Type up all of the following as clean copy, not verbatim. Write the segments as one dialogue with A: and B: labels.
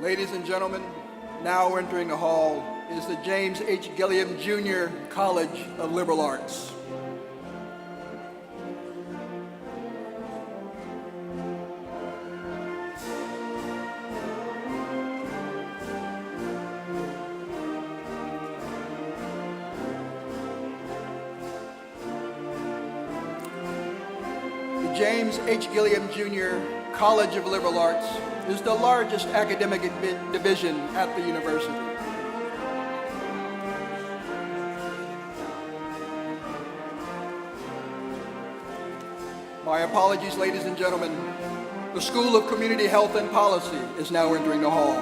A: Ladies and gentlemen, now entering the hall is the James H. Gilliam Jr. College of Liberal Arts. The James H. Gilliam Jr. College of Liberal Arts is the largest academic division at the university. My apologies, ladies and gentlemen. The School of Community Health and Policy is now entering the hall.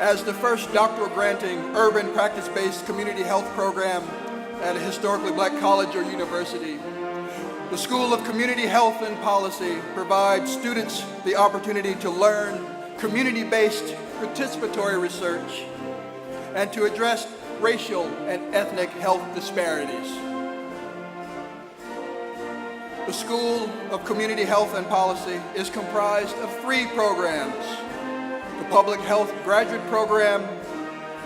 A: As the first doctoral-granting, urban practice-based community health program at a historically black college or university, the School of Community Health and Policy provides students the opportunity to learn community-based participatory research and to address racial and ethnic health disparities. The School of Community Health and Policy is comprised of 3 programs: the Public Health Graduate Program,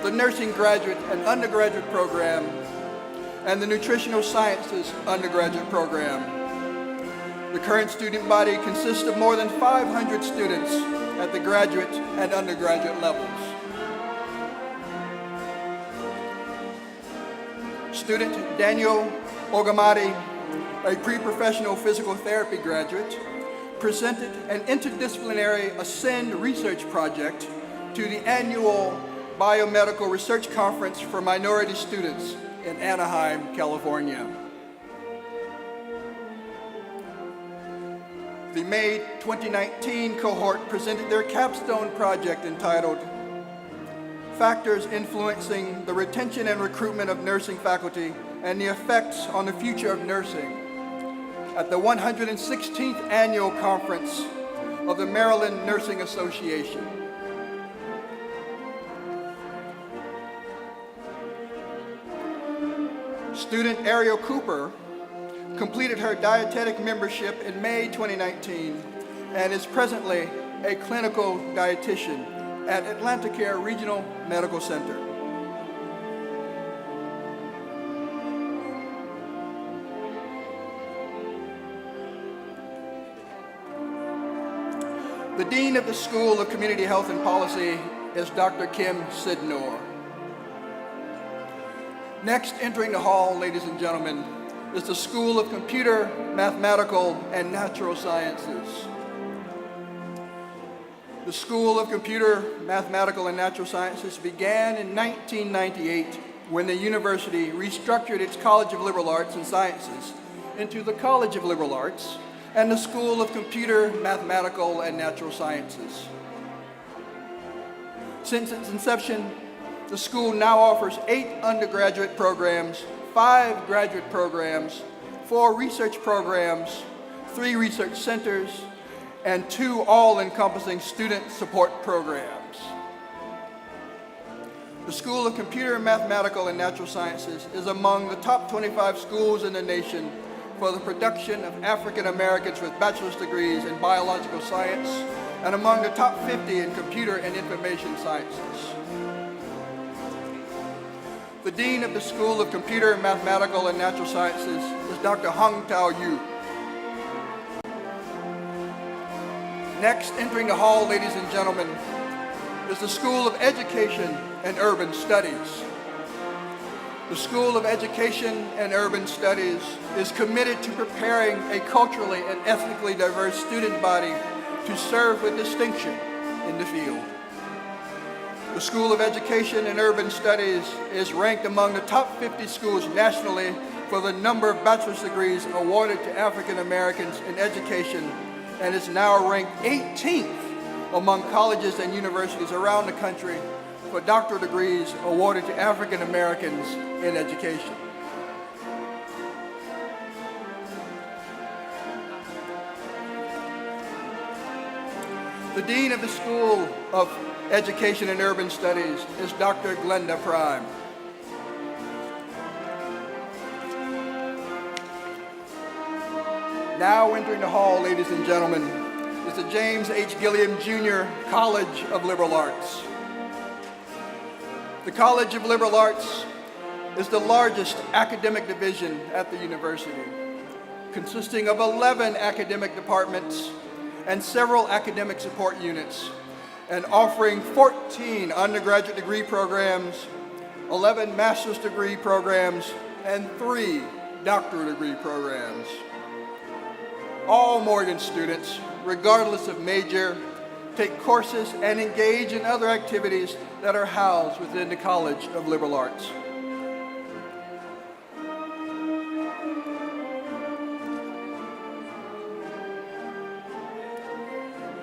A: the Nursing Graduate and Undergraduate Program, and the Nutritional Sciences Undergraduate Program. The current student body consists of more than 500 students at the graduate and undergraduate levels. Student Daniel Ogamadi, a pre-professional physical therapy graduate, presented an interdisciplinary Ascend research project to the annual Biomedical Research Conference for minority students in Anaheim, California. The May 2019 cohort presented their capstone project entitled Factors Influencing the Retention and Recruitment of Nursing Faculty and the Effects on the Future of Nursing at the 116th Annual Conference of the Maryland Nursing Association. Student Ariel Cooper completed her dietetic membership in May 2019 and is presently a clinical dietitian at AtlantiCare Regional Medical Center. The Dean of the School of Community Health and Policy is Dr. Kim Sidnor. Next entering the hall, ladies and gentlemen, is the School of Computer, Mathematical, and Natural Sciences. The School of Computer, Mathematical, and Natural Sciences began in 1998 when the university restructured its College of Liberal Arts and Sciences into the College of Liberal Arts and the School of Computer, Mathematical, and Natural Sciences. Since its inception, the school now offers 8 undergraduate programs, 5 graduate programs, 4 research programs, 3 research centers, and 2 all-encompassing student support programs. The School of Computer, Mathematical, and Natural Sciences is among the top 25 schools in the nation for the production of African Americans with bachelor's degrees in biological science and among the top 50 in computer and information sciences. The Dean of the School of Computer, Mathematical, and Natural Sciences is Dr. Hung Tao Yu. Next entering the hall, ladies and gentlemen, is the School of Education and Urban Studies. The School of Education and Urban Studies is committed to preparing a culturally and ethnically diverse student body to serve with distinction in the field. The School of Education and Urban Studies is ranked among the top 50 schools nationally for the number of bachelor's degrees awarded to African Americans in education and is now ranked 18th among colleges and universities around the country for doctoral degrees awarded to African Americans in education. The Dean of the School of Education and Urban Studies is Dr. Glenda Prime. Now entering the hall, ladies and gentlemen, is is the James H. Gilliam Jr. College of Liberal Arts. The College of Liberal Arts is the largest academic division at the university, consisting of 11 academic departments and several academic support units, and offering 14 undergraduate degree programs, 11 master's degree programs, and 3 doctoral degree programs. All Morgan students, regardless of major, take courses and engage in other activities that are housed within the College of Liberal Arts.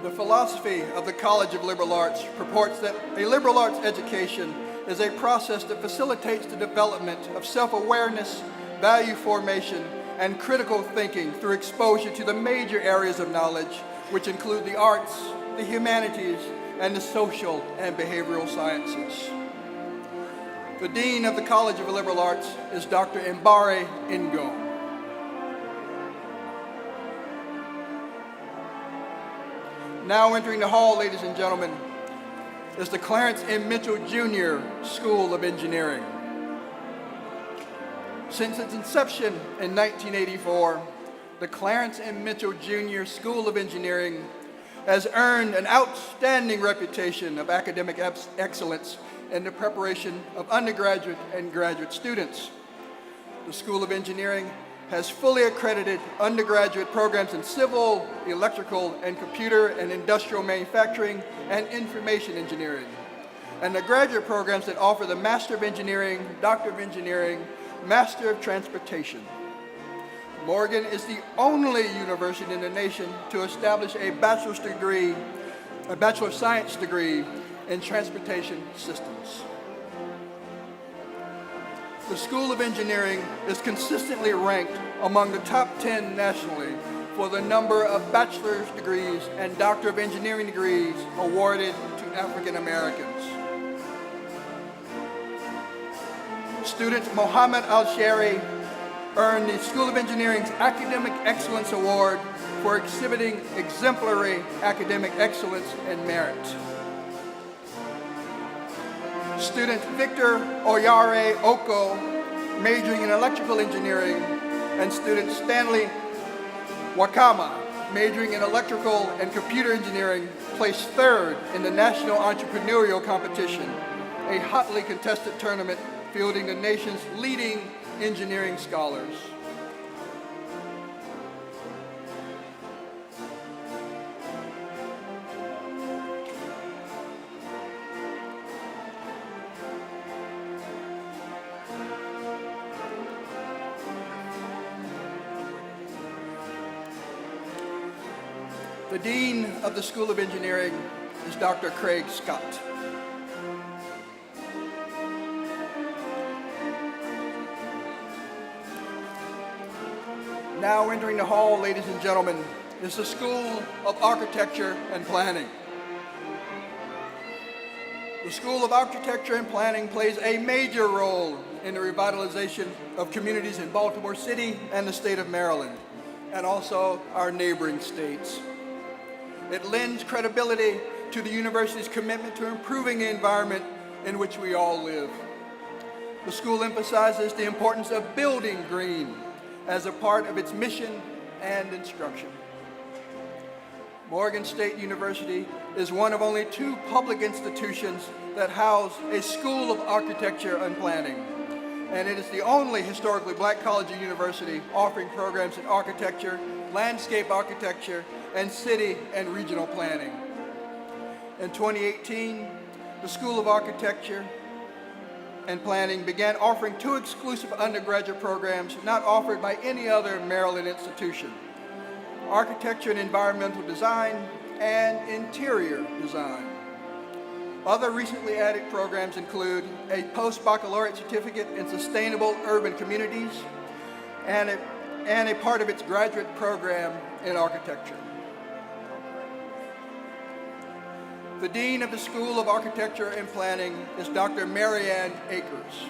A: The philosophy of the College of Liberal Arts purports that a liberal arts education is a process that facilitates the development of self-awareness, value formation, and critical thinking through exposure to the major areas of knowledge, which include the arts, the humanities, and the social and behavioral sciences. The Dean of the College of Liberal Arts is Dr. Mbare Ngo. Now entering the hall, ladies and gentlemen, is the Clarence M. Mitchell Jr. School of Engineering. Since its inception in 1984, the Clarence M. Mitchell Jr. School of Engineering has earned an outstanding reputation of academic excellence in the preparation of undergraduate and graduate students. The School of Engineering has fully accredited undergraduate programs in civil, electrical, and computer and industrial manufacturing and information engineering, and the graduate programs that offer the Master of Engineering, Doctor of Engineering, Master of Transportation. Morgan is the only university in the nation to establish a bachelor's of science degree in transportation systems. The School of Engineering is consistently ranked among the top 10 nationally for the number of bachelor's degrees and Doctor of Engineering degrees awarded to African Americans. Student Mohammed Al-Shari earned the School of Engineering's Academic Excellence Award for exhibiting exemplary academic excellence and merit. Student Victor Oyare Oko, majoring in electrical engineering, and student Stanley Wakama, majoring in electrical and computer engineering, placed third in the National Entrepreneurial Competition, a hotly contested tournament fielding the nation's leading engineering scholars. The Dean of the School of Engineering is Dr. Craig Scott. Now entering the hall, ladies and gentlemen, is the School of Architecture and Planning. The School of Architecture and Planning plays a major role in the revitalization of communities in Baltimore City and the state of Maryland, and also our neighboring states. It lends credibility to the university's commitment to improving the environment in which we all live. The school emphasizes the importance of building green as a part of its mission and instruction. Morgan State University is one of only 2 public institutions that house a School of Architecture and Planning, and it is the only historically black college or university offering programs in architecture, landscape architecture, and city and regional planning. In 2018, the School of Architecture and Planning began offering 2 exclusive undergraduate programs not offered by any other Maryland institution: Architecture and Environmental Design and Interior Design. Other recently added programs include a post-baccalaureate certificate in sustainable urban communities and a part of its graduate program in architecture. The Dean of the School of Architecture and Planning is Dr. Marianne Akers.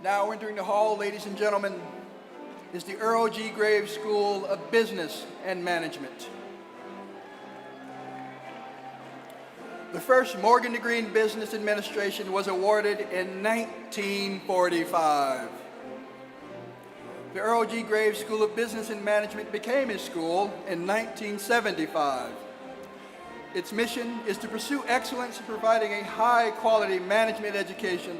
A: Now entering the hall, ladies and gentlemen, is the Earl G. Graves School of Business and Management. The first Morgan degree in Business Administration was awarded in 1945. The Earl G. Graves School of Business and Management became his school in 1975. Its mission is to pursue excellence in providing a high-quality management education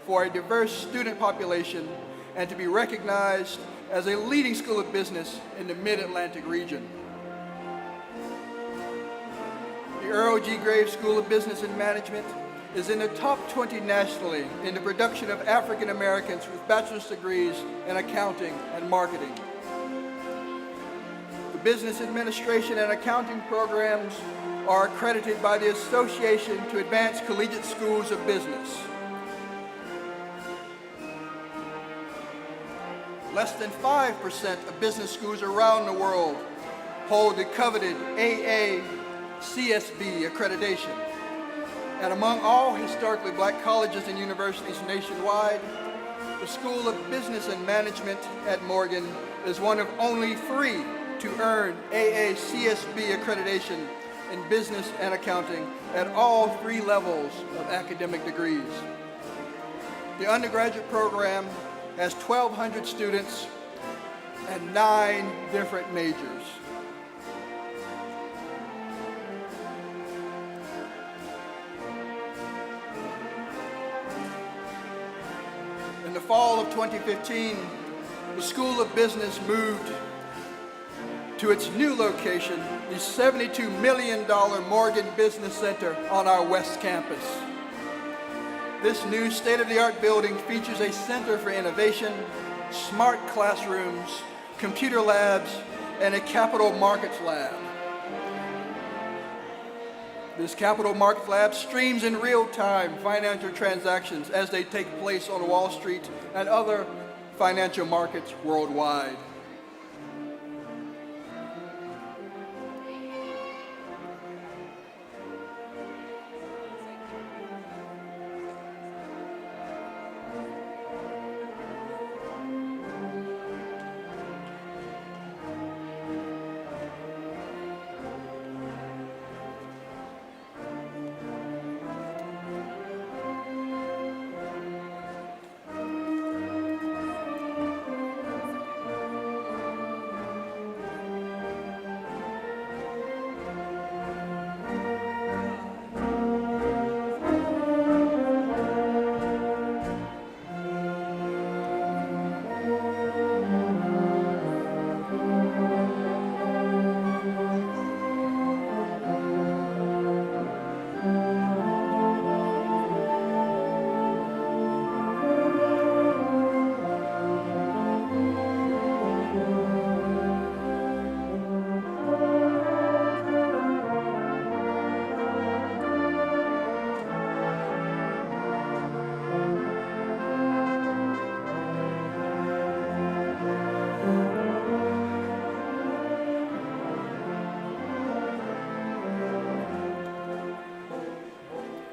A: for a diverse student population and to be recognized as a leading school of business in the Mid-Atlantic region. The Earl G. Graves School of Business and Management is in the top 20 nationally in the production of African Americans with bachelor's degrees in accounting and marketing. The business administration and accounting programs are accredited by the Association to Advance Collegiate Schools of Business. Less than 5% of business schools around the world hold the coveted AACSB accreditation. And among all historically black colleges and universities nationwide, the School of Business and Management at Morgan is one of only 3 to earn AACSB accreditation in business and accounting at all 3 levels of academic degrees. The undergraduate program has 1,200 students and 9 different majors. In the fall of 2015, the School of Business moved to its new location, the $72 million Morgan Business Center on our West Campus. This new state-of-the-art building features a center for innovation, smart classrooms, computer labs, and a capital markets lab. This capital markets lab streams in real time financial transactions as they take place on Wall Street and other financial markets worldwide.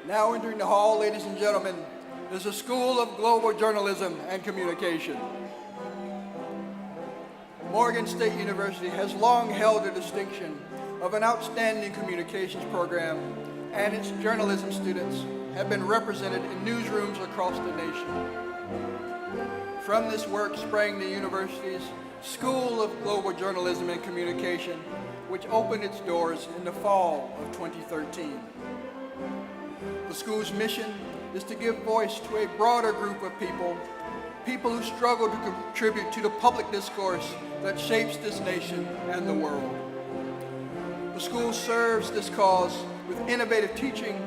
A: Now entering the hall, ladies and gentlemen, is the School of Global Journalism and Communication. Morgan State University has long held the distinction of an outstanding communications program, and its journalism students have been represented in newsrooms across the nation. From this work sprang the university's School of Global Journalism and Communication, which opened its doors in the fall of 2013. The school's mission is to give voice to a broader group of people who struggle to contribute to the public discourse that shapes this nation and the world. The school serves this cause with innovative teaching,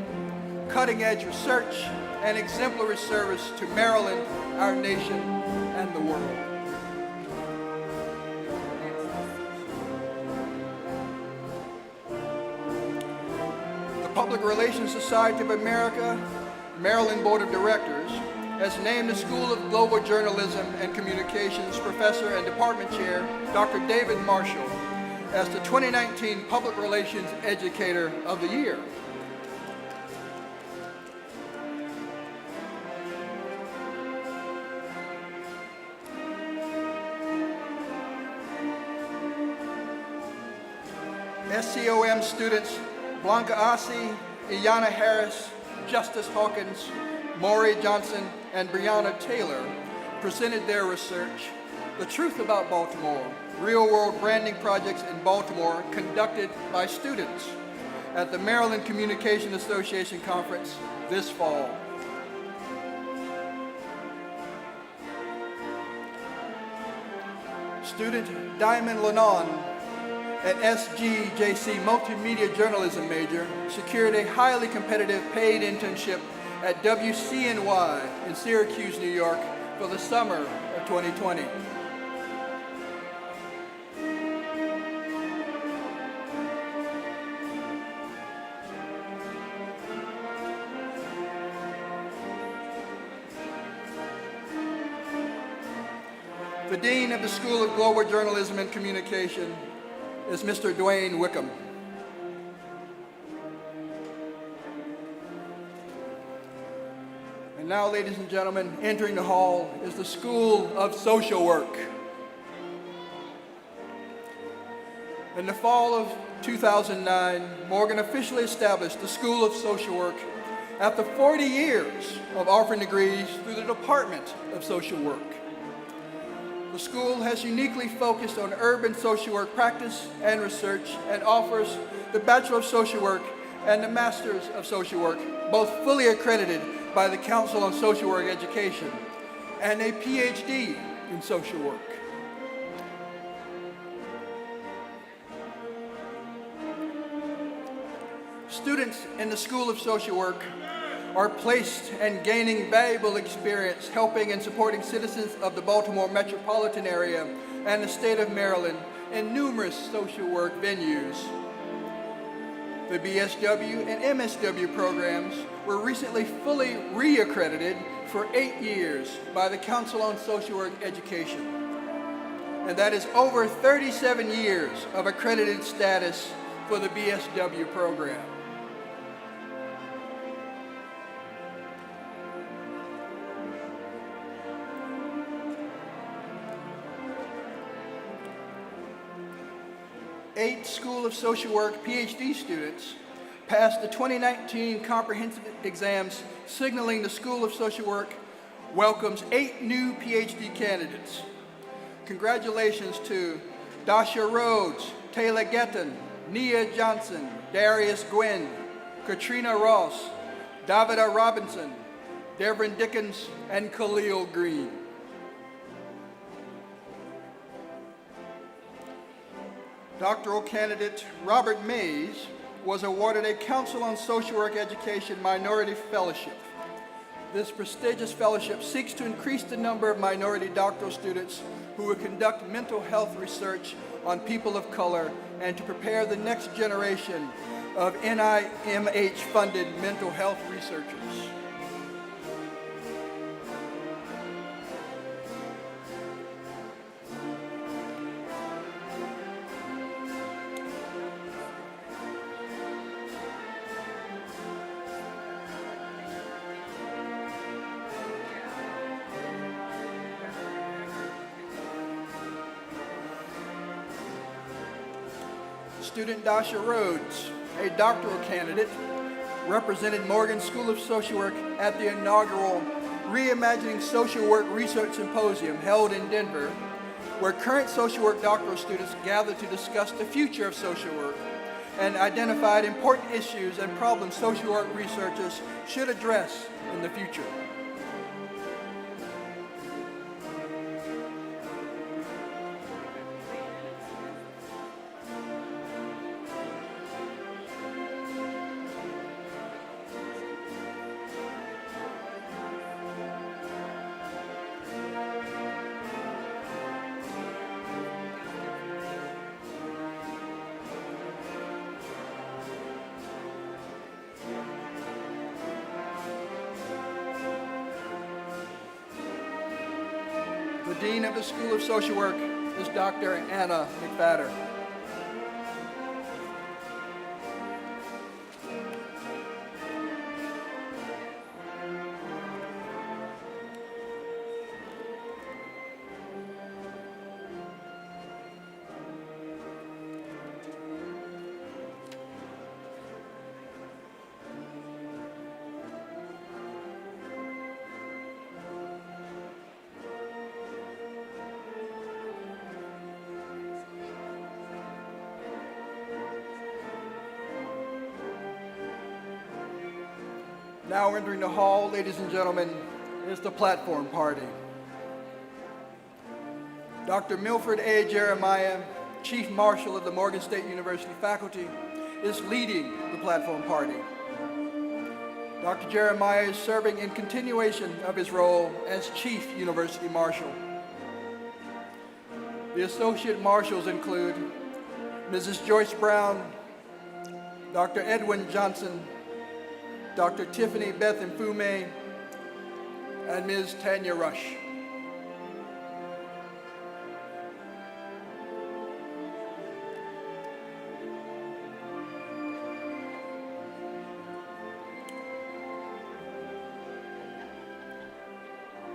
A: cutting-edge research, and exemplary service to Maryland, our nation, and the world. Public Relations Society of America, Maryland Board of Directors, has named the School of Global Journalism and Communications Professor and Department Chair, Dr. David Marshall, as the 2019 Public Relations Educator of the Year. COM students Blanca Asi, Iyana Harris, Justice Hawkins, Maury Johnson, and Brianna Taylor presented their research, The Truth About Baltimore, Real-World Branding Projects in Baltimore conducted by students at the Maryland Communication Association Conference this fall. Student Diamond Lennon, an SGJC Multimedia Journalism major, secured a highly competitive paid internship at WCNY in Syracuse, New York for the summer of 2020. The Dean of the School of Global Journalism and Communication is Mr. Dwayne Wickham. And now, ladies and gentlemen, entering the hall is the School of Social Work. In the fall of 2009, Morgan officially established the School of Social Work after 40 years of offering degrees through the Department of Social Work. The school has uniquely focused on urban social work practice and research and offers the Bachelor of Social Work and the Masters of Social Work, both fully accredited by the Council on Social Work Education, and a PhD in social work. Students in the School of Social Work are placed and gaining valuable experience helping and supporting citizens of the Baltimore metropolitan area and the state of Maryland in numerous social work venues. The BSW and MSW programs were recently fully reaccredited for 8 years by the Council on Social Work Education. And that is over 37 years of accredited status for the BSW program. Eight School of Social Work PhD students passed the 2019 comprehensive exams, signaling the School of Social Work welcomes 8 new PhD candidates. Congratulations to Dasha Rhodes, Taylor Getton, Nia Johnson, Darius Gwynn, Katrina Ross, Davida Robinson, Devin Dickens, and Khalil Green. Doctoral candidate Robert Mays was awarded a Council on Social Work Education Minority Fellowship. This prestigious fellowship seeks to increase the number of minority doctoral students who will conduct mental health research on people of color and to prepare the next generation of NIMH-funded mental health researchers. Student Dasha Rhodes, a doctoral candidate, represented Morgan School of Social Work at the inaugural Reimagining Social Work Research Symposium held in Denver, where current social work doctoral students gathered to discuss the future of social work and identified important issues and problems social work researchers should address in the future. The Dean of the School of Social Work is Dr. Anna McFadder. Now entering the hall, ladies and gentlemen, is the platform party. Dr. Milford A. Jeremiah, Chief Marshal of the Morgan State University faculty, is leading the platform party. Dr. Jeremiah is serving in continuation of his role as Chief University Marshal. The Associate Marshals include Mrs. Joyce Brown, Dr. Edwin Johnson, Dr. Tiffany Beth Mfume, and Ms. Tanya Rush.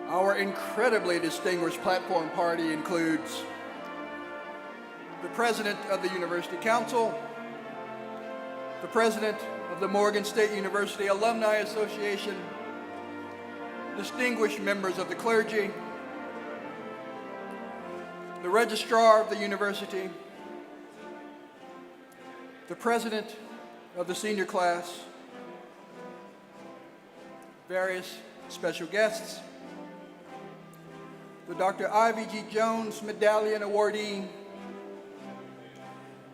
A: Our incredibly distinguished platform party includes the President of the University Council, the President of the Morgan State University Alumni Association, distinguished members of the clergy, the Registrar of the University, the President of the senior class, various special guests, the Dr. Ivy G. Jones Medallion Awardee,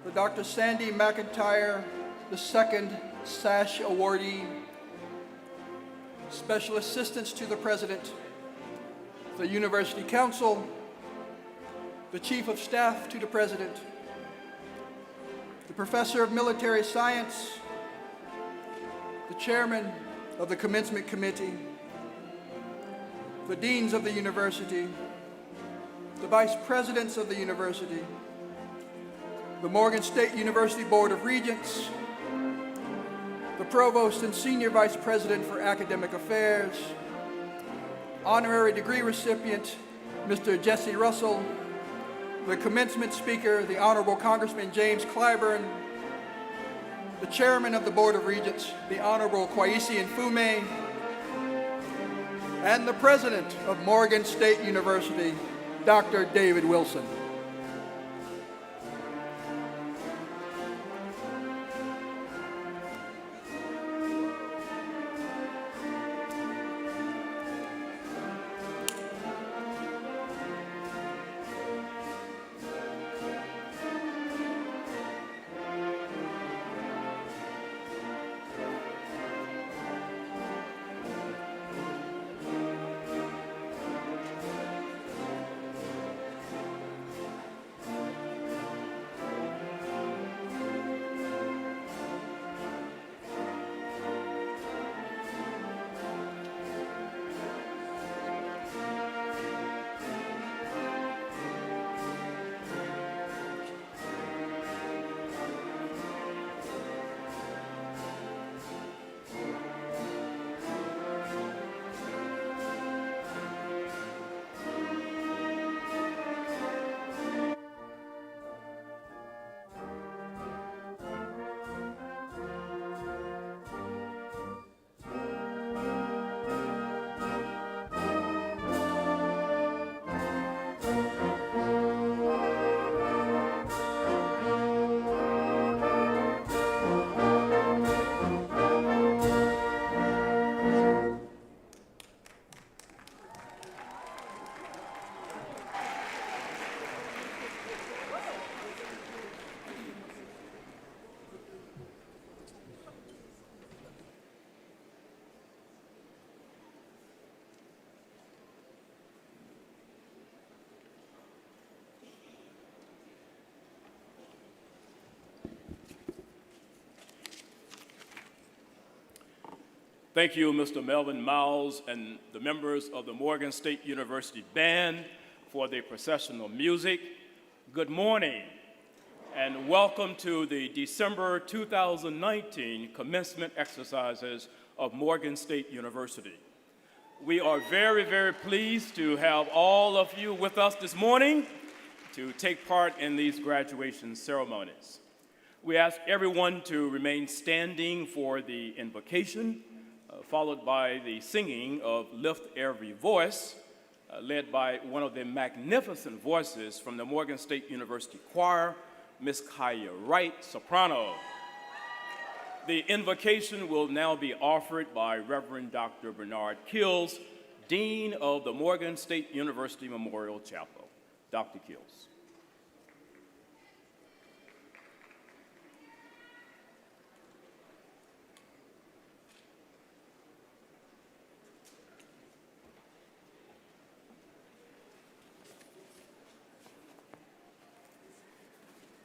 A: the Dr. Sandy McIntyre II SASH Awardee, Special Assistants to the President, the University Council, the Chief of Staff to the President, the Professor of Military Science, the Chairman of the Commencement Committee, the Deans of the University, the Vice Presidents of the University, the Morgan State University Board of Regents, the Provost and Senior Vice President for Academic Affairs, honorary degree recipient, Mr. Jesse Russell, the commencement speaker, the Honorable Congressman James Clyburn, the Chairman of the Board of Regents, the Honorable Kwesi Mfume, and the President of Morgan State University, Dr. David Wilson.
B: Thank you, Mr. Melvin Miles and the members of the Morgan State University Band for the processional music. Good morning, and welcome to the December 2019 commencement exercises of Morgan State University. We are very, very pleased to have all of you with us this morning to take part in these graduation ceremonies. We ask everyone to remain standing for the invocation, followed by the singing of Lift Every Voice, led by one of the magnificent voices from the Morgan State University Choir, Miss Kaya Wright, soprano. The invocation will now be offered by Reverend Dr. Bernard Kills, Dean of the Morgan State University Memorial Chapel. Dr. Kills.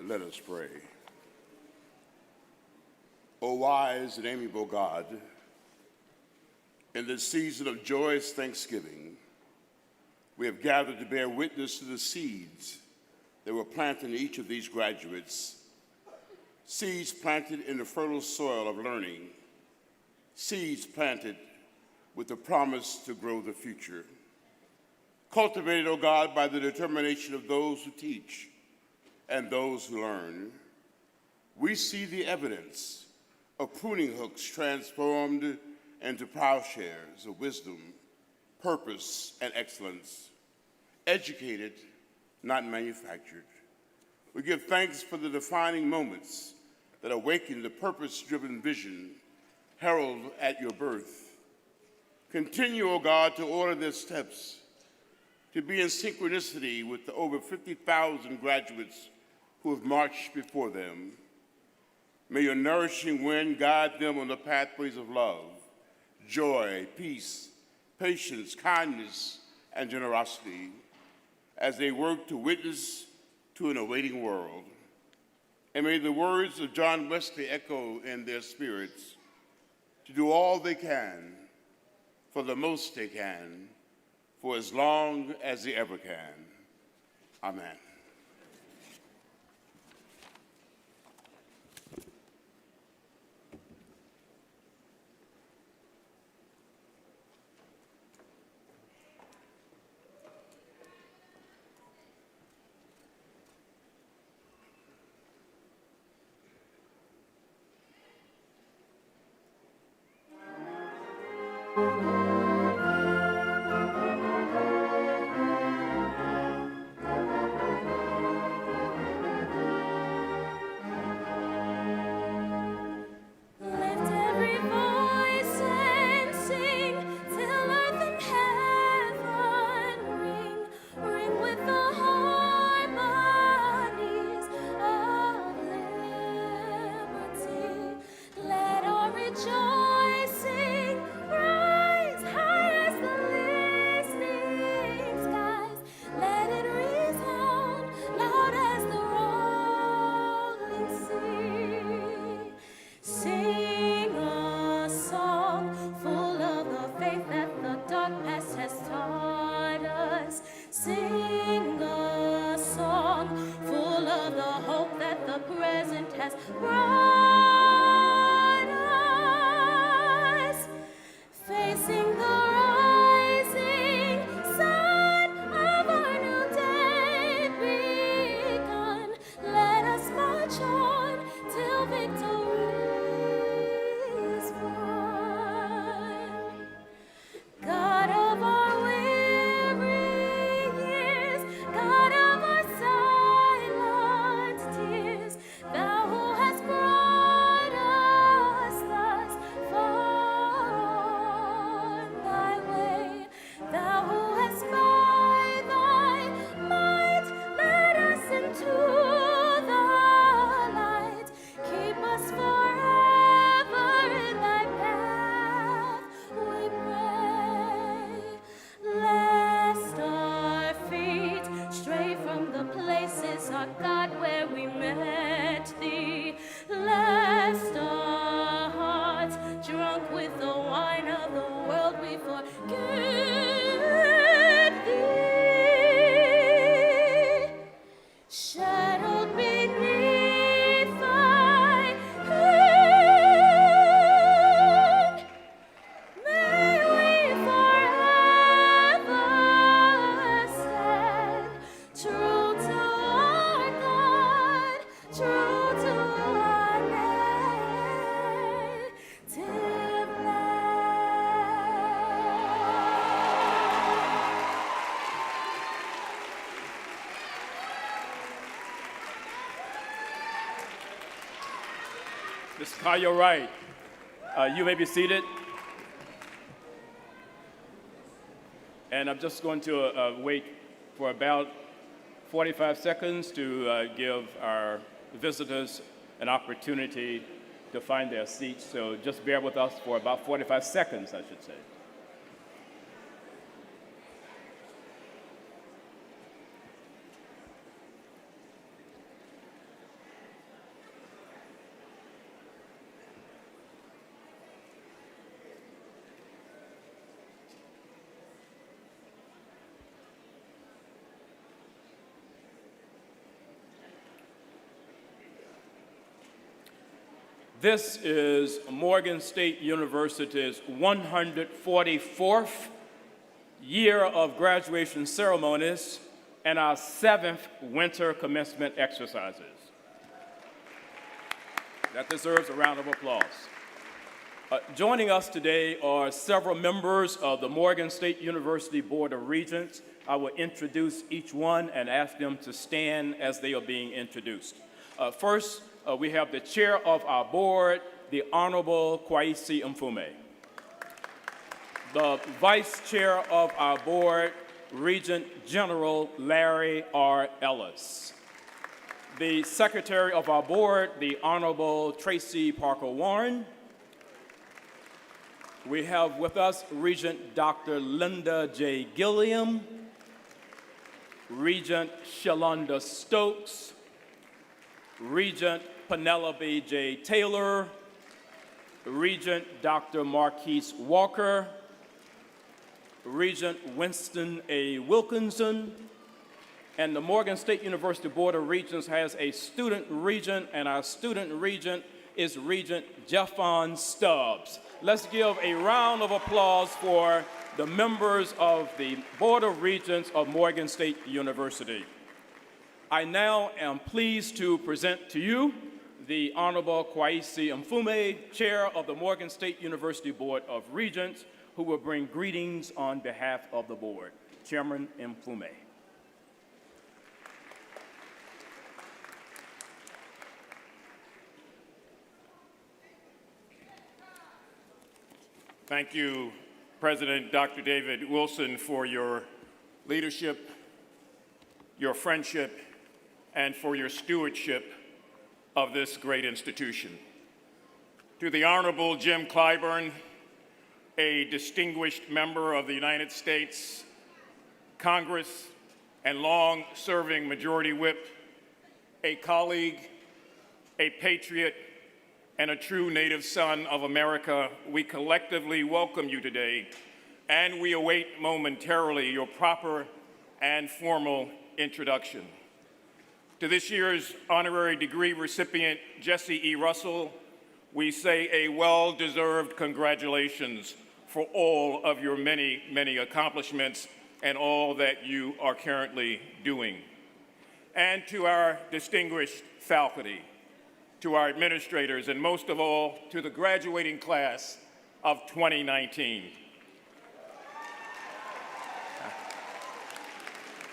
C: Let us pray. O wise and amiable God, in this season of joyous thanksgiving, we have gathered to bear witness to the seeds that were planted in each of these graduates, seeds planted in the fertile soil of learning, seeds planted with the promise to grow the future. Cultivated, O God, by the determination of those who teach and those who learn, we see the evidence of pruning hooks transformed into plowshares of wisdom, purpose, and excellence, educated, not manufactured. We give thanks for the defining moments that awaken the purpose-driven vision heralded at your birth. Continue, O God, to order their steps, to be in synchronicity with the over 50,000 graduates who have marched before them. May your nourishing wind guide them on the pathways of love, joy, peace, patience, kindness, and generosity as they work to witness to an awaiting world. And may the words of John Wesley echo in their spirits to do all they can for the most they can for as long as they ever can. Amen.
D: Rejoicing rise.
B: Hi, you're right. You may be seated. And I'm just going to wait for about 45 seconds to give our visitors an opportunity to find their seats. So just bear with us for about 45 seconds, I should say. This is Morgan State University's 144th year of graduation ceremonies and our 7th winter commencement exercises. That deserves a round of applause. Joining us today are several members of the Morgan State University Board of Regents. I will introduce each one and ask them to stand as they are being introduced. First, we have the chair of our board, the Honorable Kwaisi Mfume. The vice chair of our board, Regent General Larry R. Ellis. The secretary of our board, the Honorable Tracy Parker Warren. We have with us Regent Dr. Linda J. Gilliam, Regent Shalonda Stokes, Regent Penelope J. Taylor, Regent Dr. Marquise Walker, Regent Winston A. Wilkinson, and the Morgan State University Board of Regents has a student regent, and our student regent is Regent Jeffon Stubbs. Let's give a round of applause for the members of the Board of Regents of Morgan State University. I now am pleased to present to you the Honorable Kwaisi Mfume, Chair of the Morgan State University Board of Regents, who will bring greetings on behalf of the board. Chairman Mfume.
D: Thank you, President Dr. David Wilson, for your leadership, your friendship, and for your stewardship of this great institution. To the Honorable Jim Clyburn, a distinguished member of the United States Congress and long-serving Majority Whip, a colleague, a patriot, and a true native son of America, we collectively welcome you today, and we await momentarily your proper and formal introduction. To this year's honorary degree recipient, Jesse E. Russell, we say a well-deserved congratulations for all of your many, many accomplishments and all that you are currently doing. And to our distinguished faculty, to our administrators, and most of all, to the graduating class of 2019.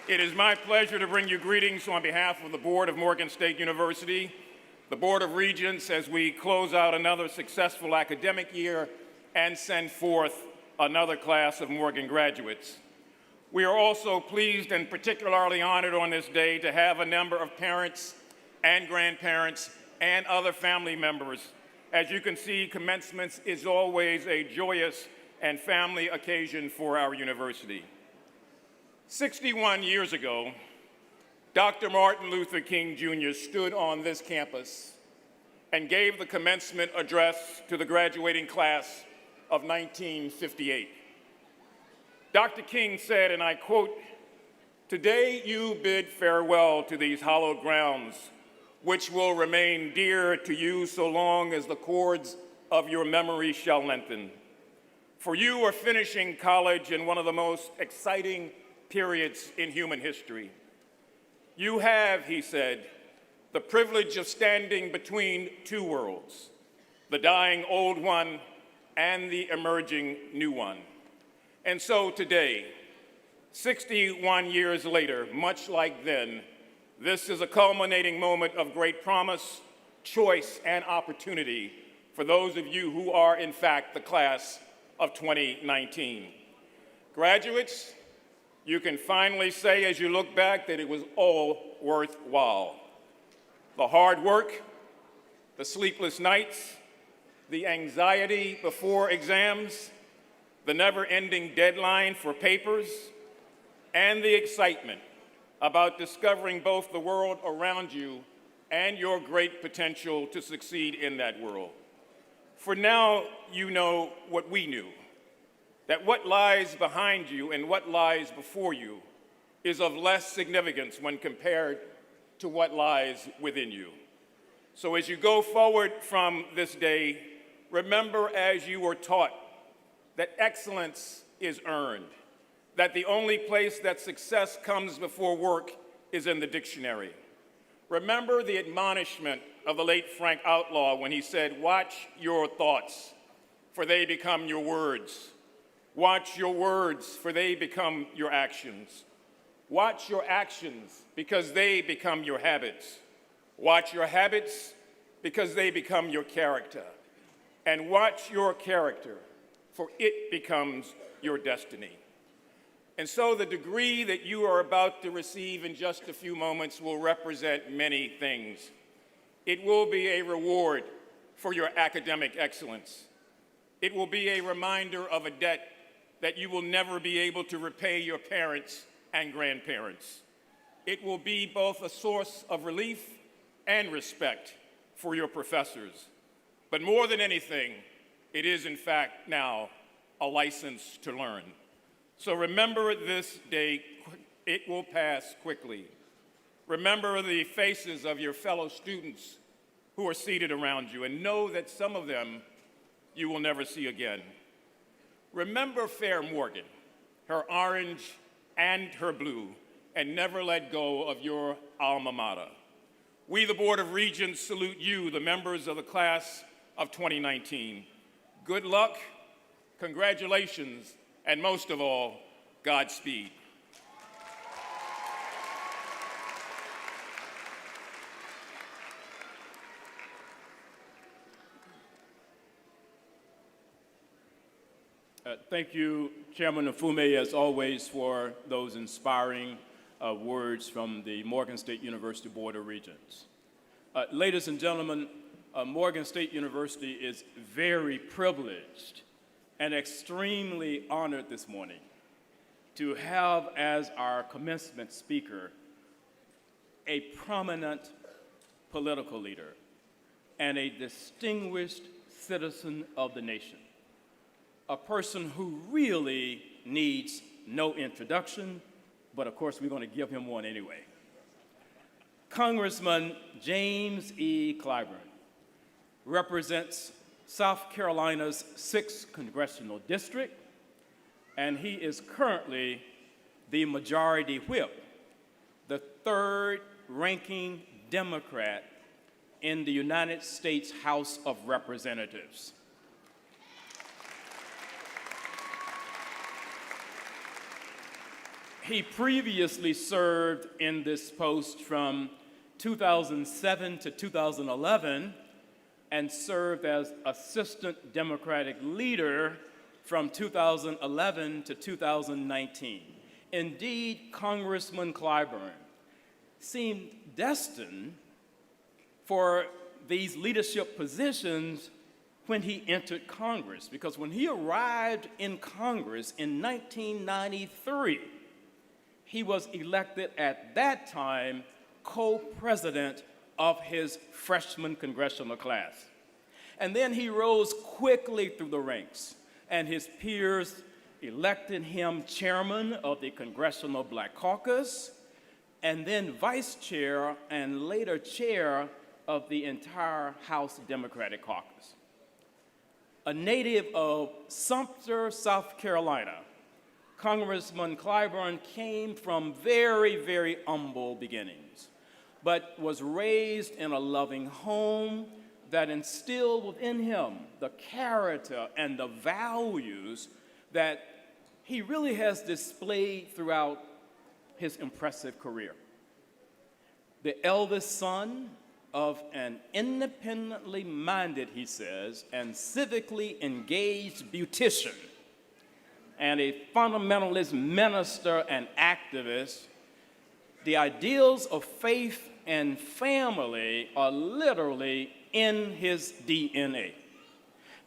D: It is my pleasure to bring you greetings on behalf of the Board of Morgan State University, the Board of Regents, as we close out another successful academic year and send forth another class of Morgan graduates. We are also pleased and particularly honored on this day to have a number of parents and grandparents and other family members. As you can see, commencement is always a joyous and family occasion for our university. 61 years ago, Dr. Martin Luther King Jr. stood on this campus and gave the commencement address to the graduating class of 1958. Dr. King said, and I quote, "Today you bid farewell to these hallowed grounds, which will remain dear to you so long as the cords of your memory shall lengthen. For you are finishing college in one of the most exciting periods in human history. You have," he said, "the privilege of standing between two worlds, the dying old one and the emerging new one." And so today, 61 years later, much like then, this is a culminating moment of great promise, choice, and opportunity for those of you who are, in fact, the class of 2019. Graduates, you can finally say as you look back that it was all worthwhile. The hard work, the sleepless nights, the anxiety before exams, the never-ending deadline for papers, and the excitement about discovering both the world around you and your great potential to succeed in that world. For now, you know what we knew, that what lies behind you and what lies before you is of less significance when compared to what lies within you. So as you go forward from this day, remember as you were taught that excellence is earned, that the only place that success comes before work is in the dictionary. Remember the admonishment of the late Frank Outlaw when he said, "Watch your thoughts, for they become your words. Watch your words, for they become your actions. Watch your actions, because they become your habits. Watch your habits, because they become your character. And watch your character, for it becomes your destiny." And so the degree that you are about to receive in just a few moments will represent many things. It will be a reward for your academic excellence. It will be a reminder of a debt that you will never be able to repay your parents and grandparents. It will be both a source of relief and respect for your professors. But more than anything, it is in fact now a license to learn. So remember this day, it will pass quickly. Remember the faces of your fellow students who are seated around you, and know that some of them you will never see again. Remember Fair Morgan, her orange and her blue, and never let go of your alma mater. We, the Board of Regents, salute you, the members of the class of 2019. Good luck, congratulations, and most of all, Godspeed.
B: Thank you, Chairman Nfume, as always, for those inspiring words from the Morgan State University Board of Regents. Ladies and gentlemen, Morgan State University is very privileged and extremely honored this morning to have as our commencement speaker a prominent political leader and a distinguished citizen of the nation, a person who really needs no introduction, but of course we're going to give him one anyway. Congressman James E. Clyburn represents South Carolina's 6th Congressional District, and he is currently the Majority Whip, the 3rd ranking Democrat in the United States House of Representatives. He previously served in this post from 2007 to 2011 and served as Assistant Democratic Leader from 2011 to 2019. Indeed, Congressman Clyburn seemed destined for these leadership positions when he entered Congress, because when he arrived in Congress in 1993, he was elected at that time co-president of his freshman congressional class. And then he rose quickly through the ranks, and his peers elected him chairman of the Congressional Black Caucus, and then vice chair and later chair of the entire House Democratic Caucus. A native of Sumter, South Carolina, Congressman Clyburn came from very, very humble beginnings, but was raised in a loving home that instilled within him the character and the values that he really has displayed throughout his impressive career. The eldest son of an independently minded, he says, and civically engaged beautician and a fundamentalist minister and activist, the ideals of faith and family are literally in his DNA.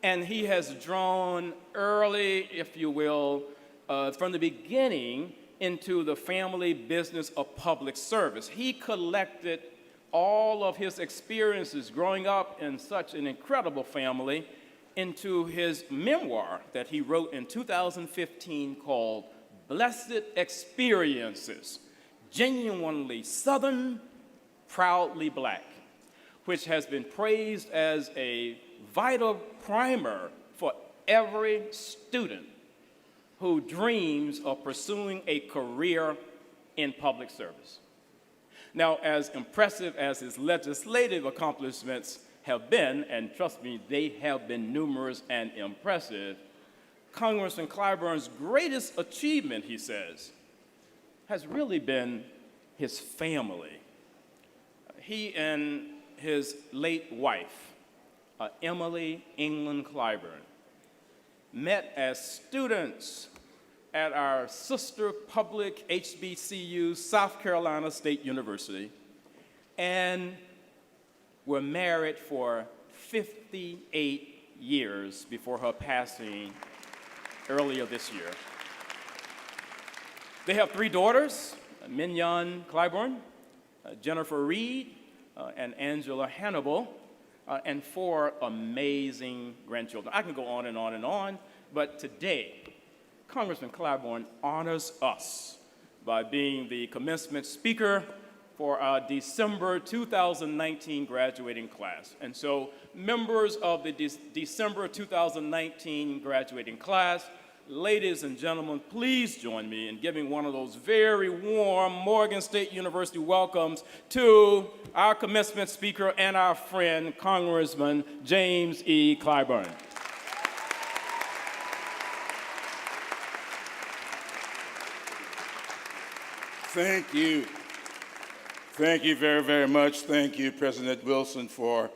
B: And he has drawn early, if you will, from the beginning into the family business of public service. He collected all of his experiences growing up in such an incredible family into his memoir that he wrote in 2015 called Blessed Experiences, Genuinely Southern, Proudly Black, which has been praised as a vital primer for every student who dreams of pursuing a career in public service. Now, as impressive as his legislative accomplishments have been, and trust me, they have been numerous and impressive, Congressman Clyburn's greatest achievement, he says, has really been his family. He and his late wife, Emily England Clyburn, met as students at our sister public HBCU, South Carolina State University, and were married for 58 years before her passing earlier this year. They have 3 daughters, Mignon Clyburn, Jennifer Reed, and Angela Hannibal, and 4 amazing grandchildren. I can go on and on and on, but today, Congressman Clyburn honors us by being the commencement speaker for our December 2019 graduating class. And so, members of the December 2019 graduating class, ladies and gentlemen, please join me in giving one of those very warm Morgan State University welcomes to our commencement speaker and our friend, Congressman James E. Clyburn.
E: Thank you. Thank you very, very much. Thank you, President Wilson, for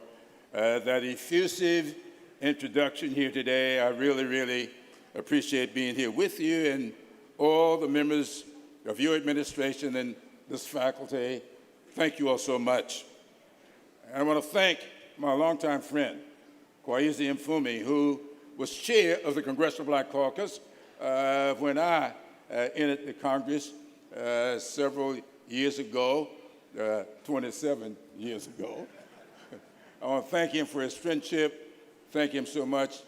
E: that effusive introduction here today. I really, really appreciate being here with you and all the members of your administration and this faculty. Thank you all so much. And I want to thank my longtime friend, Kwesi Mfume, who was chair of the Congressional Black Caucus when I entered the Congress several years ago, 27 years ago. I want to thank him for his friendship, thank him so much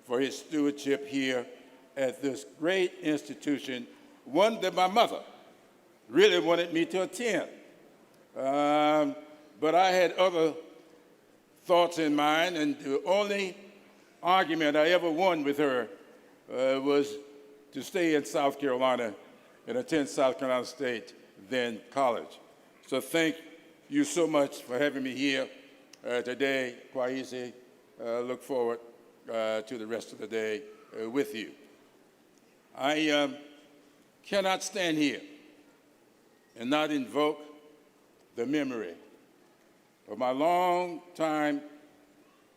E: for his stewardship here at this great institution, one that my mother really wanted me to attend. But I had other thoughts in mind, and the only argument I ever won with her was to stay in South Carolina and attend South Carolina State, then college. So thank you so much for having me here today, Kwesi. Look forward to the rest of the day with you. I cannot stand here and not invoke the memory of my longtime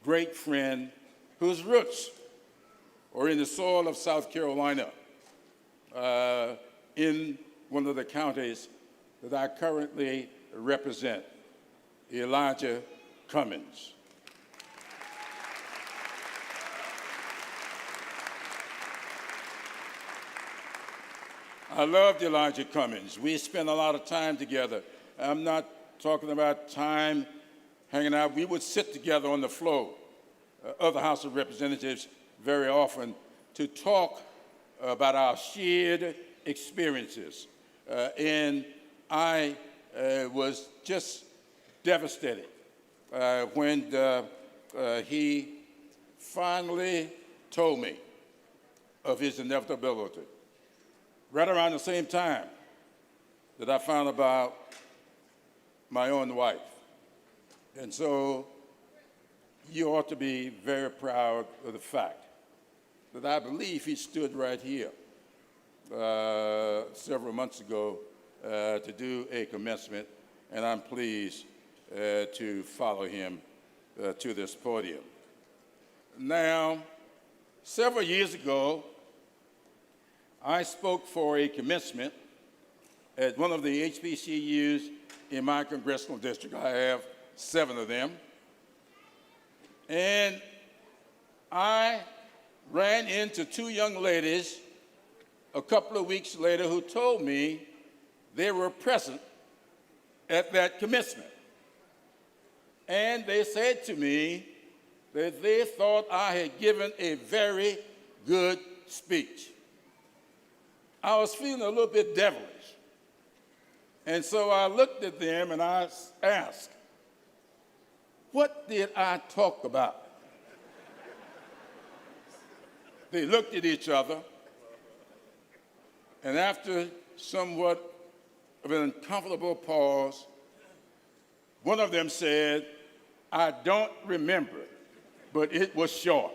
E: great friend whose roots are in the soil of South Carolina, in one of the counties that I currently represent, Elijah Cummings. I loved Elijah Cummings. We spent a lot of time together. I'm not talking about time hanging out. We would sit together on the floor of the House of Representatives very often to talk about our shared experiences. And I was just devastated when he finally told me of his inevitability. Right around the same time that I found about my own wife. And so you ought to be very proud of the fact that I believe he stood right here several months ago to do a commencement, and I'm pleased to follow him to this podium. Now, several years ago, I spoke for a commencement at one of the HBCUs in my congressional district. I have 7 of them. And I ran into 2 young ladies a couple of weeks later who told me they were present at that commencement. And they said to me that they thought I had given a very good speech. I was feeling a little bit devilish. And so I looked at them and I asked, what did I talk about? They looked at each other, and after somewhat of an uncomfortable pause, one of them said, I don't remember, but it was short.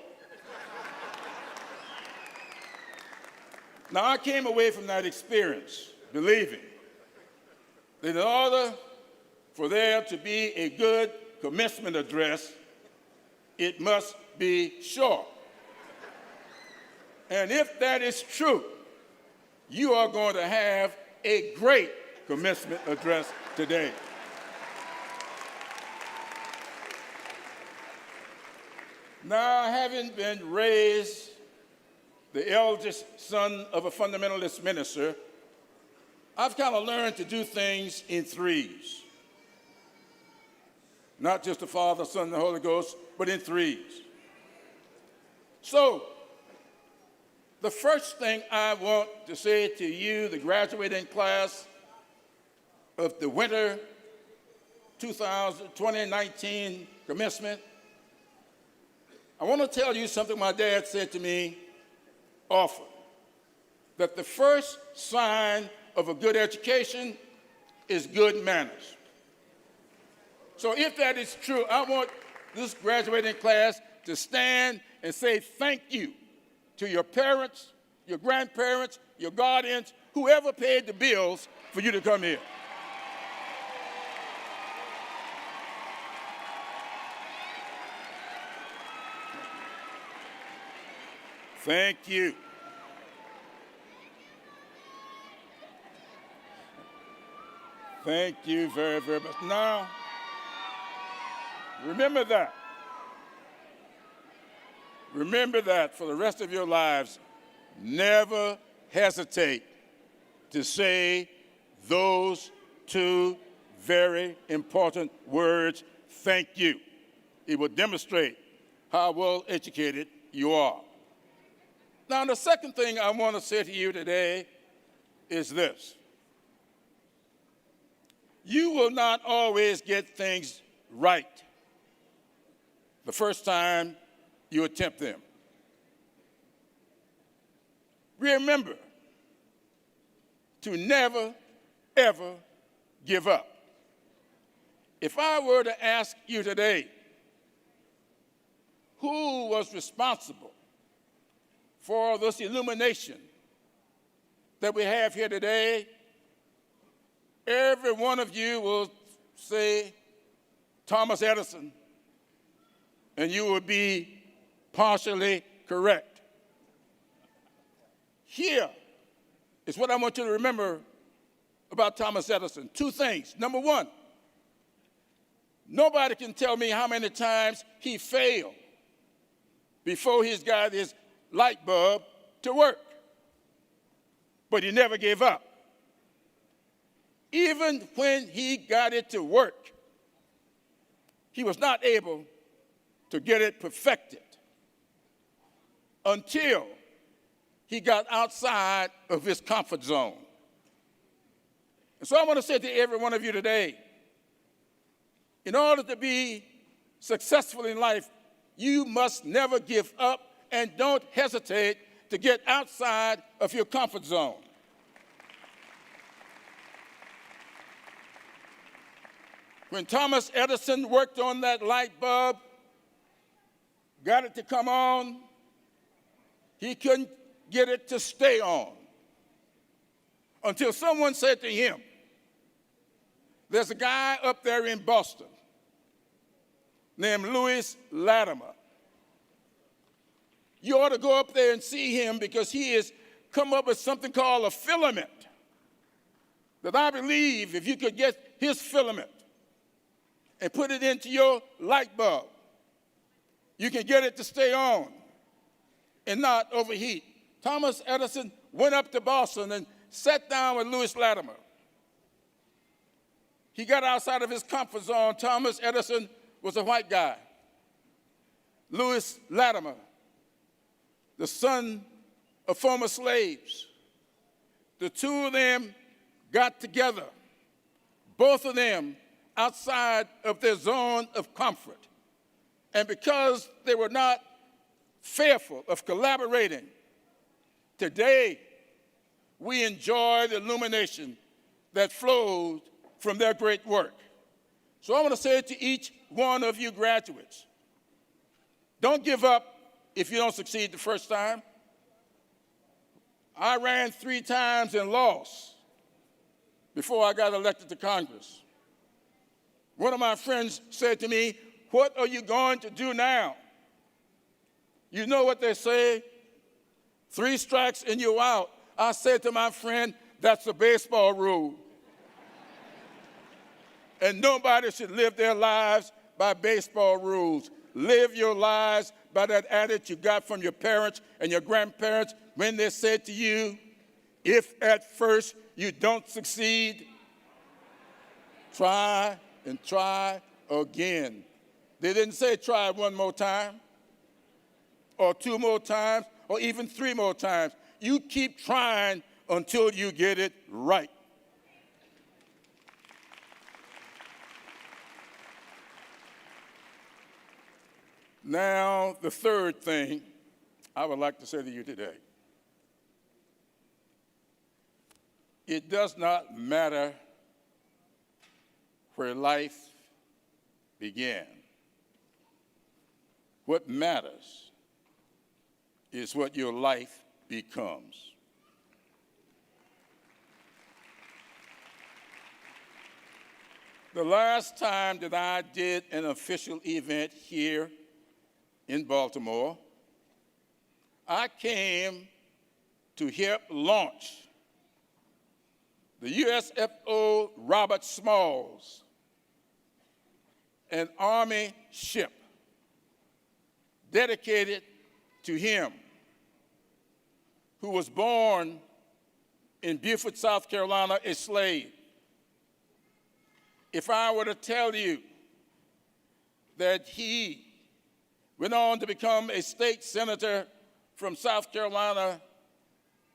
E: Now, I came away from that experience believing that in order for there to be a good commencement address, it must be short. And if that is true, you are going to have a great commencement address today. Now, having been raised the eldest son of a fundamentalist minister, I've kind of learned to do things in threes. Not just the Father, Son, and the Holy Ghost, but in threes. So, the first thing I want to say to you, the graduating class of the winter 2019 commencement, I want to tell you something my dad said to me often, that the first sign of a good education is good manners. So if that is true, I want this graduating class to stand and say thank you to your parents, your grandparents, your guardians, whoever paid the bills for you to come here. Thank you. Thank you very, very much. Now, remember that. Remember that for the rest of your lives. Never hesitate to say those 2 very important words, thank you. It will demonstrate how well educated you are. Now, the second thing I want to say to you today is this. You will not always get things right the first time you attempt them. Remember to never, ever give up. If I were to ask you today, who was responsible for this illumination that we have here today, every one of you will say Thomas Edison, and you will be partially correct. Here is what I want you to remember about Thomas Edison. 2 things. Number 1, nobody can tell me how many times he failed before he's got his light bulb to work. But he never gave up. Even when he got it to work, he was not able to get it perfected until he got outside of his comfort zone. And so I want to say to every one of you today, in order to be successful in life, you must never give up and don't hesitate to get outside of your comfort zone. When Thomas Edison worked on that light bulb, got it to come on, he couldn't get it to stay on until someone said to him, there's a guy up there in Boston named Louis Latimer. You ought to go up there and see him because he has come up with something called a filament that I believe if you could get his filament and put it into your light bulb, you can get it to stay on and not overheat. Thomas Edison went up to Boston and sat down with Louis Latimer. He got outside of his comfort zone. Thomas Edison was a white guy. Louis Latimer, the son of former slaves. The two of them got together, both of them outside of their zone of comfort. And because they were not fearful of collaborating, today we enjoy the illumination that flows from their great work. So I want to say to each one of you graduates, don't give up if you don't succeed the first time. I ran 3 times and lost before I got elected to Congress. One of my friends said to me, "What are you going to do now?" You know what they say, 3 strikes and you're out. I said to my friend, that's a baseball rule. And nobody should live their lives by baseball rules. Live your lives by that attitude you got from your parents and your grandparents when they said to you, if at first you don't succeed, try and try again. They didn't say try 1 more time or 2 more times or even 3 more times. You keep trying until you get it right. Now, the third thing I would like to say to you today. It does not matter where life began. What matters is what your life becomes. The last time that I did an official event here in Baltimore, I came to help launch the USFO Robert Smalls, an Army ship dedicated to him, who was born in Beaufort, South Carolina, a slave. If I were to tell you that he went on to become a state senator from South Carolina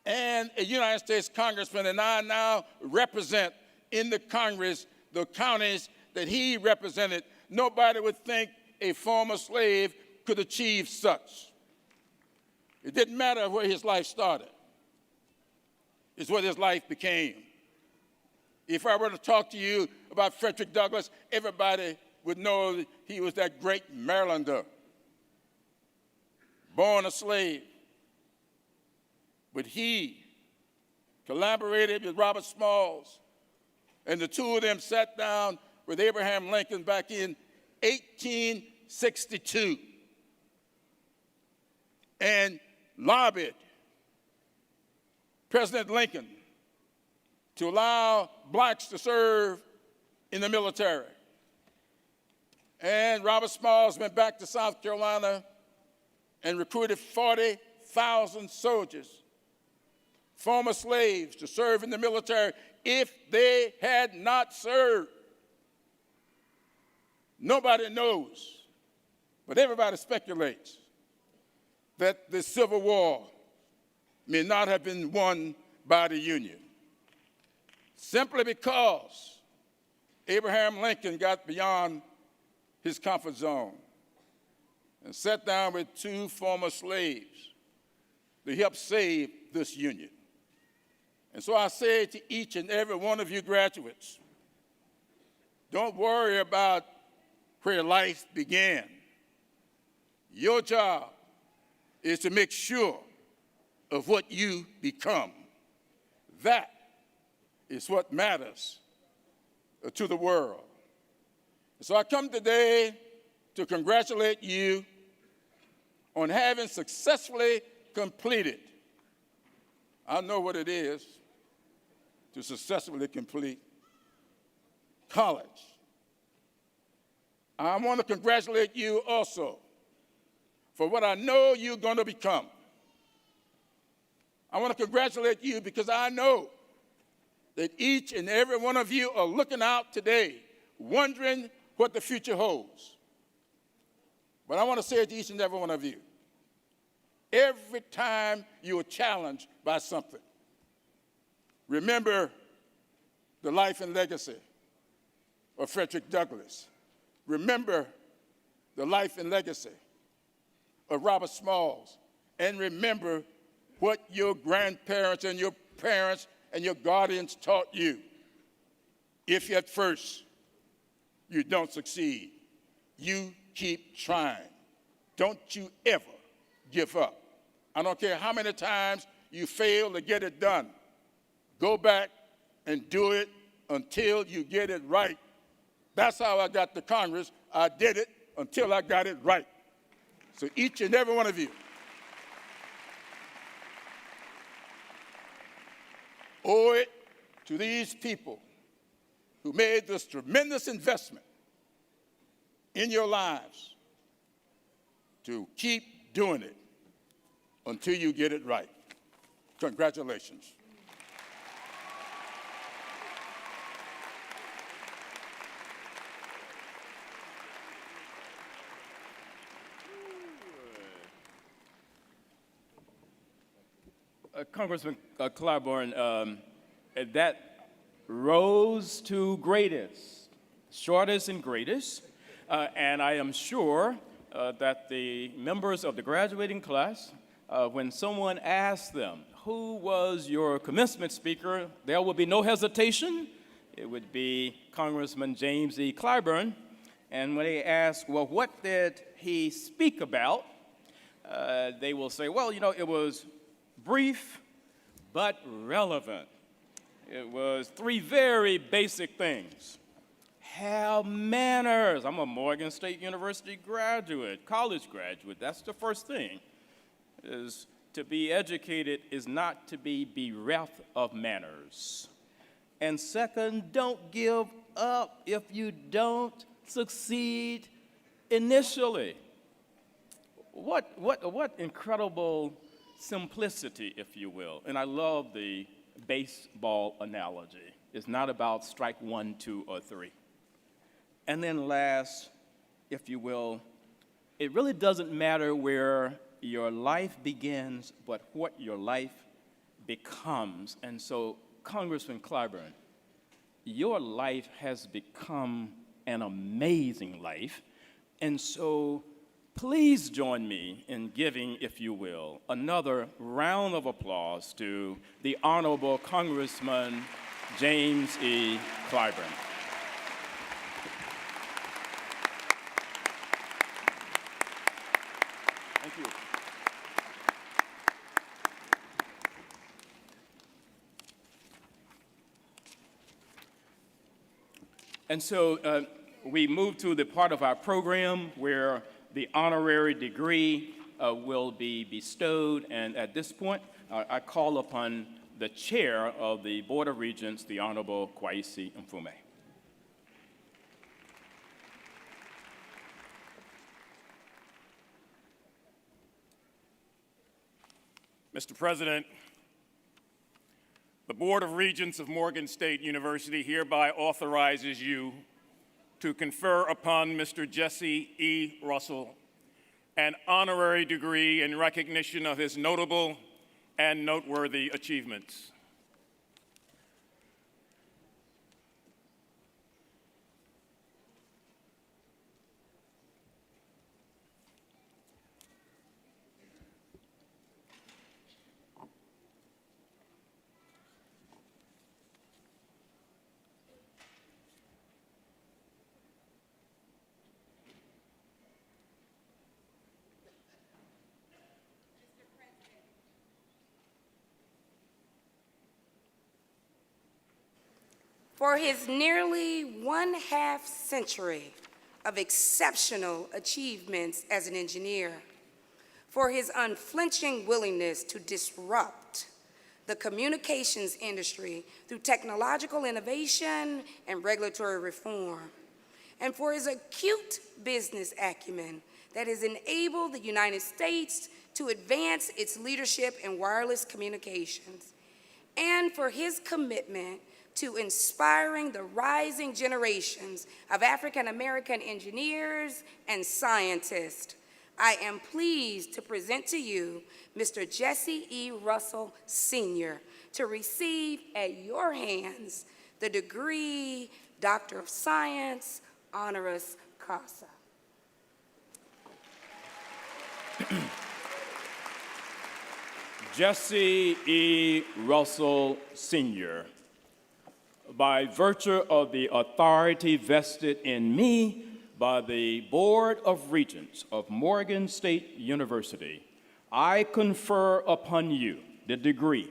E: and a United States congressman, and I now represent in the Congress the counties that he represented, nobody would think a former slave could achieve such. It didn't matter where his life started. It's what his life became. If I were to talk to you about Frederick Douglass, everybody would know that he was that great Marylander, born a slave. But he collaborated with Robert Smalls, and the two of them sat down with Abraham Lincoln back in 1862 and lobbied President Lincoln to allow blacks to serve in the military. And Robert Smalls went back to South Carolina and recruited 40,000 soldiers, former slaves, to serve in the military. If they had not served, nobody knows, but everybody speculates that the Civil War may not have been won by the Union, simply because Abraham Lincoln got beyond his comfort zone and sat down with 2 former slaves to help save this Union. And so I say to each and every one of you graduates, don't worry about where life began. Your job is to make sure of what you become. That is what matters to the world. So I come today to congratulate you on having successfully completed. I know what it is to successfully complete college. I want to congratulate you also for what I know you're going to become. I want to congratulate you because I know that each and every one of you are looking out today, wondering what the future holds. But I want to say to each and every one of you, every time you are challenged by something, remember the life and legacy of Frederick Douglass. Remember the life and legacy of Robert Smalls. And remember what your grandparents and your parents and your guardians taught you. If at first you don't succeed, you keep trying. Don't you ever give up. I don't care how many times you fail to get it done. Go back and do it until you get it right. That's how I got to Congress. I did it until I got it right. So each and every one of you owe it to these people who made this tremendous investment in your lives to keep doing it until you get it right. Congratulations.
B: Congressman Clyburn, that rose to greatest, shortest and greatest, and I am sure that the members of the graduating class, when someone asks them, who was your commencement speaker, there will be no hesitation. It would be Congressman James E. Clyburn. And when they ask, well, what did he speak about? They will say, well, you know, it was brief but relevant. It was three very basic things. Have manners. I'm a Morgan State University graduate, college graduate. That's the first thing. Is to be educated is not to be bereft of manners. And second, don't give up if you don't succeed initially. What incredible simplicity, if you will. And I love the baseball analogy. It's not about strike 1, 2, or 3. And then last, if you will, it really doesn't matter where your life begins, but what your life becomes. And so, Congressman Clyburn, your life has become an amazing life. And so, please join me in giving, if you will, another round of applause to the Honorable Congressman James E. Clyburn. Thank you. And so we move to the part of our program where the honorary degree will be bestowed. And at this point, I call upon the chair of the Board of Regents, the Honorable Kwesi Mfume.
D: Mr. President, the Board of Regents of Morgan State University hereby authorizes you to confer upon Mr. Jesse E. Russell an honorary degree in recognition of his notable and noteworthy achievements.
F: For his nearly 1/2 century of exceptional achievements as an engineer, for his unflinching willingness to disrupt the communications industry through technological innovation and regulatory reform, and for his acute business acumen that has enabled the United States to advance its leadership in wireless communications, and for his commitment to inspiring the rising generations of African American engineers and scientists. I am pleased to present to you Mr. Jesse E. Russell, Sr., to receive at your hands the degree Doctor of Science, honoris causa.
B: Jesse E. Russell, Sr., by virtue of the authority vested in me by the Board of Regents of Morgan State University, I confer upon you the degree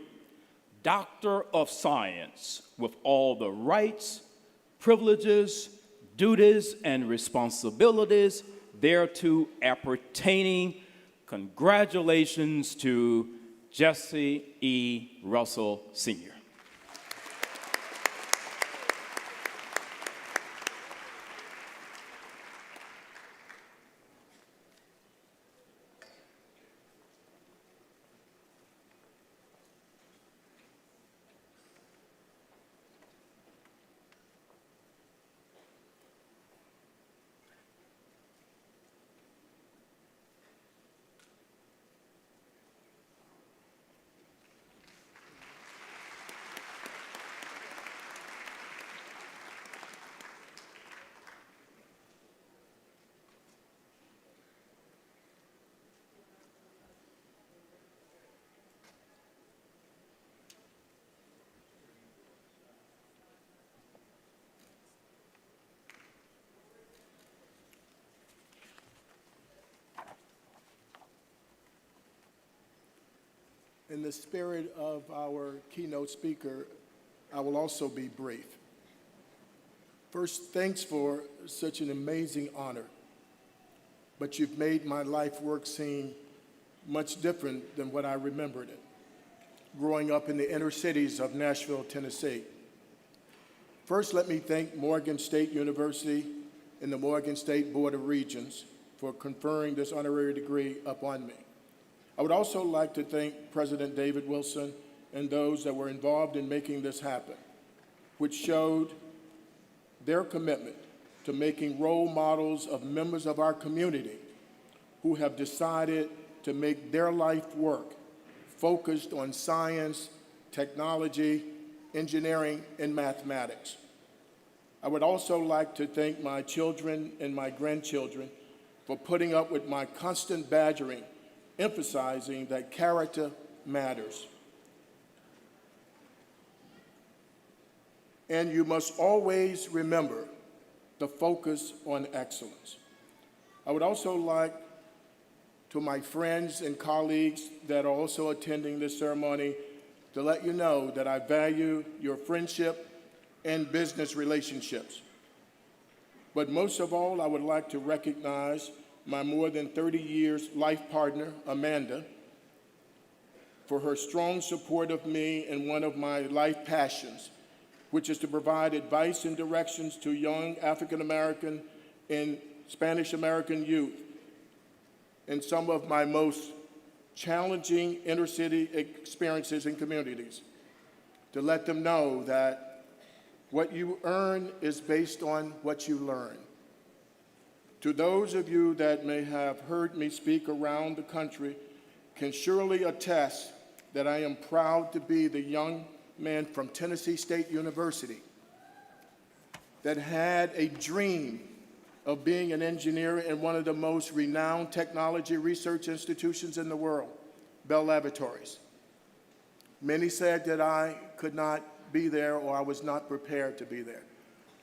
B: Doctor of Science with all the rights, privileges, duties, and responsibilities thereto appertaining. Congratulations to Jesse E. Russell, Sr.
G: In the spirit of our keynote speaker, I will also be brief. First, thanks for such an amazing honor, but you've made my life work seem much different than what I remembered it, growing up in the inner cities of Nashville, Tennessee. First, let me thank Morgan State University and the Morgan State Board of Regents for conferring this honorary degree upon me. I would also like to thank President David Wilson and those that were involved in making this happen, which showed their commitment to making role models of members of our community who have decided to make their life work focused on science, technology, engineering, and mathematics. I would also like to thank my children and my grandchildren for putting up with my constant badgering, emphasizing that character matters. And you must always remember the focus on excellence. I would also like to my friends and colleagues that are also attending this ceremony to let you know that I value your friendship and business relationships. But most of all, I would like to recognize my more than 30 years life partner, Amanda, for her strong support of me and one of my life passions, which is to provide advice and directions to young African American and Spanish American youth in some of my most challenging inner city experiences and communities, to let them know that what you earn is based on what you learn. To those of you that may have heard me speak around the country, can surely attest that I am proud to be the young man from Tennessee State University that had a dream of being an engineer in one of the most renowned technology research institutions in the world, Bell Laboratories. Many said that I could not be there or I was not prepared to be there,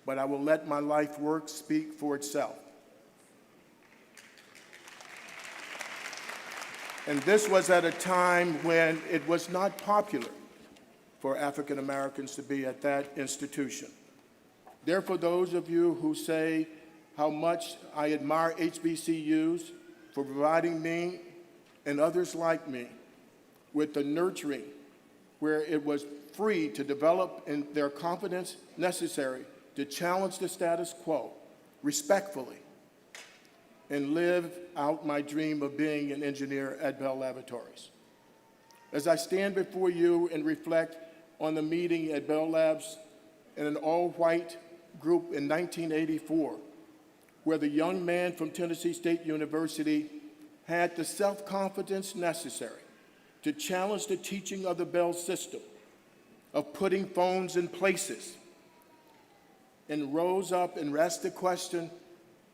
G: but I will let my life work speak for itself. And this was at a time when it was not popular for African Americans to be at that institution. Therefore, those of you who say how much I admire HBCUs for providing me and others like me with the nurturing where it was free to develop in their confidence necessary to challenge the status quo respectfully and live out my dream of being an engineer at Bell Laboratories. As I stand before you and reflect on the meeting at Bell Labs in an all-white group in 1984, where the young man from Tennessee State University had the self-confidence necessary to challenge the teaching of the Bell system of putting phones in places, and rose up and asked the question,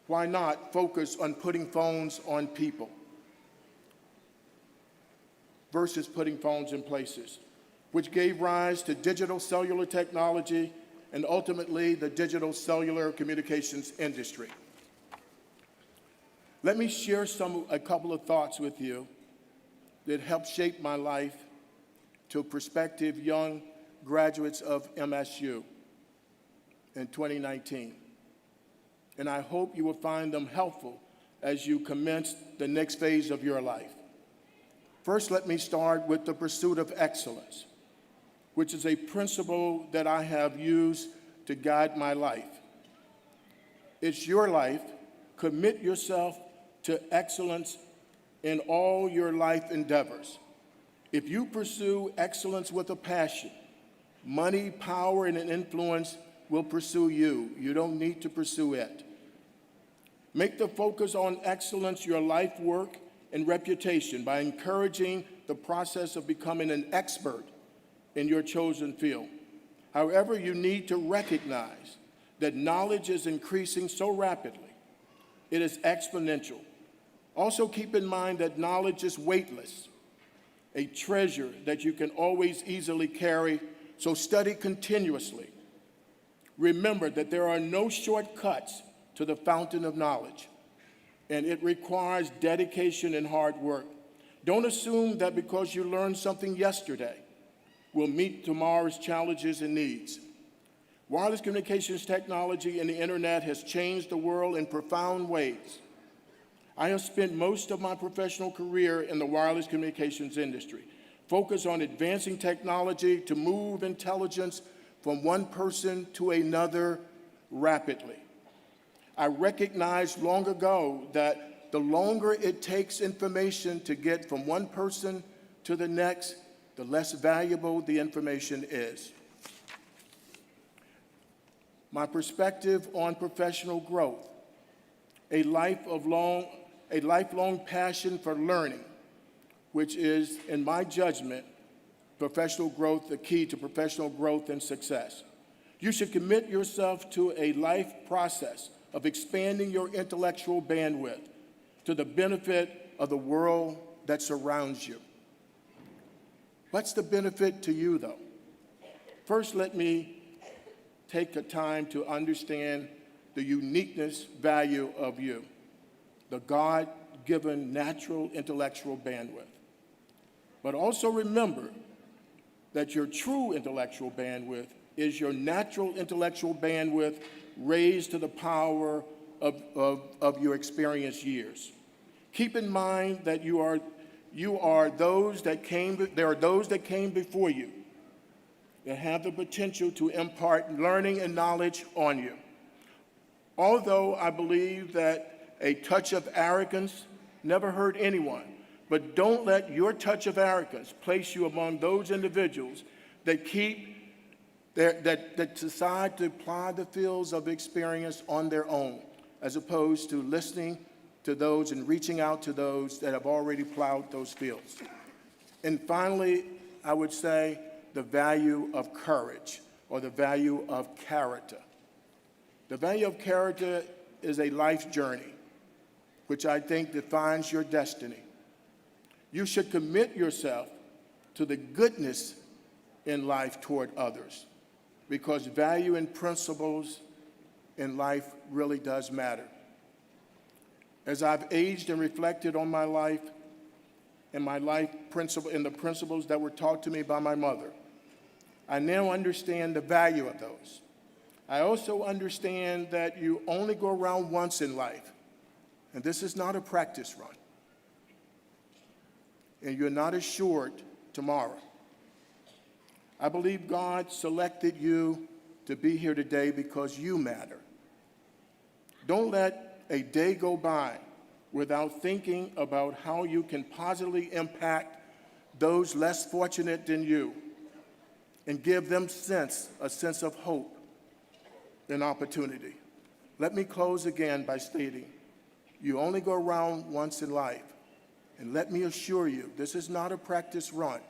G: why not focus on putting phones on people versus putting phones in places, which gave rise to digital cellular technology and ultimately the digital cellular communications industry. Let me share a couple of thoughts with you that helped shape my life to prospective young graduates of MSU in 2019. And I hope you will find them helpful as you commence the next phase of your life. First, let me start with the pursuit of excellence, which is a principle that I have used to guide my life. It's your life. Commit yourself to excellence in all your life endeavors. If you pursue excellence with a passion, money, power, and an influence will pursue you. You don't need to pursue it. Make the focus on excellence your life work and reputation by encouraging the process of becoming an expert in your chosen field. However, you need to recognize that knowledge is increasing so rapidly. It is exponential. Also keep in mind that knowledge is weightless, a treasure that you can always easily carry, so study continuously. Remember that there are no shortcuts to the fountain of knowledge, and it requires dedication and hard work. Don't assume that because you learned something yesterday will meet tomorrow's challenges and needs. Wireless communications technology and the internet has changed the world in profound ways. I have spent most of my professional career in the wireless communications industry, focused on advancing technology to move intelligence from one person to another rapidly. I recognized long ago that the longer it takes information to get from one person to the next, the less valuable the information is. My perspective on professional growth, a lifelong passion for learning, which is, in my judgment, professional growth, the key to professional growth and success. You should commit yourself to a life process of expanding your intellectual bandwidth to the benefit of the world that surrounds you. What's the benefit to you, though? First, let me take the time to understand the uniqueness value of you, the God-given natural intellectual bandwidth. But also remember that your true intellectual bandwidth is your natural intellectual bandwidth raised to the power of your experience years. Keep in mind that there are those that came before you that have the potential to impart learning and knowledge on you. Although I believe that a touch of arrogance never hurt anyone, but don't let your touch of arrogance place you among those individuals that decide to apply the fields of experience on their own, as opposed to listening to those and reaching out to those that have already plowed those fields. And finally, I would say the value of courage, or the value of character. The value of character is a life journey, which I think defines your destiny. You should commit yourself to the goodness in life toward others, because value and principles in life really does matter. As I've aged and reflected on my life and the principles that were taught to me by my mother, I now understand the value of those. I also understand that you only go around once in life, and this is not a practice run. And you're not assured tomorrow. I believe God selected you to be here today because you matter. Don't let a day go by without thinking about how you can positively impact those less fortunate than you and give them a sense of hope and opportunity. Let me close again by stating, you only go around once in life. And let me assure you, this is not a practice run.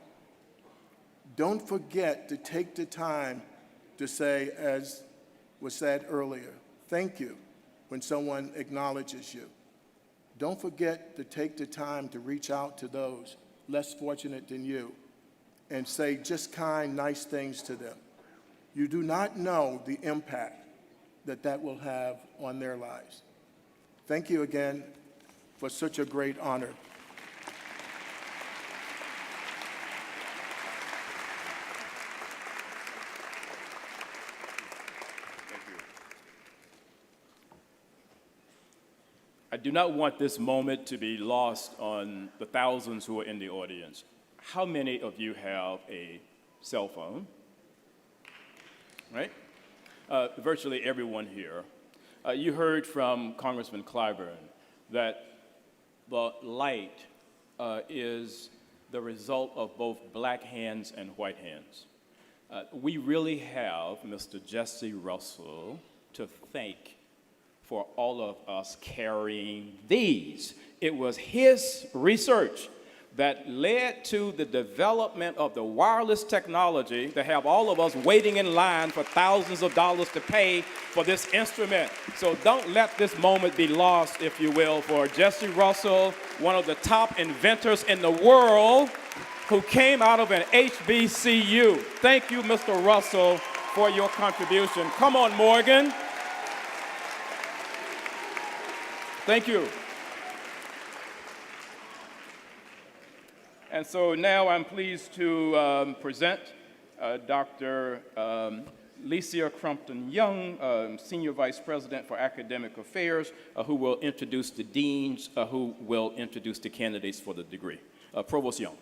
G: Don't forget to take the time to say, as was said earlier, thank you when someone acknowledges you. Don't forget to take the time to reach out to those less fortunate than you and say just kind, nice things to them. You do not know the impact that that will have on their lives. Thank you again for such a great honor.
B: I do not want this moment to be lost on the thousands who are in the audience. How many of you have a cell phone? Right? Virtually everyone here. You heard from Congressman Clyburn that the light is the result of both black hands and white hands. We really have Mr. Jesse Russell to thank for all of us carrying these. It was his research that led to the development of the wireless technology to have all of us waiting in line for thousands of dollars to pay for this instrument. So don't let this moment be lost, if you will, for Jesse Russell, one of the top inventors in the world, who came out of an HBCU. Thank you, Mr. Russell, for your contribution. Come on, Morgan. Thank you. And so now I'm pleased to present Dr. Lecia Crumpton-Young, Senior Vice President for Academic Affairs, who will introduce the deans, who will introduce the candidates for the degree. Provost Young.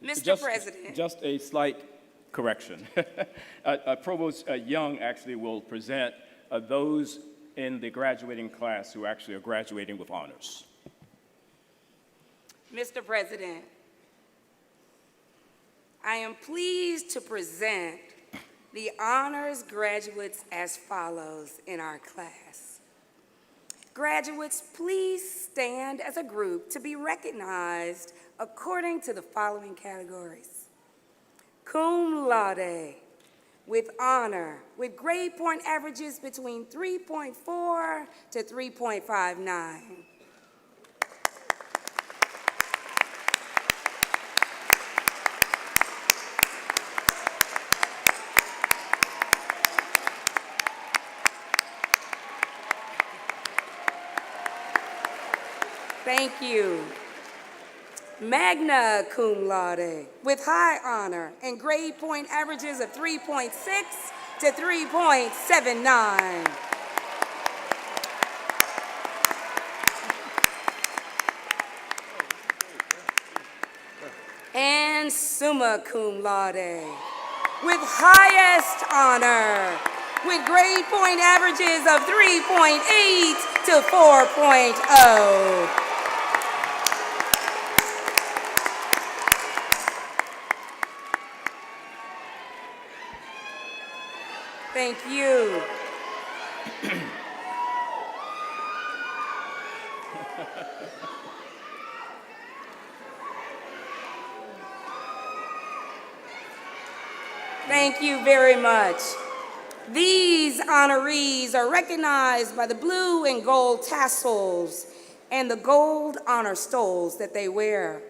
F: Mr. President.
B: Just a slight correction. Provost Young actually will present those in the graduating class who actually are graduating with honors.
F: Mr. President, I am pleased to present the honors graduates as follows in our class. Graduates, please stand as a group to be recognized according to the following categories. Cum laude, with honor, with grade point averages between 3.4 to 3.59. Thank you. Magna cum laude, with high honor and grade point averages of 3.6 to 3.79. And summa cum laude, with highest honor, with grade point averages of 3.8 to 4.0. Thank you. Thank you very much. These honorees are recognized by the blue and gold tassels and the gold honor stoles that they wear.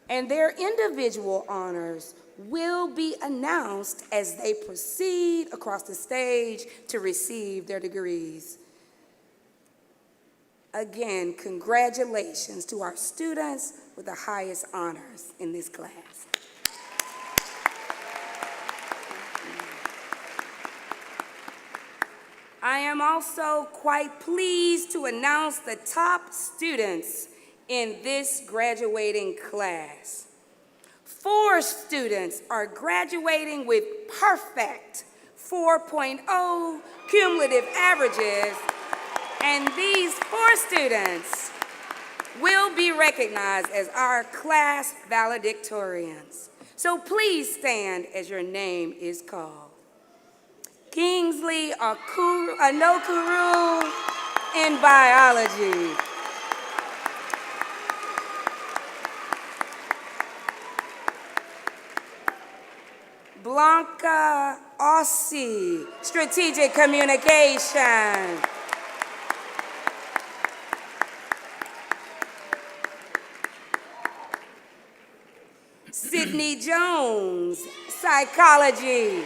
F: And their individual honors will be announced as they proceed across the stage to receive their degrees. Again, congratulations to our students with the highest honors in this class. I am also quite pleased to announce the top students in this graduating class. 4 students are graduating with perfect 4.0 cumulative averages, and these 4 students will be recognized as our class valedictorians. So please stand as your name is called. Kingsley Anokuru in biology. Blanca Ossie, strategic communication. Sydney Jones, psychology.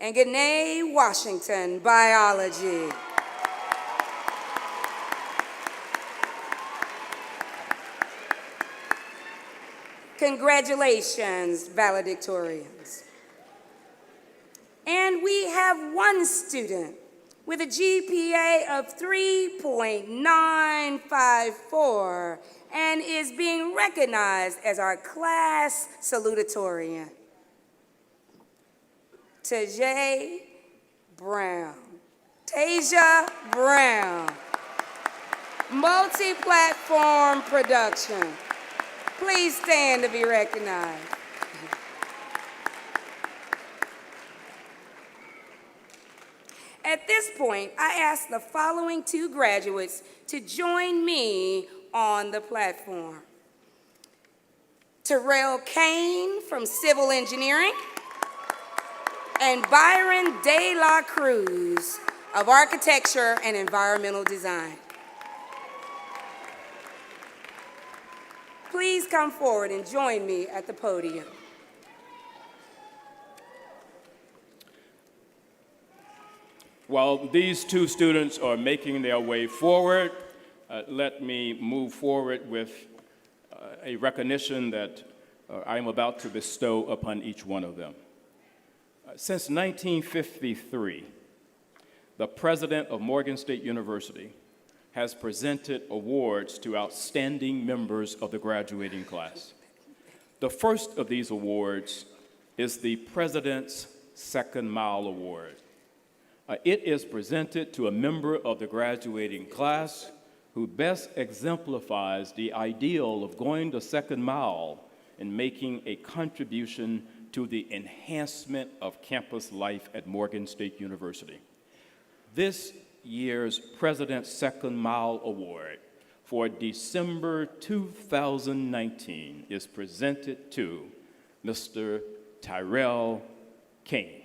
F: And Ganae Washington, biology. Congratulations, valedictorians. And we have 1 student with a GPA of 3.954 and is being recognized as our class salutatorian. Tasia Brown. Tasia Brown. Multi-platform production. Please stand to be recognized. At this point, I ask the following 2 graduates to join me on the platform. Terrell Kane from Civil Engineering and Byron De La Cruz of Architecture and Environmental Design. Please come forward and join me at the podium.
B: While these 2 students are making their way forward, let me move forward with a recognition that I am about to bestow upon each one of them. Since 1953, the president of Morgan State University has presented awards to outstanding members of the graduating class. The first of these awards is the President's Second Mile Award. It is presented to a member of the graduating class who best exemplifies the ideal of going the second mile and making a contribution to the enhancement of campus life at Morgan State University. This year's President's Second Mile Award for December 2019 is presented to Mr. Tyrell Kane.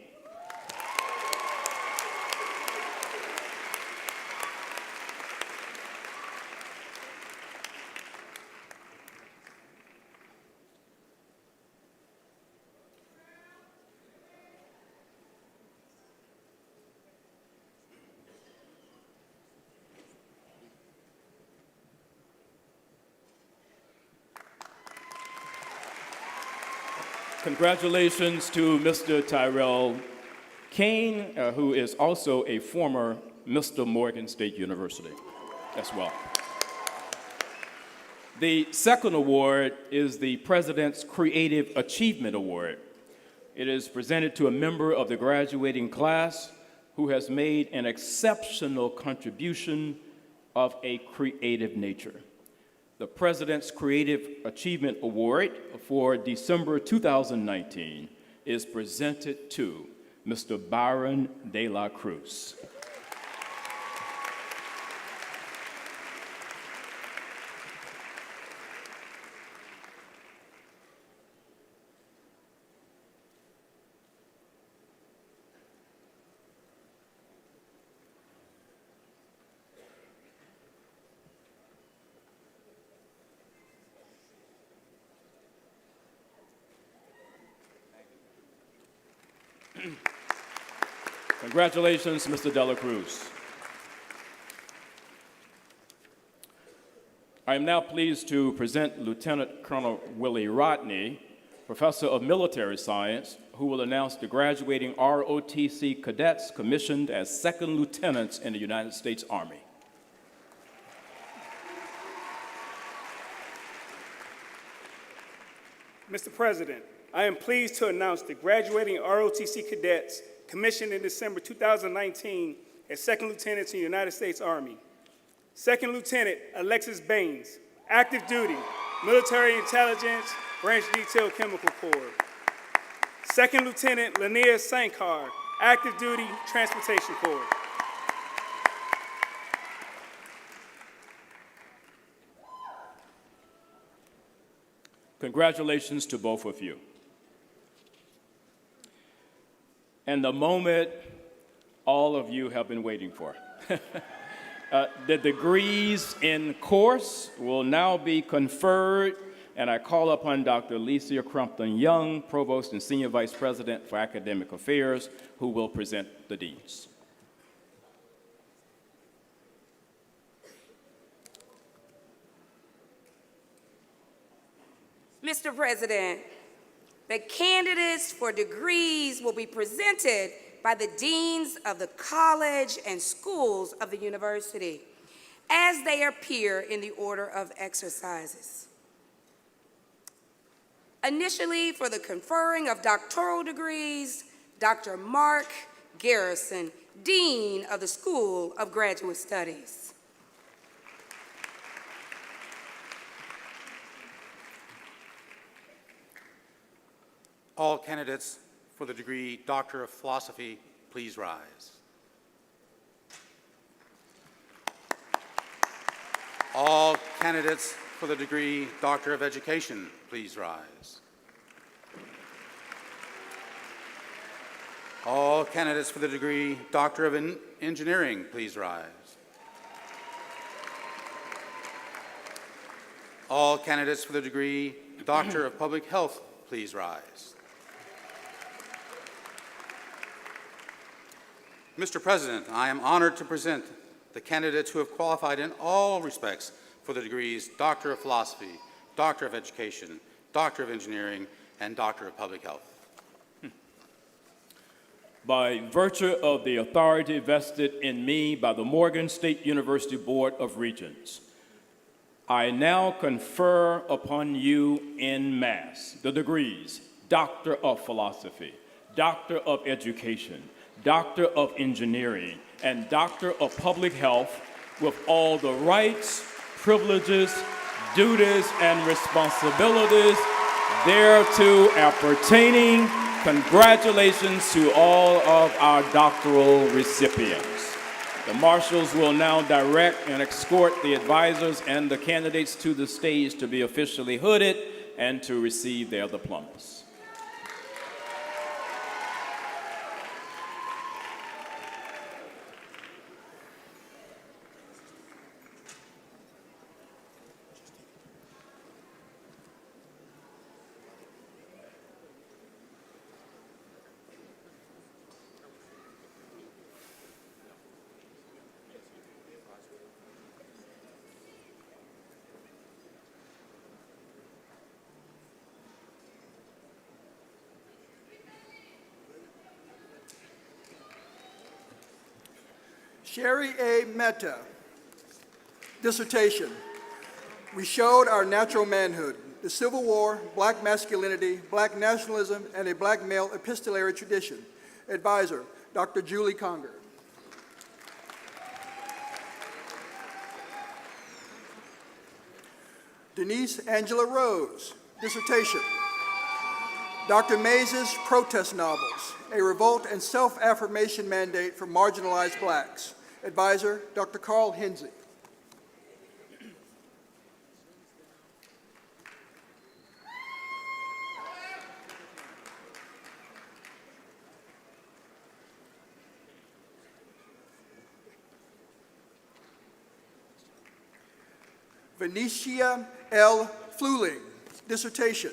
B: Congratulations to Mr. Tyrell Kane, who is also a former Mr. Morgan State University as well. The second award is the President's Creative Achievement Award. It is presented to a member of the graduating class who has made an exceptional contribution of a creative nature. The President's Creative Achievement Award for December 2019 is presented to Mr. Byron De La Cruz. Congratulations, Mr. Dela Cruz. I am now pleased to present Lieutenant Colonel Willie Rodney, Professor of Military Science, who will announce the graduating ROTC cadets commissioned as second lieutenants in the United States Army.
H: Mr. President, I am pleased to announce the graduating ROTC cadets commissioned in December 2019 as second lieutenants in the United States Army. Second Lieutenant Alexis Baines, active duty, military intelligence, branch detail chemical corps. Second Lieutenant Lanier Sankar, active duty, transportation corps.
B: Congratulations to both of you. And the moment all of you have been waiting for. The degrees in course will now be conferred, and I call upon Dr. Alicia Crumpton Young, Provost and Senior Vice President for Academic Affairs, who will present the deeds.
F: Mr. President, the candidates for degrees will be presented by the deans of the college and schools of the university as they appear in the order of exercises. Initially, for the conferring of doctoral degrees, Dr. Mark Garrison, Dean of the School of Graduate Studies.
I: All candidates for the degree Doctor of Philosophy, please rise. All candidates for the degree Doctor of Education, please rise. All candidates for the degree Doctor of Engineering, please rise. All candidates for the degree Doctor of Public Health, please rise. Mr. President, I am honored to present the candidates who have qualified in all respects for the degrees Doctor of Philosophy, Doctor of Education, Doctor of Engineering, and Doctor of Public Health.
B: By virtue of the authority vested in me by the Morgan State University Board of Regents, I now confer upon you en masse the degrees Doctor of Philosophy, Doctor of Education, Doctor of Engineering, and Doctor of Public Health with all the rights, privileges, duties, and responsibilities thereto appertaining. Congratulations to all of our doctoral recipients. The marshals will now direct and escort the advisors and the candidates to the stage to be officially hooded and to receive their diplomas.
A: Sherry A. Mehta, dissertation. We showed our natural manhood, the Civil War, black masculinity, black nationalism, and a black male epistolary tradition. Advisor, Dr. Julie Conger. Denise Angela Rose, dissertation. Dr. Mays' protest novels, a revolt and self-affirmation mandate for marginalized blacks. Advisor, Dr. Carl Henze. Venetia L. Fluling, dissertation.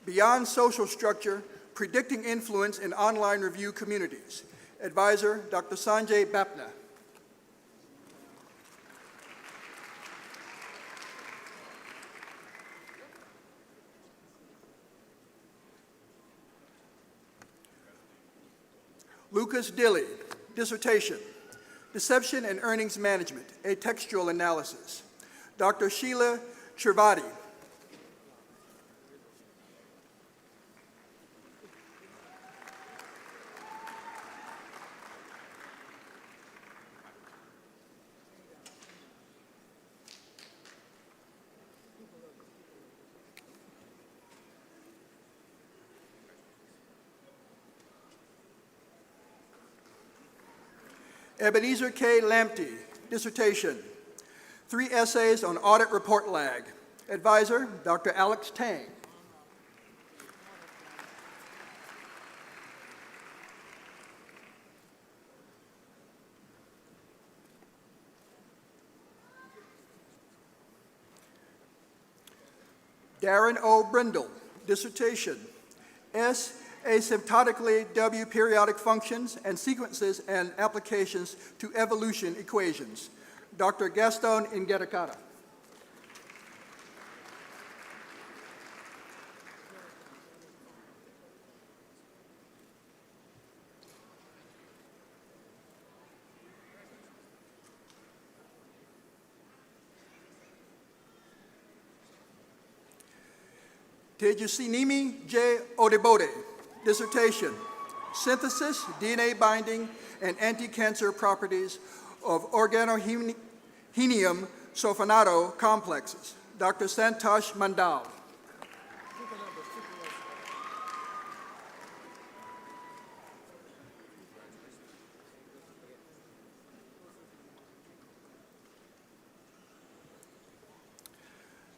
A: Beyond social structure, Predicting Influence in Online Review Communities. Advisor, Dr. Sanjay Bapna. Lucas Dilley, dissertation, Deception and Earnings Management, a Textual Analysis. Dr. Sheila Trivedi. Ebenezer K. Lamptey, dissertation, 3 essays on audit report lag. Advisor, Dr. Alex Tang. Darren O. Brindle, dissertation, S. Asymptotically W periodic functions and sequences and applications to evolution equations. Dr. Gaston Ingetakata. Tejusinimi J. Odebode, dissertation, Synthesis, DNA binding, and anti-cancer properties of organohenium sulfonato complexes. Dr. Santosh Mandal.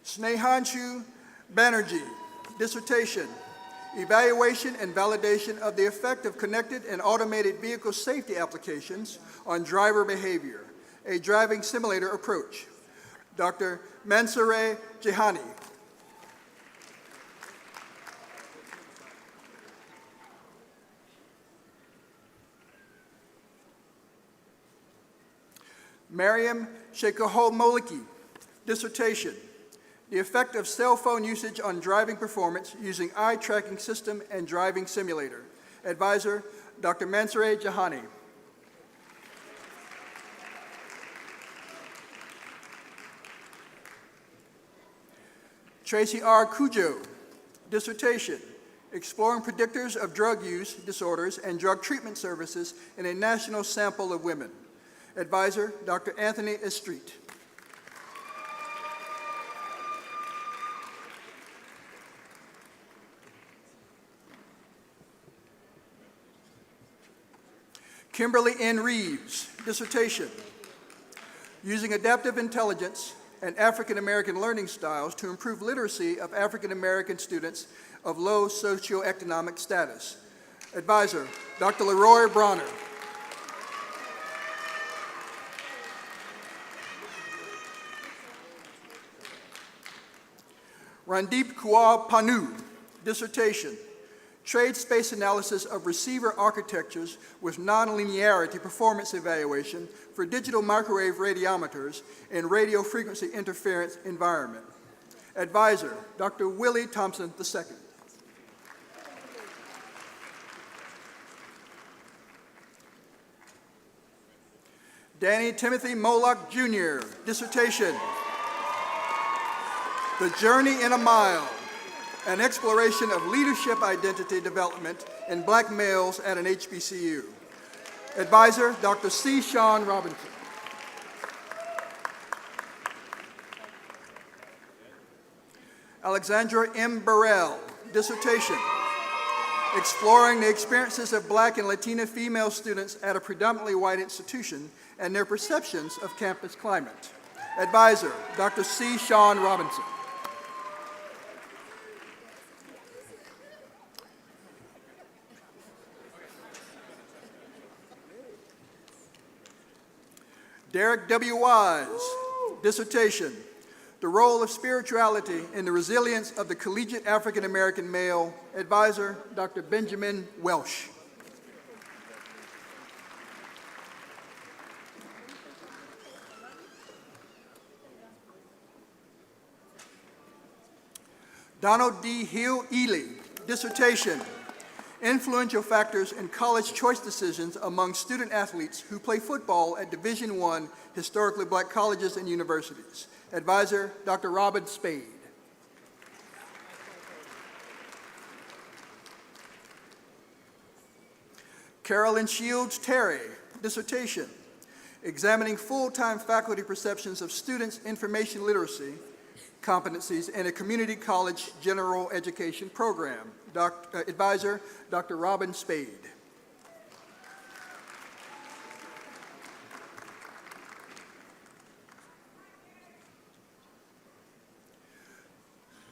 A: Snehanshu Banerjee, dissertation, Evaluation and Validation of the Effect of Connected and Automated Vehicle Safety Applications on Driver Behavior, a Driving Simulator Approach. Dr. Mansoor Jehani. Mariam Sheikhomoliki, dissertation, The Effect of Cell Phone Usage on Driving Performance Using Eye Tracking System and Driving Simulator. Advisor, Dr. Mansoor Jehani. Tracy R. Cujo, dissertation, Exploring Predictors of Drug Use Disorders and Drug Treatment Services in a National Sample of Women. Advisor, Dr. Anthony Estreet. Kimberly N. Reeves, dissertation, Using Adaptive Intelligence and African American Learning Styles to Improve Literacy of African American Students of Low Socioeconomic Status. Advisor, Dr. Leroy Bronner. Randeep Kaur Panu, dissertation, Trade Space Analysis of Receiver Architectures with Nonlinearity Performance Evaluation for Digital Microwave Radiometers in Radio Frequency Interference Environment. Advisor, Dr. Willie Thompson II. Danny Timothy Moloch Jr., dissertation, The Journey in a Mile, an exploration of leadership identity development in Black males at an HBCU. Advisor, Dr. C. Sean Robinson. Alexandra M. Burrell, dissertation, Exploring the Experiences of Black and Latina Female Students at a Predominantly White Institution and Their Perceptions of Campus Climate. Advisor, Dr. C. Sean Robinson. Derek W. Wise, dissertation, The role of spirituality in the resilience of the collegiate African American male. Advisor, Dr. Benjamin Welsh. Donald D. Hill Ely, dissertation, Influential Factors in College Choice Decisions Among Student Athletes Who Play Football at Division I Historically Black Colleges and Universities. Advisor, Dr. Robin Spade. Carolyn Shields Terry, dissertation, Examining Full-Time Faculty Perceptions of Students' Information Literacy Competencies in a Community College General Education Program. Advisor, Dr. Robin Spade.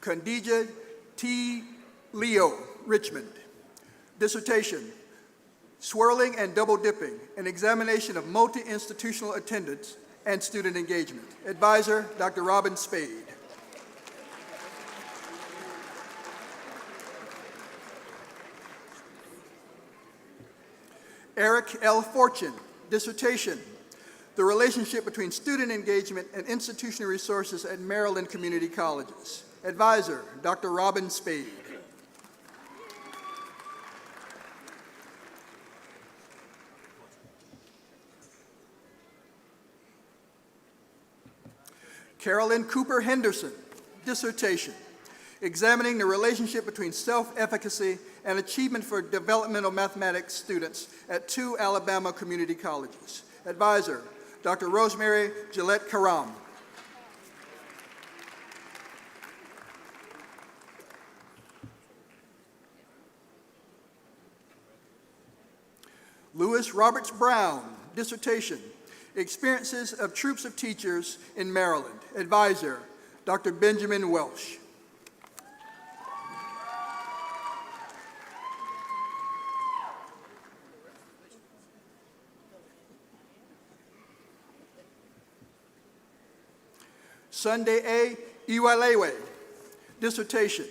A: Khadija T. Leo, Richmond. Dissertation, Swirling and Double Dipping, an examination of multi-institutional attendance and student engagement. Advisor, Dr. Robin Spade. Eric L. Fortune, dissertation, The Relationship Between Student Engagement and Institutional Resources at Maryland Community Colleges. Advisor, Dr. Robin Spade. Carolyn Cooper Henderson, dissertation, Examining the Relationship Between Self-Efficacy and Achievement for Developmental Mathematics Students at 2 Alabama Community Colleges. Advisor, Dr. Rosemary Gillette Karam. Lewis Roberts Brown, dissertation, Experiences of Troops of Teachers in Maryland. Advisor, Dr. Benjamin Welsh. Sunday A. Iwalewe, dissertation,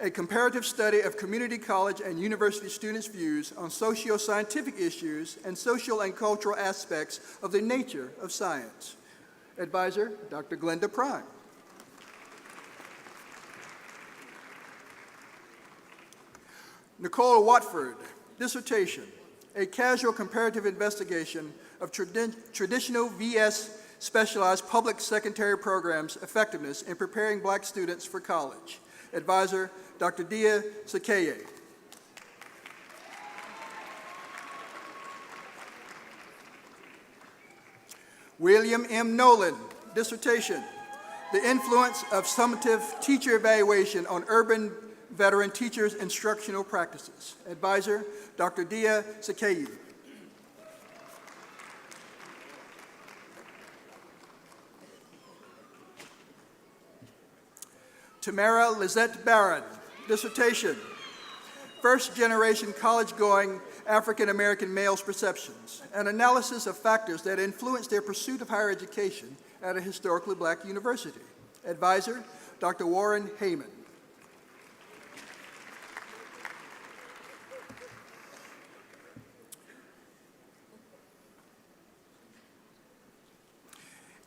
A: A Comparative Study of Community College and University Students' Views on Socio-Scientific Issues and Social and Cultural Aspects of the Nature of Science. Advisor, Dr. Glenda Prime. Nicole Watford, dissertation, A Casual Comparative Investigation of Traditional VS Specialized Public Secondary Programs' Effectiveness in Preparing Black Students for College. Advisor, Dr. Dia Sakeye. William M. Nolan, dissertation, The Influence of Summative Teacher Evaluation on Urban Veteran Teachers' Instructional Practices. Advisor, Dr. Dia Sakeye. Tamara Lizette Barron, dissertation, First-Generation College-Going African-American Males' Perceptions, an analysis of factors that influence their pursuit of higher education at a historically black university. Advisor, Dr. Warren Heyman.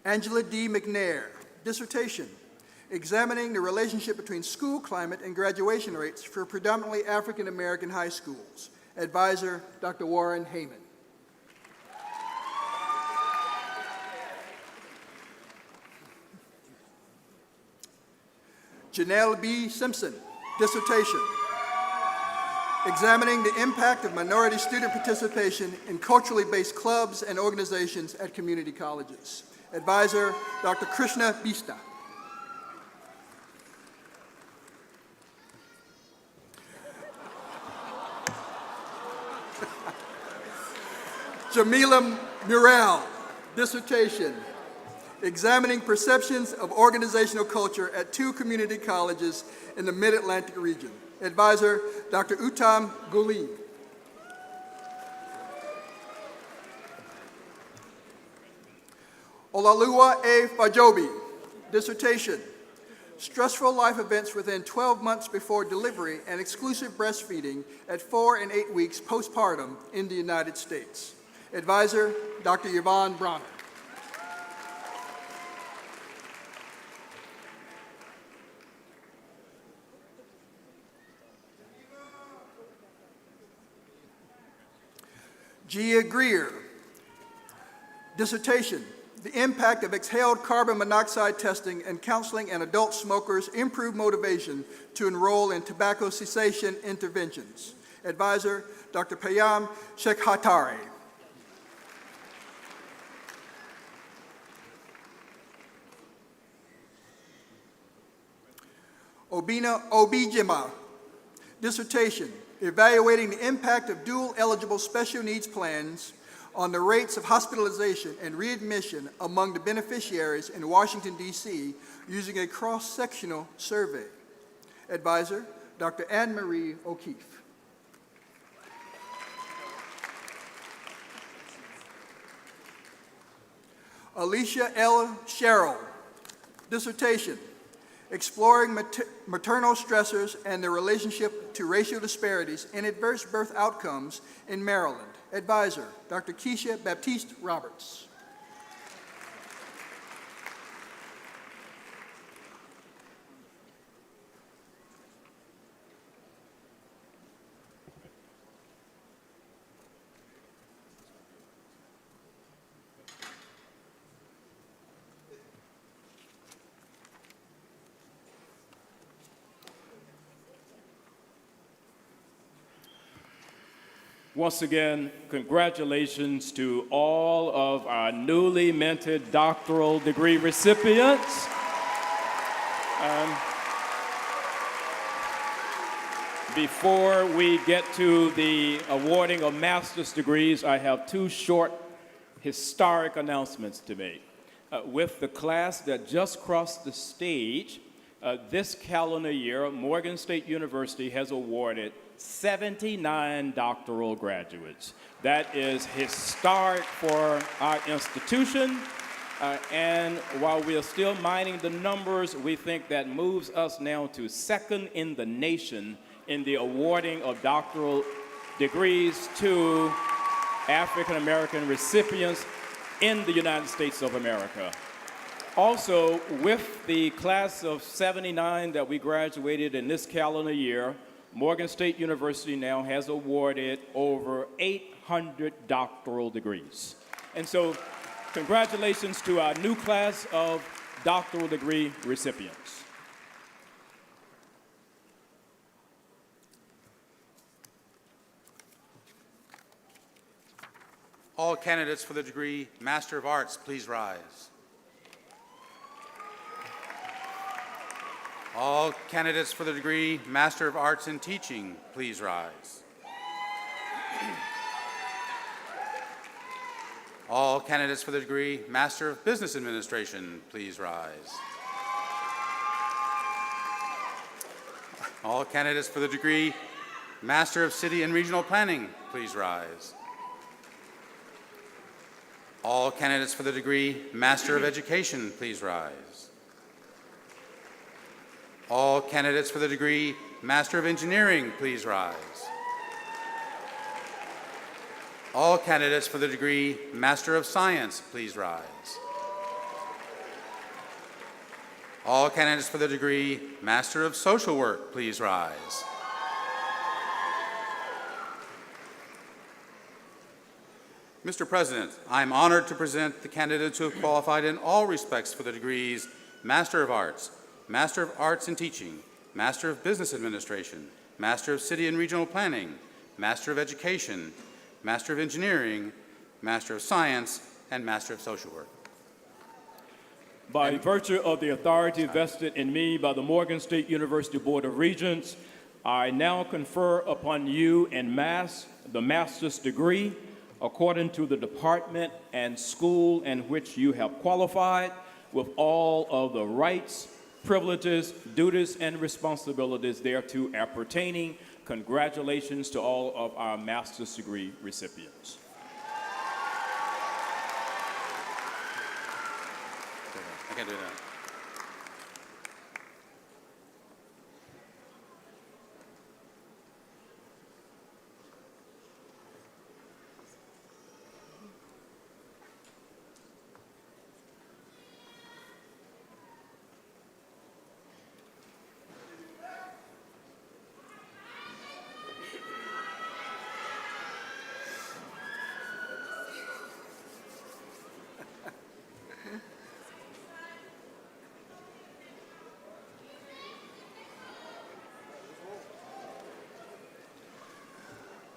A: Angela D. McNair, dissertation, Examining the Relationship Between School Climate and Graduation Rates for Predominantly African American High Schools. Advisor, Dr. Warren Heyman. Janelle B. Simpson, dissertation, Examining the Impact of Minority Student Participation in Culturally Based Clubs and Organizations at Community Colleges. Advisor, Dr. Krishna Bista. Jamila Murrell, dissertation, Examining Perceptions of Organizational Culture at 2 Community Colleges in the Mid-Atlantic region. Advisor, Dr. Uttam Guli. Olalua A. Fajobi, Dissertation: stressful life events within 12 months before delivery and exclusive breastfeeding at 4 and 8 weeks postpartum in the United States. Advisor, Dr. Yvonne Bronner. Gia Greer. Dissertation: the impact of exhaled carbon monoxide testing and counseling and adult smokers' improved motivation to enroll in tobacco cessation interventions. Advisor, Dr. Payam Shekhatari. Obina Obijima. Dissertation: evaluating the impact of dual-eligible special needs plans on the rates of hospitalization and readmission among the beneficiaries in Washington, D.C., using a cross-sectional survey. Advisor, Dr. Anne-Marie O'Keefe. Alicia L. Sherrill. Dissertation: exploring maternal stressors and their relationship to racial disparities in adverse birth outcomes in Maryland. Advisor, Dr. Keisha Baptiste Roberts.
B: Once again, congratulations to all of our newly minted doctoral degree recipients. Before we get to the awarding of master's degrees, I have two short historic announcements to make. With the class that just crossed the stage, this calendar year, Morgan State University has awarded 79 doctoral graduates. That is historic for our institution. And while we are still mining the numbers, we think that moves us now to second in the nation in the awarding of doctoral degrees to African American recipients in the United States of America. Also, with the class of 79 that we graduated in this calendar year, Morgan State University now has awarded over 800 doctoral degrees. And so, congratulations to our new class of doctoral degree recipients.
I: All candidates for the degree Master of Arts, please rise. All candidates for the degree Master of Arts in Teaching, please rise. All candidates for the degree Master of Business Administration, please rise. All candidates for the degree Master of City and Regional Planning, please rise. All candidates for the degree Master of Education, please rise. All candidates for the degree Master of Engineering, please rise. All candidates for the degree Master of Science, please rise. All candidates for the degree Master of Social Work, please rise. Mr. President, I am honored to present the candidates who have qualified in all respects for the degrees Master of Arts, Master of Arts in Teaching, Master of Business Administration, Master of City and Regional Planning, Master of Education, Master of Engineering, Master of Science, and Master of Social Work.
B: By virtue of the authority vested in me by the Morgan State University Board of Regents, I now confer upon you en masse the master's degree according to the department and school in which you have qualified, with all of the rights, privileges, duties, and responsibilities thereto appertaining. Congratulations to all of our master's degree recipients.
I: I can't do that.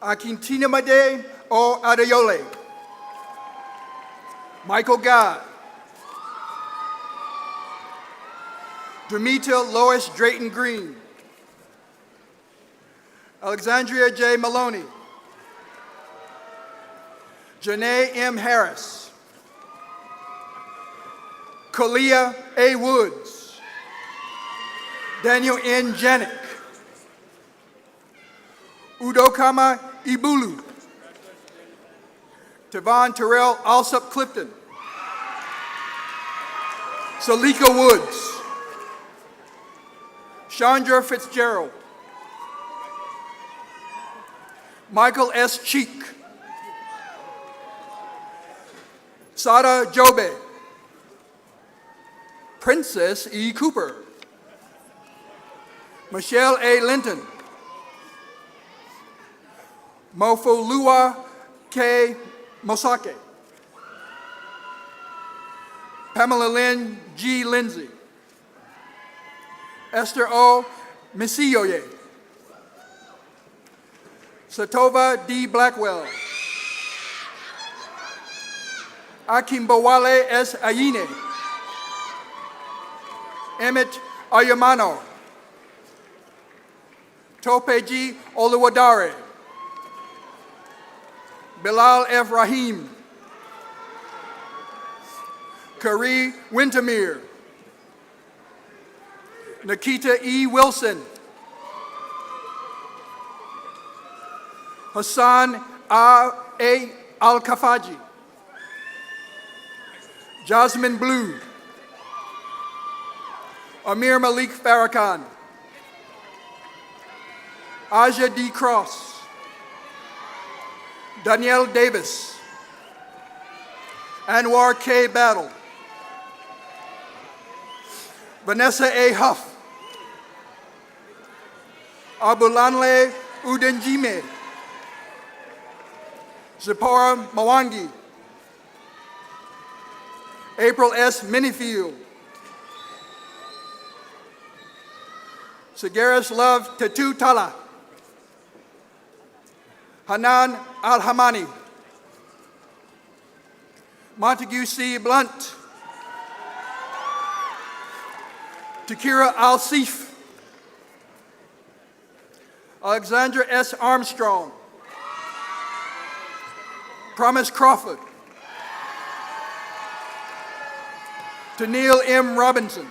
A: Akintinamade O Adeyole. Michael God. Dramita Lois Drayton Green. Alexandria J. Maloney. Janae M. Harris. Kalia A. Woods. Daniel N. Janik. Udokama Ibulu. Tavon Terrell Alsup Clifton. Salika Woods. Chandra Fitzgerald. Michael S. Cheek. Sada Jobe. Princess E. Cooper. Michelle A. Linton. Mofolua K. Mosake. Pamela Lynn G. Lindsay. Esther O. Misioye. Satova D. Blackwell. Akimbawale S. Ayine. Emmett Ayamano. Tope G. Oluwadare. Bilal F. Rahim. Kari Wintermere. Nikita E. Wilson. Hassan A. Al-Kafaji. Jasmine Blue. Amir Malik Farrakhan. Aja D. Cross. Danielle Davis. Anwar K. Battle. Vanessa A. Huff. Abulanle Udenjime. Zipporah Mwangi. April S. Minifield. Sagaris Love Tatu Tala. Hanan Al-Hamani. Montague C. Blunt. Takira Al-Sif. Alexandra S. Armstrong. Promise Crawford. Tennille M. Robinson.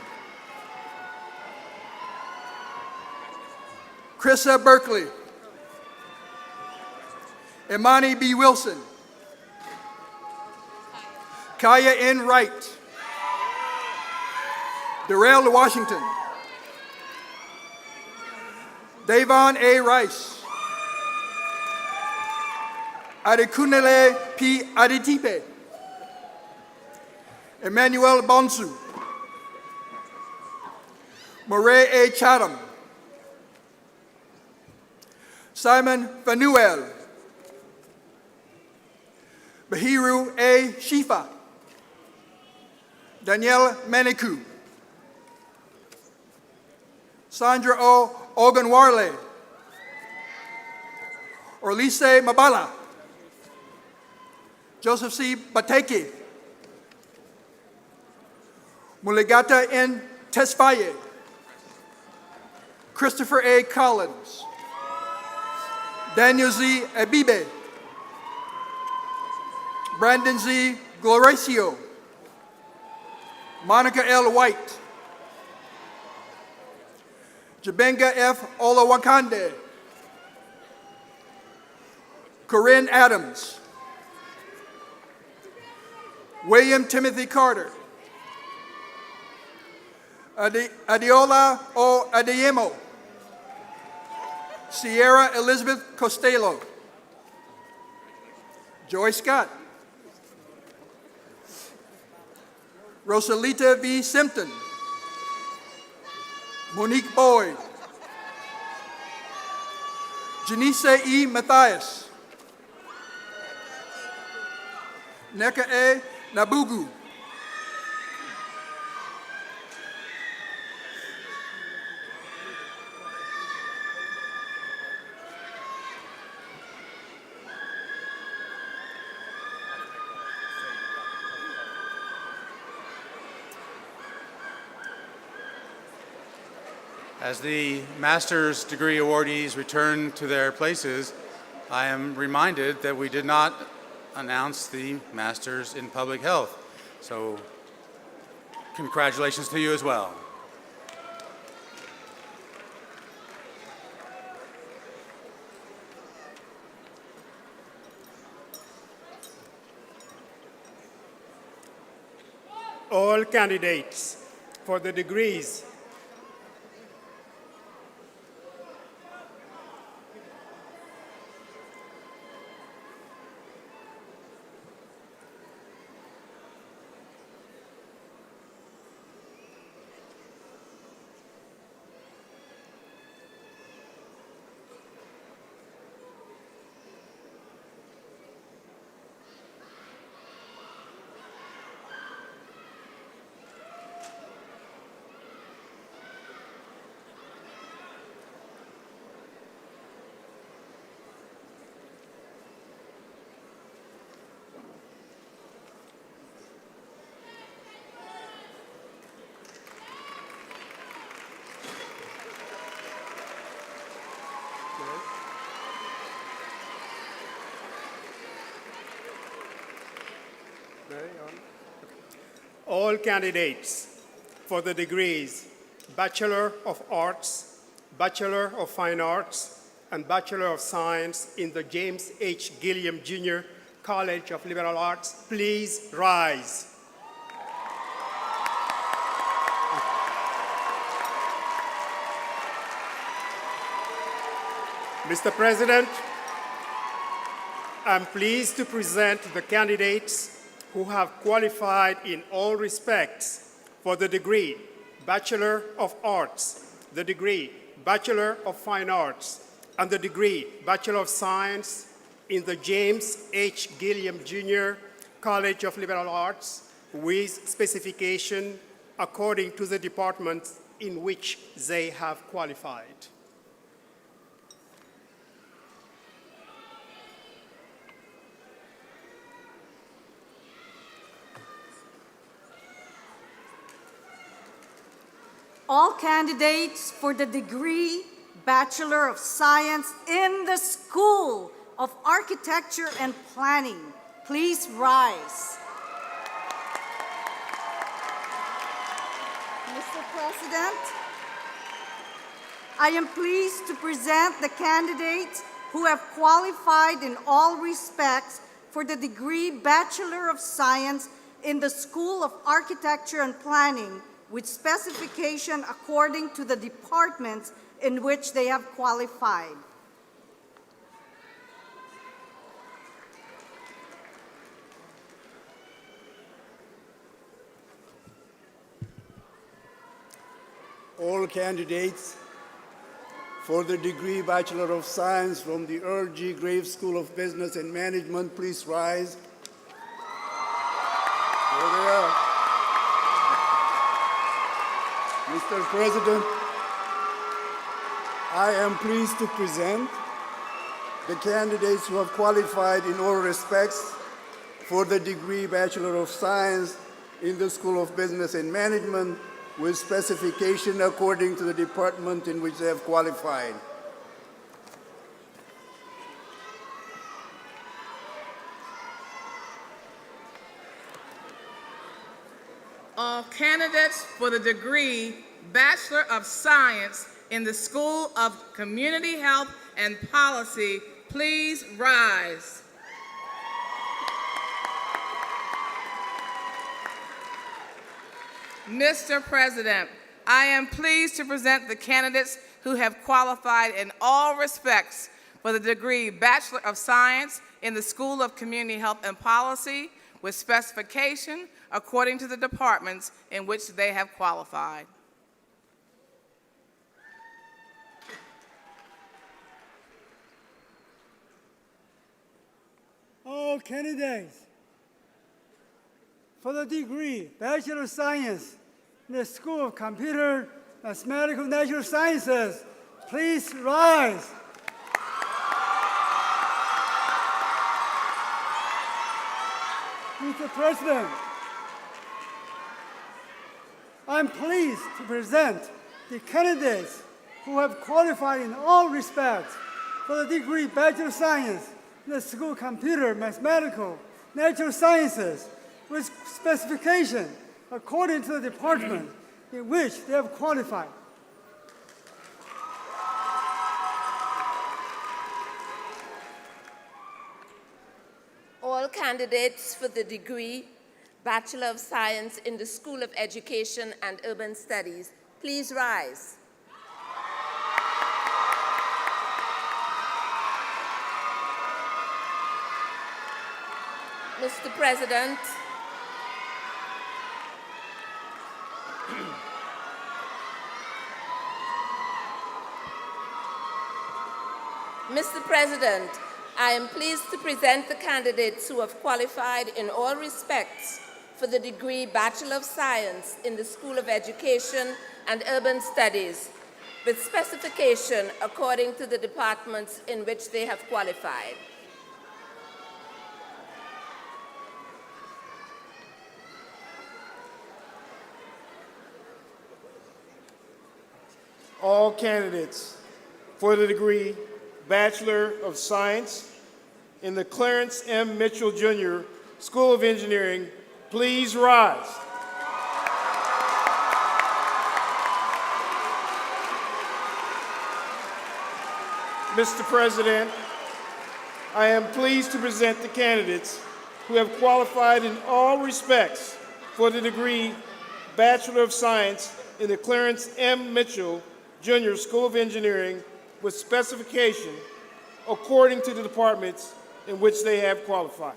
A: Chrissa Berkeley. Imani B. Wilson. Kaya N. Wright. Darrell Washington. Davon A. Rice. Adekunle P. Aditipe. Emmanuel Bonsu. Murray A. Chatham. Simon Fanuel. Bahiru A. Shifa. Danielle Manikou. Sandra O. Ogunwarle. Orlise Mabala. Joseph C. Bateke. Muligata N. Tesfaye. Christopher A. Collins. Daniel Z. Abibe. Brandon Z. Gloracio. Monica L. White. Jabenga F. Olawakande. Corinne Adams. William Timothy Carter. Adiola O. Adeyemo. Sierra Elizabeth Costello. Joy Scott. Rosalita V. Simpton. Monique Boyd. Janice E. Matthias. Neka A. Nabugu.
I: As the master's degree awardees return to their places, I am reminded that we did not announce the Masters in Public Health. So congratulations to you as well.
H: All candidates for the degrees all candidates for the degrees Bachelor of Arts, Bachelor of Fine Arts, and Bachelor of Science in the James H. Gilliam Jr. College of Liberal Arts, please rise. Mr. President, I'm pleased to present the candidates who have qualified in all respects for the degree Bachelor of Arts, the degree Bachelor of Fine Arts, and the degree Bachelor of Science in the James H. Gilliam Jr. College of Liberal Arts with specification according to the departments in which they have qualified.
J: All candidates for the degree Bachelor of Science in the School of Architecture and Planning, please rise. Mr. President, I am pleased to present the candidates who have qualified in all respects for the degree Bachelor of Science in the School of Architecture and Planning, with specification according to the departments in which they have qualified.
K: All candidates for the degree Bachelor of Science from the Earl G. Graves School of Business and Management, please rise. There they are. Mr. President, I am pleased to present the candidates who have qualified in all respects for the degree Bachelor of Science in the School of Business and Management with specification according to the department in which they have qualified.
L: All candidates for the degree Bachelor of Science in the School of Community Health and Policy, please rise. Mr. President, I am pleased to present the candidates who have qualified in all respects for the degree Bachelor of Science in the School of Community Health and Policy with specification according to the departments in which they have qualified.
M: All candidates for the degree Bachelor of Science in the School of Computer, Mathematical, Natural Sciences, please rise. Mr. President, I'm pleased to present the candidates who have qualified in all respects for the degree Bachelor of Science in the School of Computer, Mathematical, Natural Sciences with specification according to the department in which they have qualified.
N: All candidates for the degree Bachelor of Science in the School of Education and Urban Studies, please rise. Mr. President, Mr. President, I am pleased to present the candidates who have qualified in all respects for the degree Bachelor of Science in the School of Education and Urban Studies, with specification according to the departments in which they have qualified.
H: All candidates for the degree Bachelor of Science in the Clarence M. Mitchell Jr. School of Engineering, please rise. Mr. President, I am pleased to present the candidates who have qualified in all respects for the degree Bachelor of Science in the Clarence M. Mitchell Jr. School of Engineering with specification according to the departments in which they have qualified.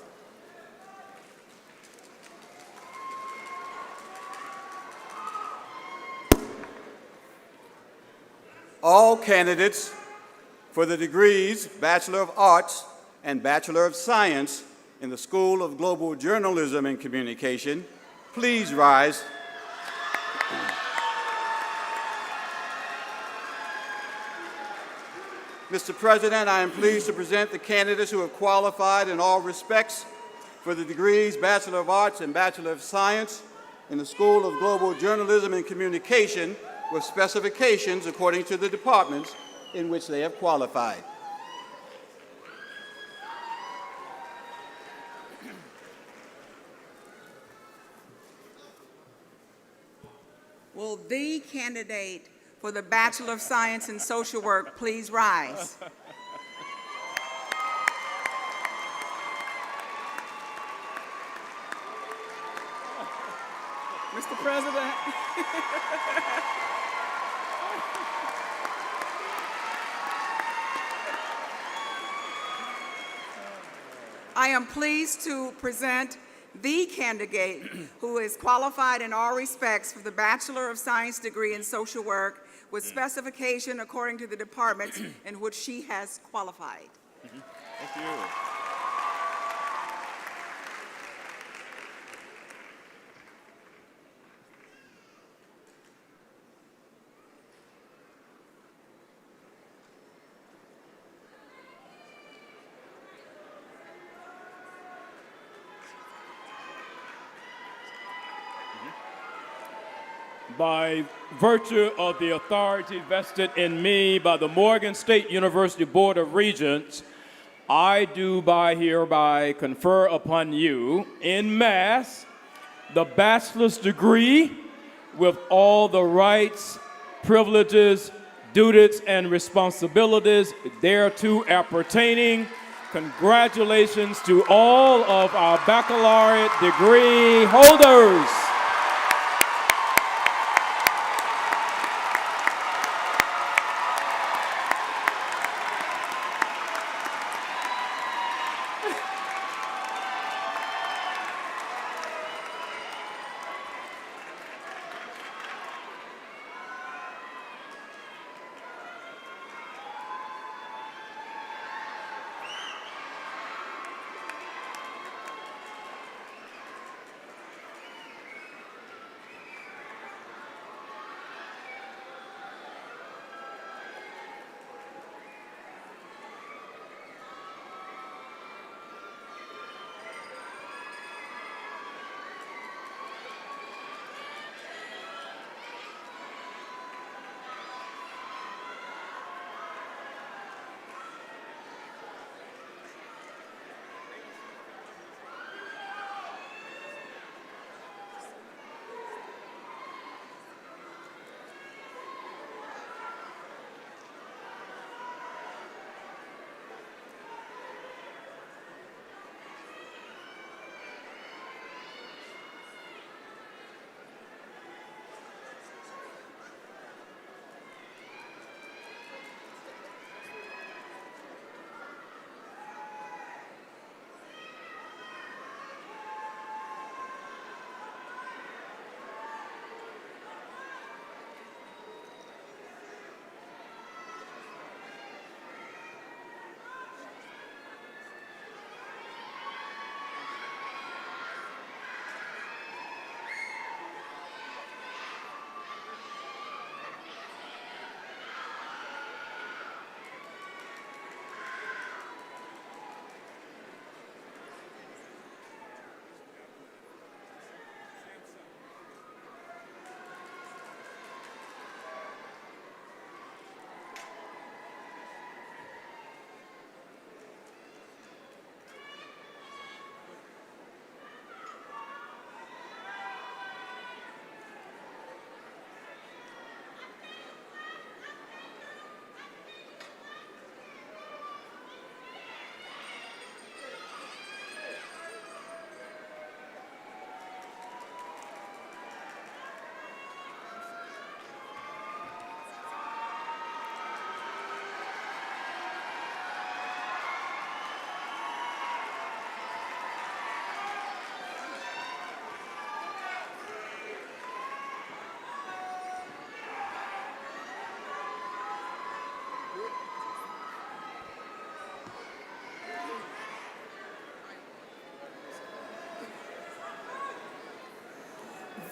O: All candidates for the degrees Bachelor of Arts and Bachelor of Science in the School of Global Journalism and Communication, please rise. Mr. President, I am pleased to present the candidates who have qualified in all respects for the degrees Bachelor of Arts and Bachelor of Science in the School of Global Journalism and Communication with specifications according to the departments in which they have qualified.
P: Will the candidate for the Bachelor of Science in Social Work please rise?
L: Mr. President.
P: I am pleased to present the candidate who is qualified in all respects for the Bachelor of Science degree in Social Work with specification according to the departments in which she has qualified.
B: Thank you. By virtue of the authority vested in me by the Morgan State University Board of Regents, I do hereby confer upon you in mass the bachelor's degree with all the rights, privileges, duties, and responsibilities thereto appertaining. Congratulations to all of our baccalaureate degree holders.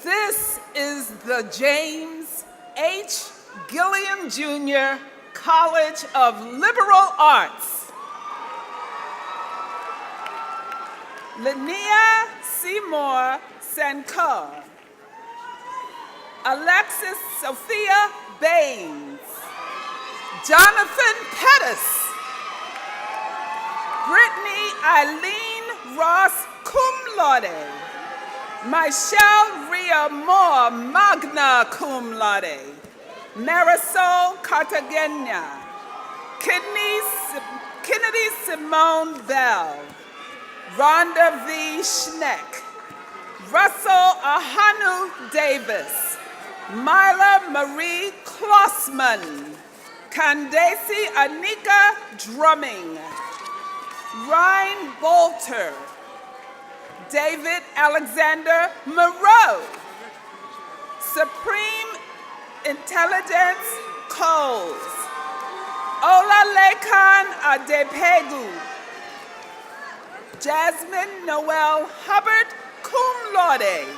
L: This is the James H. Gilliam Jr. College of Liberal Arts. Linnea Seymour Sankar. Alexis Sophia Baines. Jonathan Pettis. Brittany Eileen Ross, cum laude. Michelle Rhea Moore, magna cum laude. Marisol Cartagena. Kennedy Simone Bell. Rhonda V. Schneck. Russell Ahanu Davis. Myla Marie Klossman. Candace Anika Drumming. Ryan Bolter. David Alexander Moreau. Supreme Intelligence Coles. Olalekan Adepegu. Jasmine Noel Hubbard, cum laude.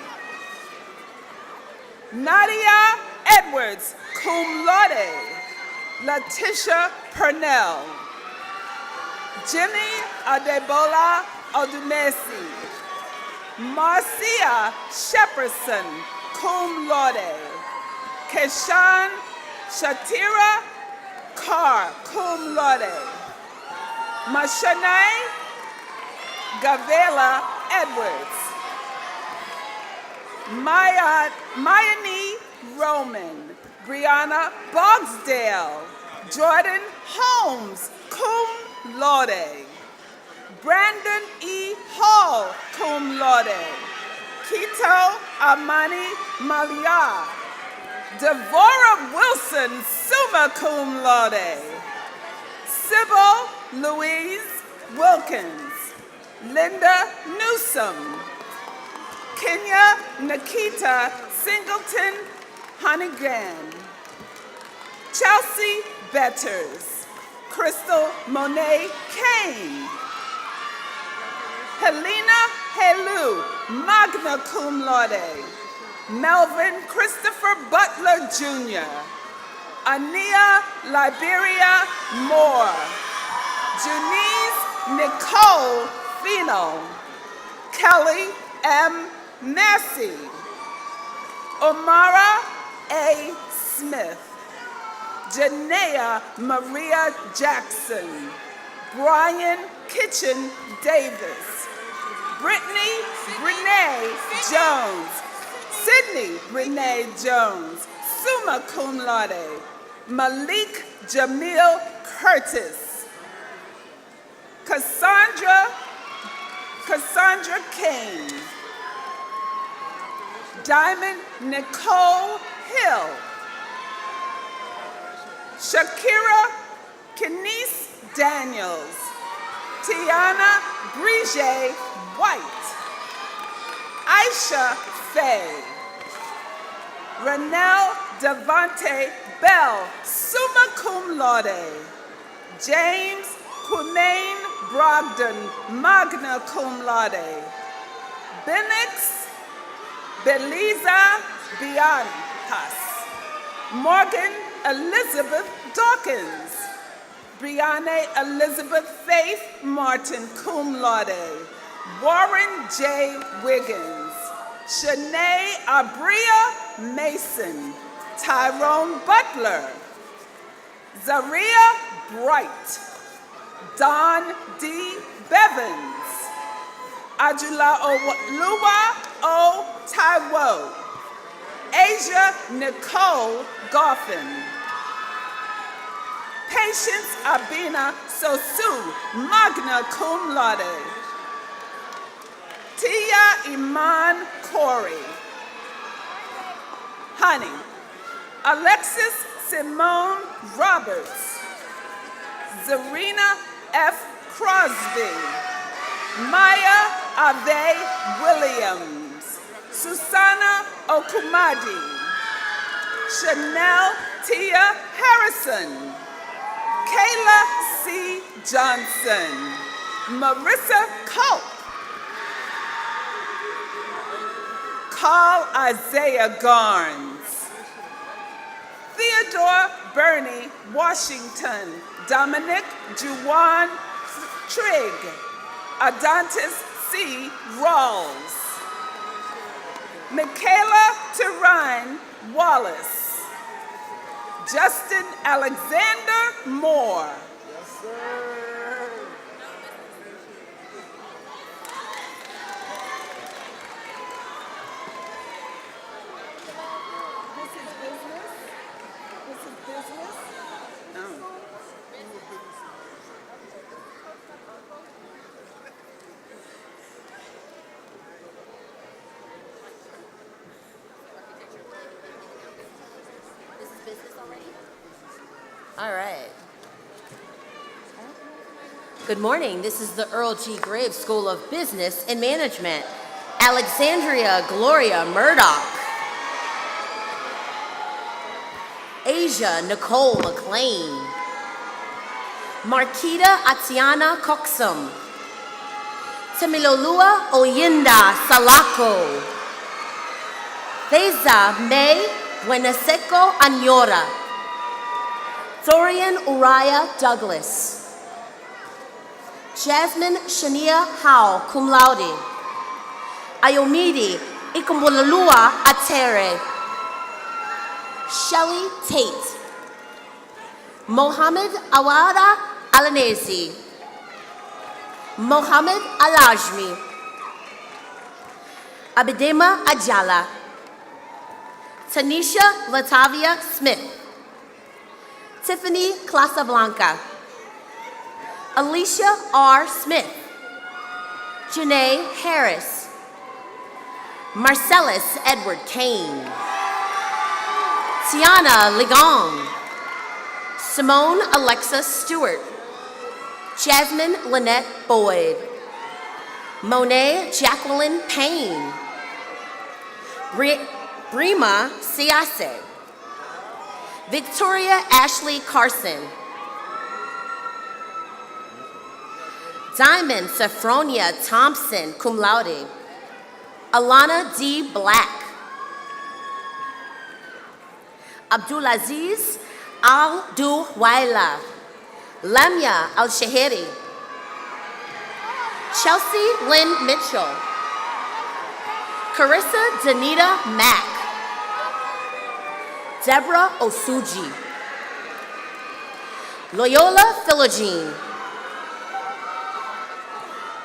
L: Nadia Edwards, cum laude. Letitia Purnell. Jimmy Adebola Odumesi. Marcia Shepperson, cum laude. Keshan Shatira Carr, cum laude. Mashanae Gavela Edwards. Mayani Roman. Brianna Bogsdale. Jordan Holmes, cum laude. Brandon E. Hall, cum laude. Kito Amani Malia. Devorah Wilson, summa cum laude. Sybil Louise Wilkins. Linda Newsom. Kenya Nikita Singleton Honeygan. Chelsea Betters. Crystal Monet Kane. Helena Helu, magna cum laude. Melvin Christopher Butler Jr. Ania Liberia Moore. Junice Nicole Fino. Kelly M. Massey. Omara A. Smith. Janaea Maria Jackson. Brian Kitchen Davis. Brittany Renee Jones. Sydney Renee Jones, summa cum laude. Malik Jamil Curtis. Cassandra Kane. Diamond Nicole Hill. Shakira Kenise Daniels. Tiana Brige White. Aisha Faye. Renelle Devante Bell, summa cum laude. James Quinane Brogdon, magna cum laude. Benix Beliza Bianpas. Morgan Elizabeth Dawkins. Brianne Elizabeth Faith Martin, cum laude. Warren J. Wiggins. Shanae Abria Mason. Tyrone Butler. Zaria Bright. Don D. Bevins. Ajula Oluwa O. Taiwo. Asia Nicole Goffin. Patience Abina Sosu, magna cum laude. Tia Iman Corey. Honey. Alexis Simone Roberts. Zarina F. Crosby. Maya Ave Williams. Susanna Okumadi. Chanel Tia Harrison. Kayla C. Johnson. Marissa Culp.
P: Carl Isaiah Garnes. Theodore Bernie Washington. Dominic Juwan Trigg. Adontis C. Rawls. Michaela Teron Wallace. Justin Alexander Moore.
K: Yes, sir.
Q: All right. Good morning. This is the Earl G. Graves School of Business and Management. Alexandria Gloria Murdoch. Asia Nicole McLean. Marquita Atiana Coxum. Temilolua Oyinda Salako. Theza May Buenaseco Anyora. Dorian Uriah Douglas. Jasmine Shania Howe, cum laude. Ayomidi Ikumbulalua Atere. Shelley Tate. Mohammed Awada Alanesi. Mohammed Alajmi. Abidema Ajala. Tanisha Latavia Smith. Tiffany Casablanca. Alicia R. Smith. Janae Harris. Marcellus Edward Kane. Tiana Ligong. Simone Alexa Stewart. Jasmine Lynette Boyd. Monet Jacqueline Payne. Brima Siase. Victoria Ashley Carson. Diamond Sophronia Thompson, cum laude. Alana D. Black. Abdulaziz Al-Duwaila. Lamia Al-Shahiri. Chelsea Lynn Mitchell. Carissa Danita Mack. Deborah Osuji. Loyola Philogene.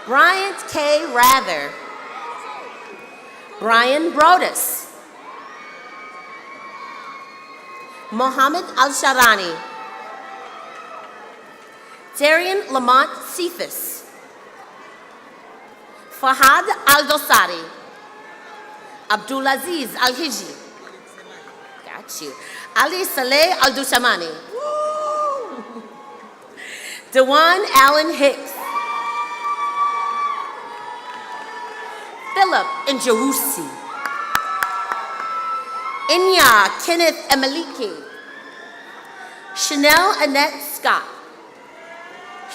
Q: Bryant K. Rather. Brian Brodus. Mohammed Al-Sharani. Darian Lamont Cephas. Fahad Al-Dosari. Abdulaziz Al-Hiji. Got you. Ali Saleh Al-Dushamani. Dewan Allen Hicks. Philip Njawusi. Inya Kenneth Emelike. Chanel Annette Scott.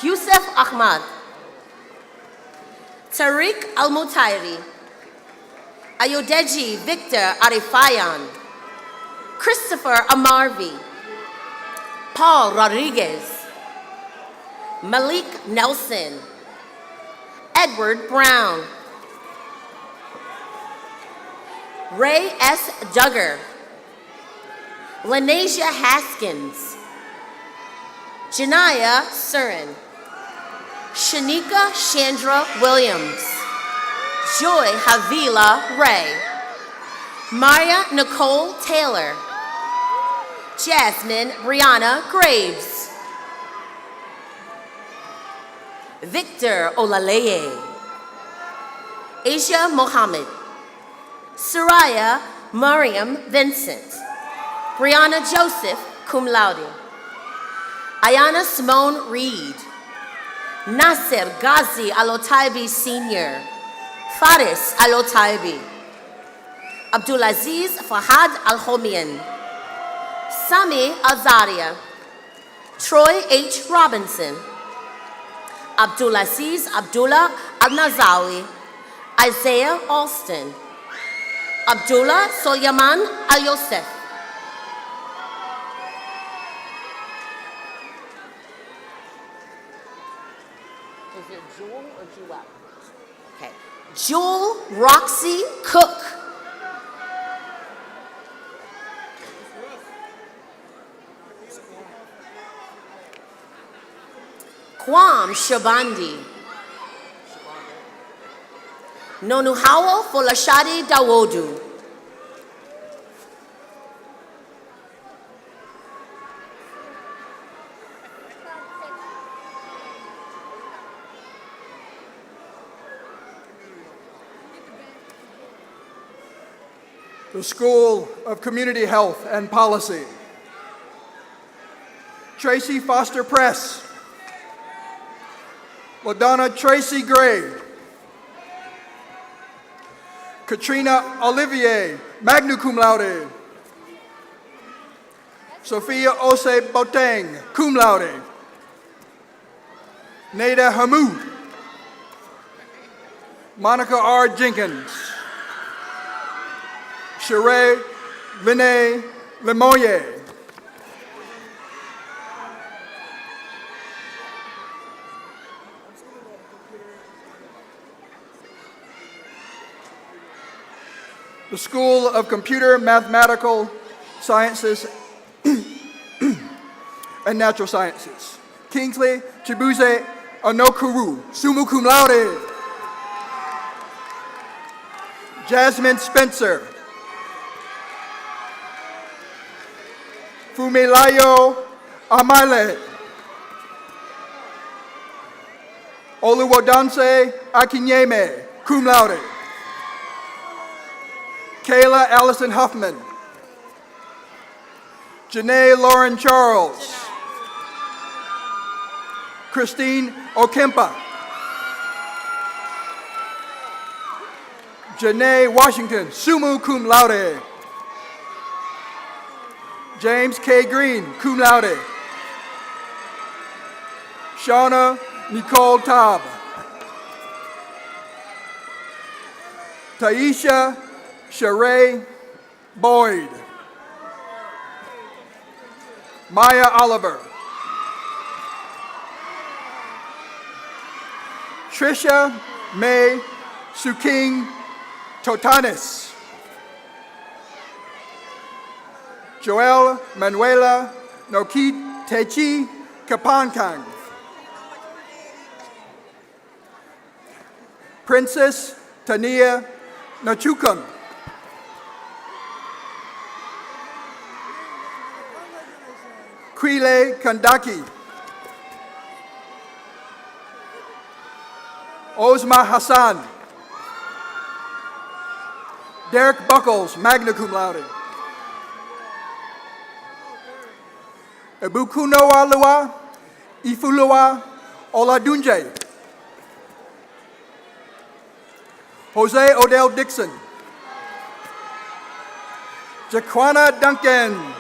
Q: Yusuf Ahmad. Tariq Al-Mutairi. Ayodeji Victor Arifayan. Christopher Amarvi. Paul Rodriguez. Malik Nelson. Edward Brown. Ray S. Duggar. Lanasia Haskins. Janaya Surin. Shanika Chandra Williams. Joy Havila Ray. Maria Nicole Taylor. Jasmine Brianna Graves. Victor Olaleye. Asia Mohammed. Soraya Mariam Vincent. Brianna Joseph, cum laude. Ayana Simone Reed. Nasser Ghazi Alotaibi Sr. Faris Alotaibi. Abdulaziz Fahad Al-Homian. Sami Azaria. Troy H. Robinson. Abdulaziz Abdullah Al-Nazawi. Isaiah Alston. Abdullah Solyaman Al Yosef. Is it Jewel or Jewel? Okay. Jewel Roxy Cook. Kwam Shabandi. Nonuhawo Folashadi Dawodu.
A: The School of Community Health and Policy. Tracy Foster Press. LaDonna Tracy Gray. Katrina Olivier, magna cum laude. Sophia Ose Boteng, cum laude. Nada Hamoud. Monica R. Jenkins. Sheree Vinay Lemoye. The School of Computer, Mathematical Sciences and Natural Sciences. Kingsley Chibuze Onokuru, summa cum laude. Jasmine Spencer. Fumilayo Amale. Oluwadanse Akinyeme, cum laude. Kayla Allison Huffman. Janae Lauren Charles. Christine Okempa. Janae Washington, summa cum laude. James K. Green, cum laude. Shauna Nicole Taub. Taisha Sheree Boyd. Maya Oliver. Trisha May Suking Totanis. Joel Manuela Nokit Techi Kapankang. Princess Tania Nachukun. Kwile Kandaki. Ozma Hassan. Derek Buckles, magna cum laude. Ebukunoa Lua, Ifulua Oladunje. Jose Odell Dixon. Jaquana Duncan.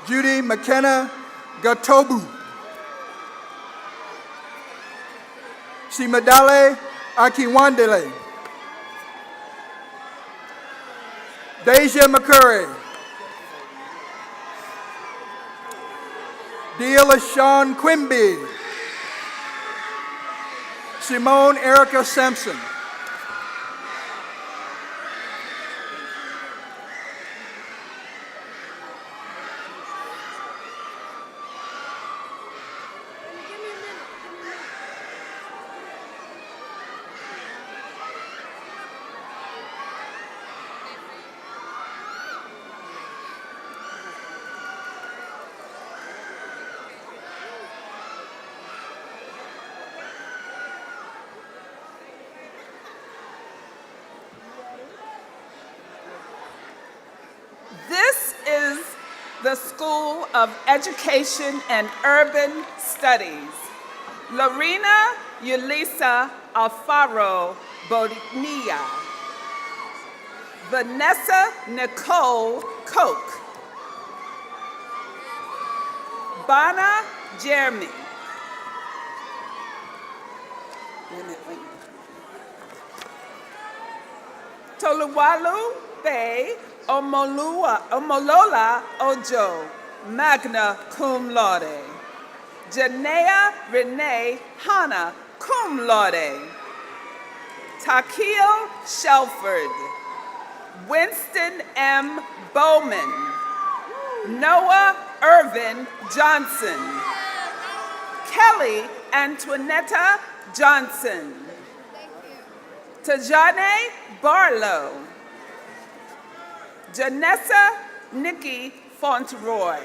A: Judy McKenna Gatobu. Simadale Akinwandele. Deja McCurry. Deala Sean Quimby. Simone Erica Sampson.
L: This is the School of Education and Urban Studies. Lorena Yulisa Alfaro Bonilla. Vanessa Nicole Koch. Bana Jeremy. Wait a minute. Toluwalu Bay Omolola Ojo, magna cum laude. Janea Renee Hanna, cum laude. Takil Shelford. Winston M. Bowman. Noah Irvin Johnson. Kelly Antoinetta Johnson. Tajane Barlow. Janessa Nikki Fauntleroy.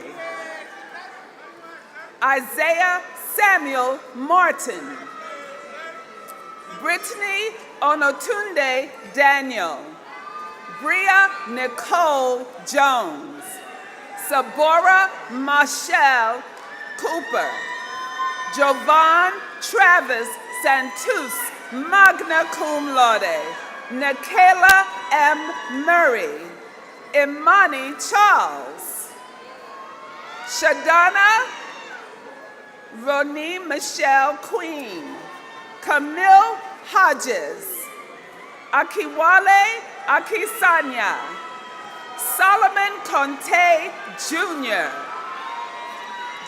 L: Isaiah Samuel Martin. Brittany Onotunde Daniel. Bria Nicole Jones. Sabora Michelle Cooper. Jovan Travis Santos, magna cum laude. Nikayla M. Murray. Imani Charles. Shadana Roni Michelle Queen. Camille Hodges. Akiwale Akisanya. Solomon Conte Jr.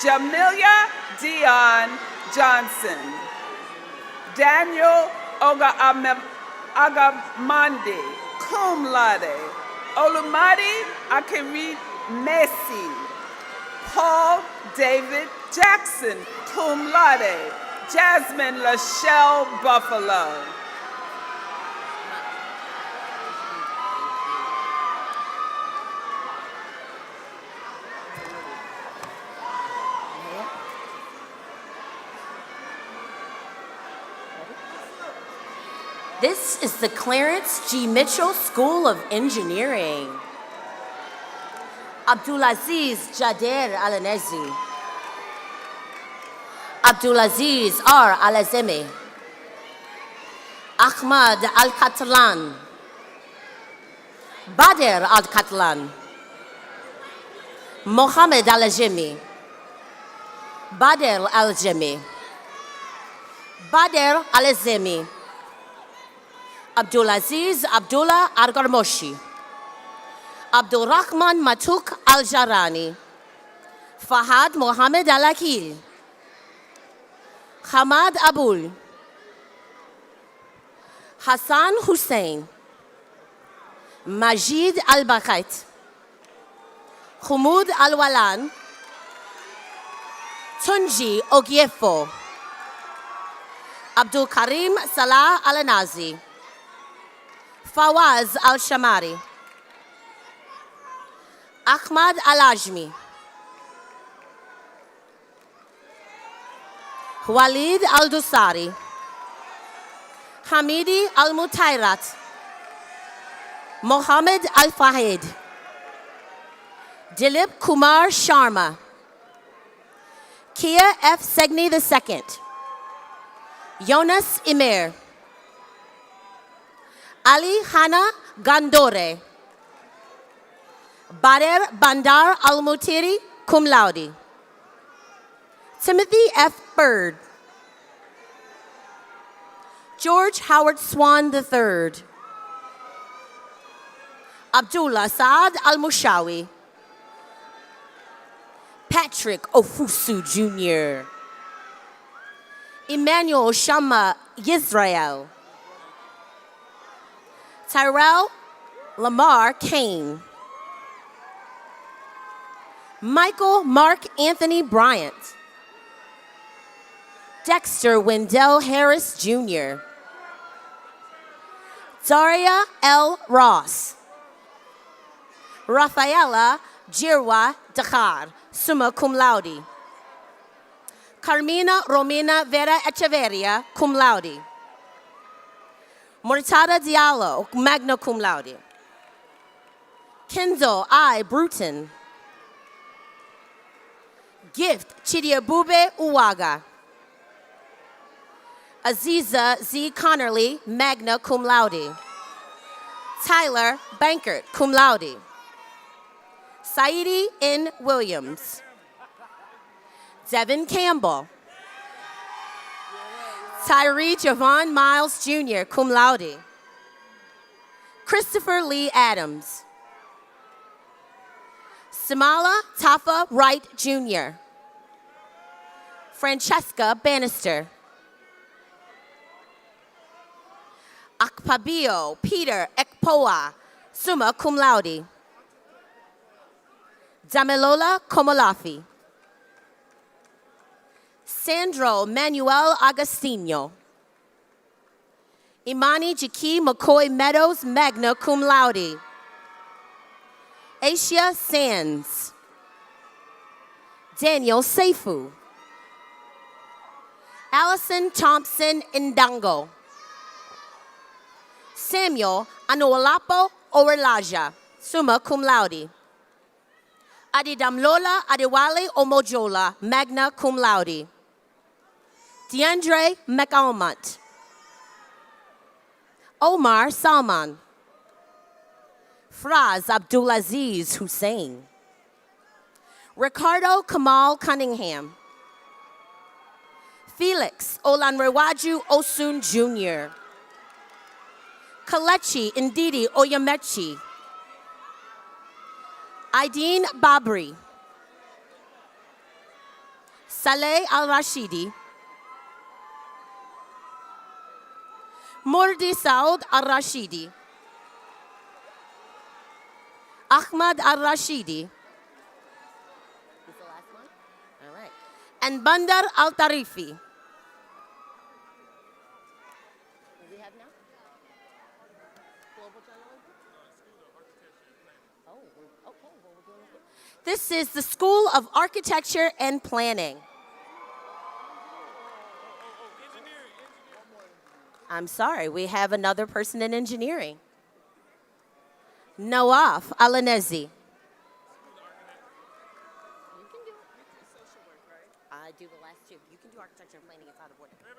L: Jamilia Dion Johnson. Daniel Agamandi, cum laude. Olumide Akiri Messi. Paul David Jackson, cum laude. Jasmine Lachelle Buffalo.
Q: This is the Clarence G. Mitchell School of Engineering. Abdulaziz Jader Alanezi. Abdulaziz R. Alazemi. Ahmad Al-Katlan. Bader Al-Katlan. Mohammed Al-Ajemi. Bader Al-Ajemi. Bader Al-Azemi. Abdulaziz Abdullah Argarmoshi. Abdul Rahman Matuk Al-Jarani. Fahad Mohammed Al-Akil. Hamad Abul. Hassan Hussein. Majid Al-Bakait. Humud Al-Walan. Tunji Ogiefo. Abdul Karim Salah Al-Nazi. Fawaz Al-Shamari. Ahmad Al-Ajmi. Walid Al-Dusari. Hamidi Al-Mutairat. Mohammed Al-Fahid. Dilip Kumar Sharma. Kia F. Segni II. Jonas Imer. Ali Hana Gandore. Bader Bandar Al-Mutiri, cum laude. Timothy F. Bird. George Howard Swan III. Abdullah Saad Al-Mushawi. Patrick Ofusu Jr. Emmanuel Shama Yisrael. Tyrell Lamar Kane. Michael Mark Anthony Bryant. Dexter Wendell Harris Jr. Daria L. Ross. Rafaela Jirwa Dakhar, summa cum laude. Carmina Romina Vera Echeverria, cum laude. Murtada Diallo, magna cum laude. Kenzo I. Bruton. Gift Chidiabube Uwaga. Aziza Z. Connerly, magna cum laude. Tyler Bankert, cum laude. Saidi N. Williams. Devin Campbell. Tyree Javon Miles Jr., cum laude. Christopher Lee Adams. Samala Tafa Wright Jr. Francesca Bannister. Akpabio Peter Ekpoa, summa cum laude. Damilola Komolafi. Sandro Manuel Agostino. Imani Jaki McCoy Meadows, magna cum laude. Asia Sands. Daniel Seifu. Allison Thompson Ndango. Samuel Anuolapo Orelaja, summa cum laude. Adidamlola Adewale Omojola, magna cum laude. DeAndre McAlmont. Omar Salman. Fraz Abdulaziz Hussein. Ricardo Kamal Cunningham. Felix Olanrewaju Osun Jr. Kalechi Ndidi Oyamechi. Aideen Babri. Saleh Al-Rashidi. Murdi Saud Al-Rashidi. Ahmad Al-Rashidi. Is the last one? All right. And Bandar Al-Tarifi. What do we have now? Global journalism? Oh, okay. Well, we're doing it. This is the School of Architecture and Planning. I'm sorry, we have another person in engineering. Nawaf Alanezi. You can do it. Social work, right? I do the last two. You can do architecture and planning. It's out of order. Thank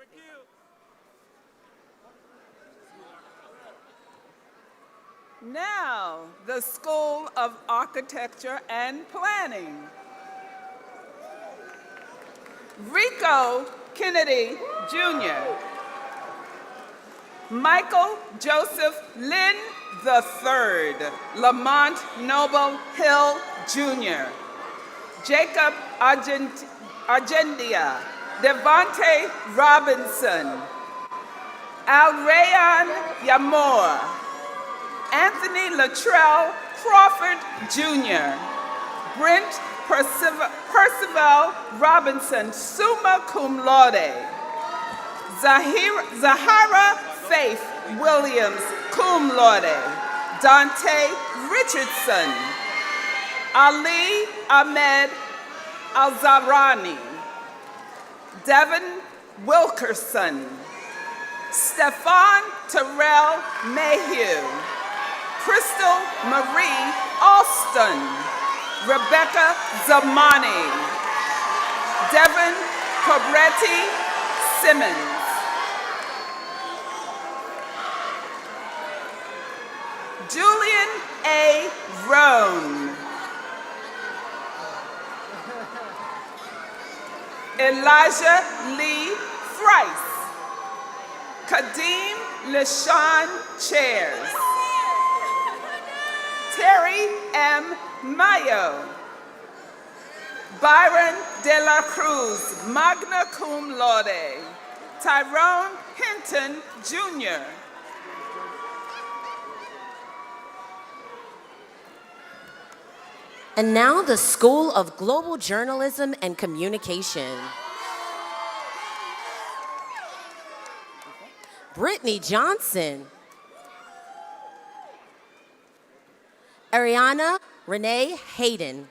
Q: you.
R: Now, the School of Architecture and Planning. Rico Kennedy, Jr. Michael Joseph Lynn III, Lamont Noble Hill, Jr. Jacob Argendia, Devontae Robinson, Alrayan Yamor, Anthony Latrell Crawford, Jr. Brent Percival Robinson, summa cum laude. Zahara Faith Williams, cum laude. Dante Richardson. Ali Ahmed Alzarani. Devin Wilkerson. Stefan Terrell Mayhew. Crystal Marie Alston. Rebecca Zamani. Devin Cobretti Simmons. Julian A. Roan. Elijah Lee Thrice. Kadeem LaShawn Chairs. Terry M. Mayo. Byron De La Cruz, magna cum laude. Tyrone Hinton, Jr.
Q: And now the School of Global Journalism and Communication. Brittany Johnson. Ariana Renee Hayden.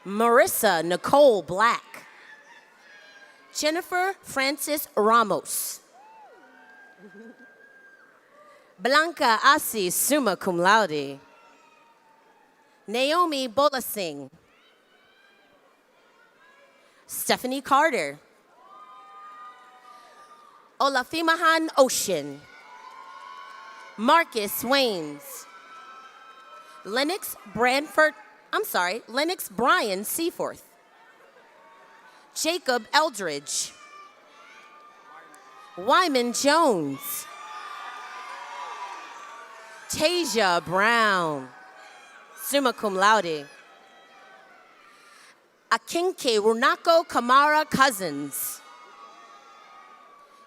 Q: Marissa Nicole Black. Jennifer Francis Ramos. Blanca Asi, summa cum laude. Naomi Bolasing. Stephanie Carter. Olafimahan Ocean. Marcus Waynes. Lennox Brian Seaforth. Jacob Eldridge. Wyman Jones. Tasia Brown, summa cum laude. Akinke Runako Kamara Cousins.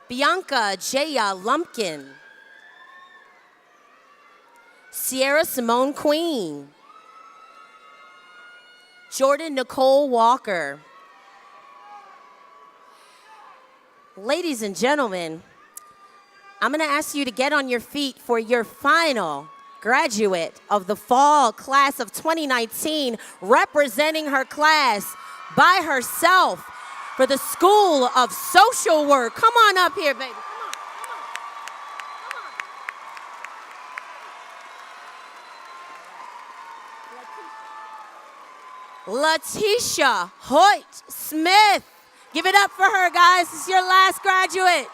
Q: Bianca Jaya Lumpkin. Sierra Simone Queen. Jordan Nicole Walker. Ladies and gentlemen, I'm going to ask you to get on your feet for your final graduate of the fall class of 2019, representing her class by herself for the School of Social Work. Come on up here, baby. Letitia Hoyt Smith. Give it up for her, guys. This is your last graduate.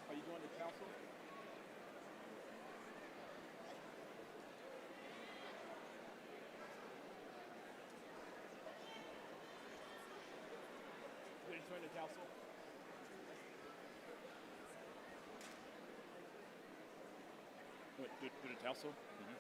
B: Are you going to council? Did you join the council? To the council? Mm-hmm.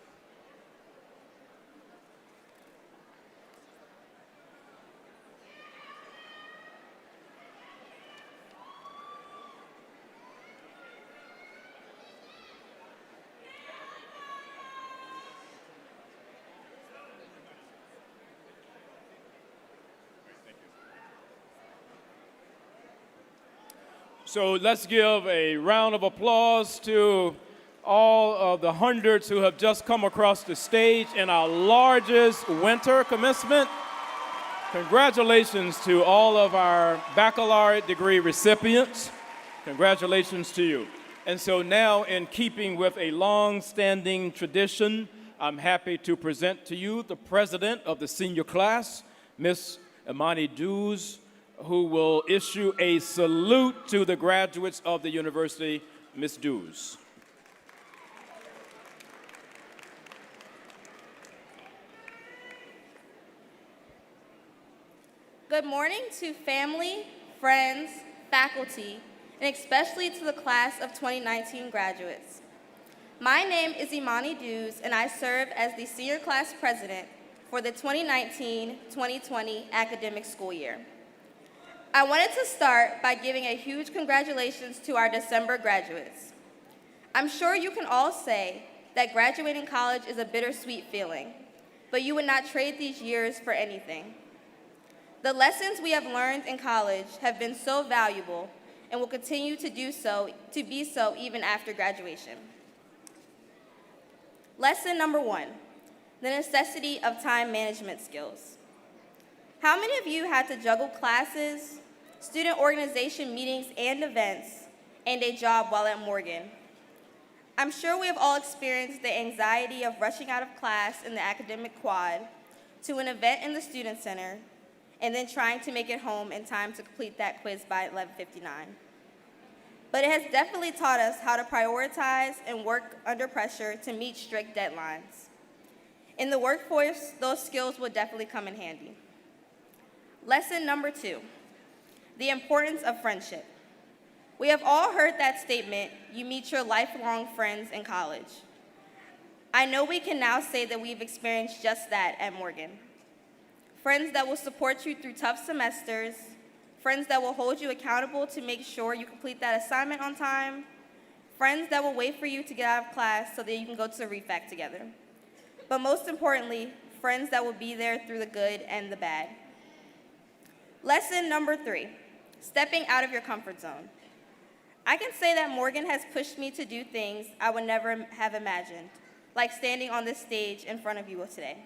B: So let's give a round of applause to all of the hundreds who have just come across the stage in our largest winter commencement. Congratulations to all of our baccalaureate degree recipients. Congratulations to you. And so now, in keeping with a long-standing tradition, I'm happy to present to you the president of the senior class, Miss Imani Dews, who will issue a salute to the graduates of the university. Ms. Dews.
S: Good morning to family, friends, faculty, and especially to the class of 2019 graduates. My name is Imani Dews, and I serve as the senior class president for the 2019-2020 academic school year. I wanted to start by giving a huge congratulations to our December graduates. I'm sure you can all say that graduating college is a bittersweet feeling, but you would not trade these years for anything. The lessons we have learned in college have been so valuable and will continue to be so even after graduation. Lesson number 1, the necessity of time management skills. How many of you had to juggle classes, student organization meetings and events, and a job while at Morgan? I'm sure we have all experienced the anxiety of rushing out of class in the academic quad to an event in the student center, and then trying to make it home in time to complete that quiz by 11:59. But it has definitely taught us how to prioritize and work under pressure to meet strict deadlines. In the workforce, those skills will definitely come in handy. Lesson number 2, the importance of friendship. We have all heard that statement, you meet your lifelong friends in college. I know we can now say that we've experienced just that at Morgan. Friends that will support you through tough semesters, friends that will hold you accountable to make sure you complete that assignment on time, friends that will wait for you to get out of class so that you can go to the refac together. But most importantly, friends that will be there through the good and the bad. Lesson number 3, stepping out of your comfort zone. I can say that Morgan has pushed me to do things I would never have imagined, like standing on this stage in front of you today.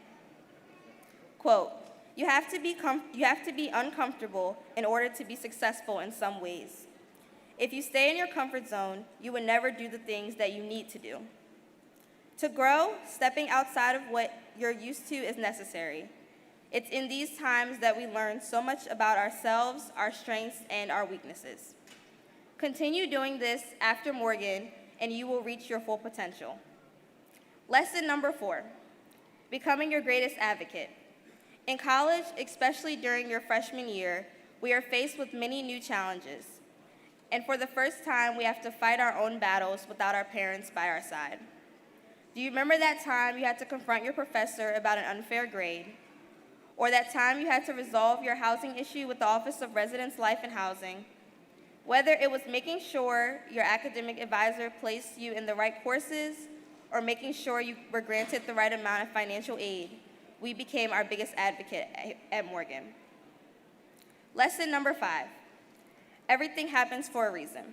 S: Quote, you have to be uncomfortable in order to be successful in some ways. If you stay in your comfort zone, you would never do the things that you need to do. To grow, stepping outside of what you're used to is necessary. It's in these times that we learn so much about ourselves, our strengths, and our weaknesses. Continue doing this after Morgan, and you will reach your full potential. Lesson number 4, becoming your greatest advocate. In college, especially during your freshman year, we are faced with many new challenges. And for the first time, we have to fight our own battles without our parents by our side. Do you remember that time you had to confront your professor about an unfair grade? Or that time you had to resolve your housing issue with the Office of Residence Life and Housing? Whether it was making sure your academic advisor placed you in the right courses or making sure you were granted the right amount of financial aid, we became our biggest advocate at Morgan. Lesson number 5, everything happens for a reason.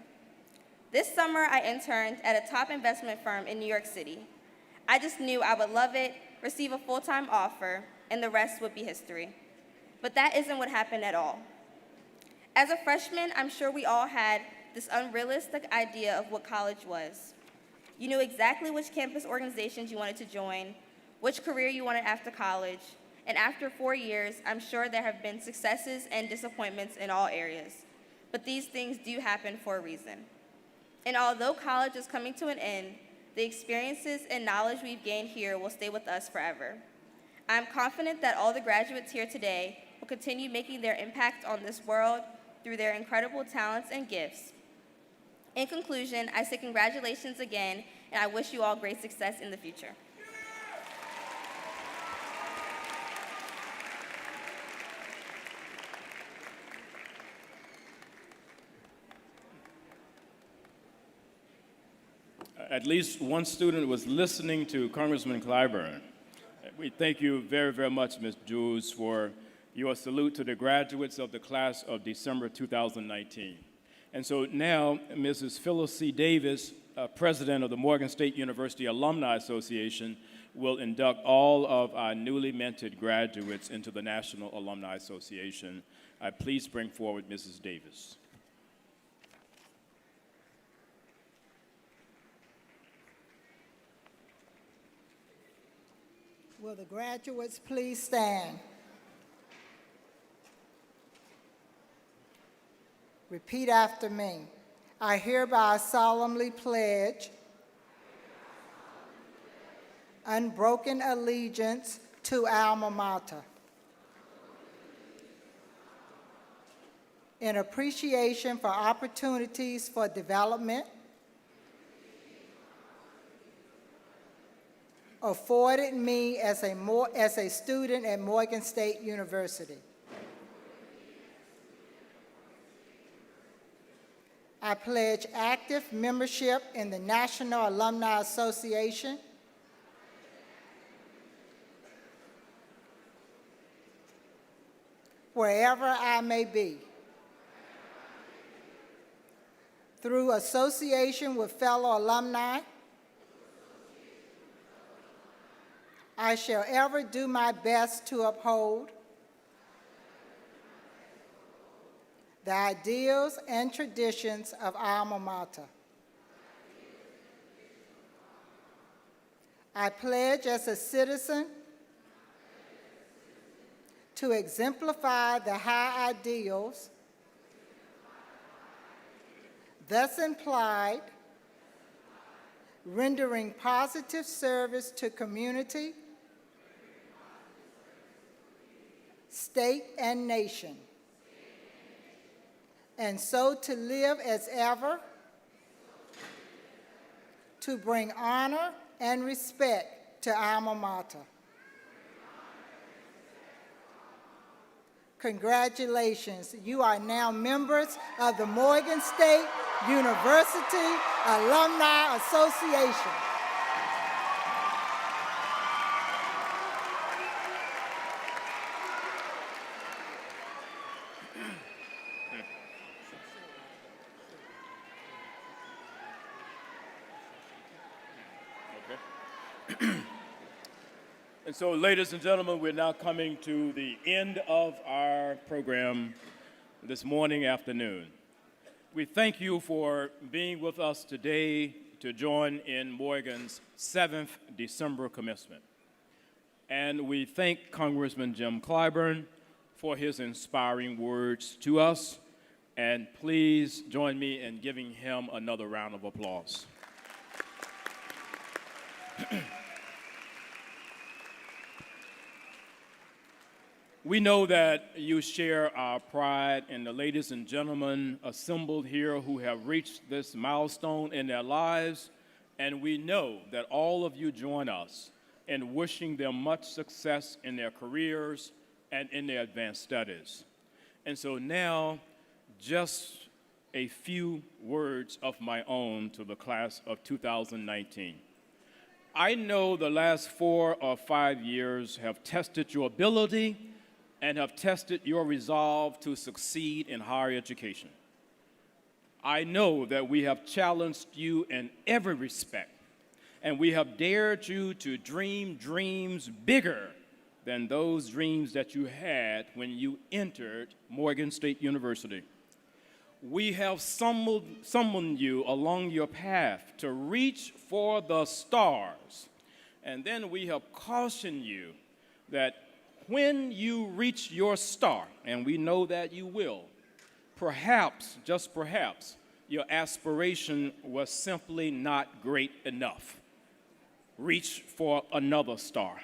S: This summer, I interned at a top investment firm in New York City. I just knew I would love it, receive a full-time offer, and the rest would be history. But that isn't what happened at all. As a freshman, I'm sure we all had this unrealistic idea of what college was. You knew exactly which campus organizations you wanted to join, which career you wanted after college, and after 4 years, I'm sure there have been successes and disappointments in all areas. But these things do happen for a reason. And although college is coming to an end, the experiences and knowledge we've gained here will stay with us forever. I'm confident that all the graduates here today will continue making their impact on this world through their incredible talents and gifts. In conclusion, I say congratulations again, and I wish you all great success in the future.
B: At least one student was listening to Congressman Clyburn. We thank you very, very much, Ms. Jules, for your salute to the graduates of the class of December 2019. And so now, Mrs. Phyllis C. Davis, president of the Morgan State University Alumni Association, will induct all of our newly minted graduates into the National Alumni Association. Please bring forward Mrs. Davis.
T: Will the graduates please stand? Repeat after me. I hereby solemnly pledge unbroken allegiance to our alma mater. In appreciation for opportunities for development afforded me as a student at Morgan State University. I pledge active membership in the National Alumni Association wherever I may be, through association with fellow alumni. I shall ever do my best to uphold the ideals and traditions of our alma mater. I pledge as a citizen to exemplify the high ideals thus implied, rendering positive service to community, state, and nation, and so to live as ever, to bring honor and respect to our alma mater. Congratulations, you are now members of the Morgan State University Alumni Association.
B: And so, ladies and gentlemen, we're now coming to the end of our program this afternoon. We thank you for being with us today to join in Morgan's 7th December commencement. And we thank Congressman Jim Clyburn for his inspiring words to us. And please join me in giving him another round of applause. We know that you share our pride in the ladies and gentlemen assembled here who have reached this milestone in their lives, and we know that all of you join us in wishing them much success in their careers and in their advanced studies. And so now, just a few words of my own to the class of 2019. I know the last 4 or 5 years have tested your ability and have tested your resolve to succeed in higher education. I know that we have challenged you in every respect, and we have dared you to dream dreams bigger than those dreams that you had when you entered Morgan State University. We have summoned you along your path to reach for the stars, and then we have cautioned you that when you reach your star, and we know that you will, perhaps, just perhaps, your aspiration was simply not great enough. Reach for another star.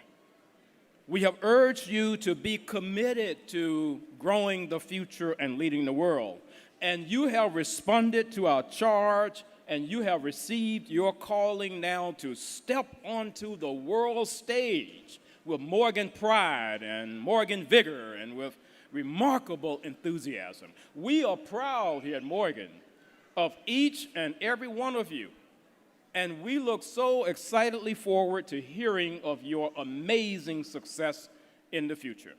B: We have urged you to be committed to growing the future and leading the world. And you have responded to our charge, and you have received your calling now to step onto the world stage with Morgan pride and Morgan vigor and with remarkable enthusiasm. We are proud here at Morgan of each and every one of you, and we look so excitedly forward to hearing of your amazing success in the future.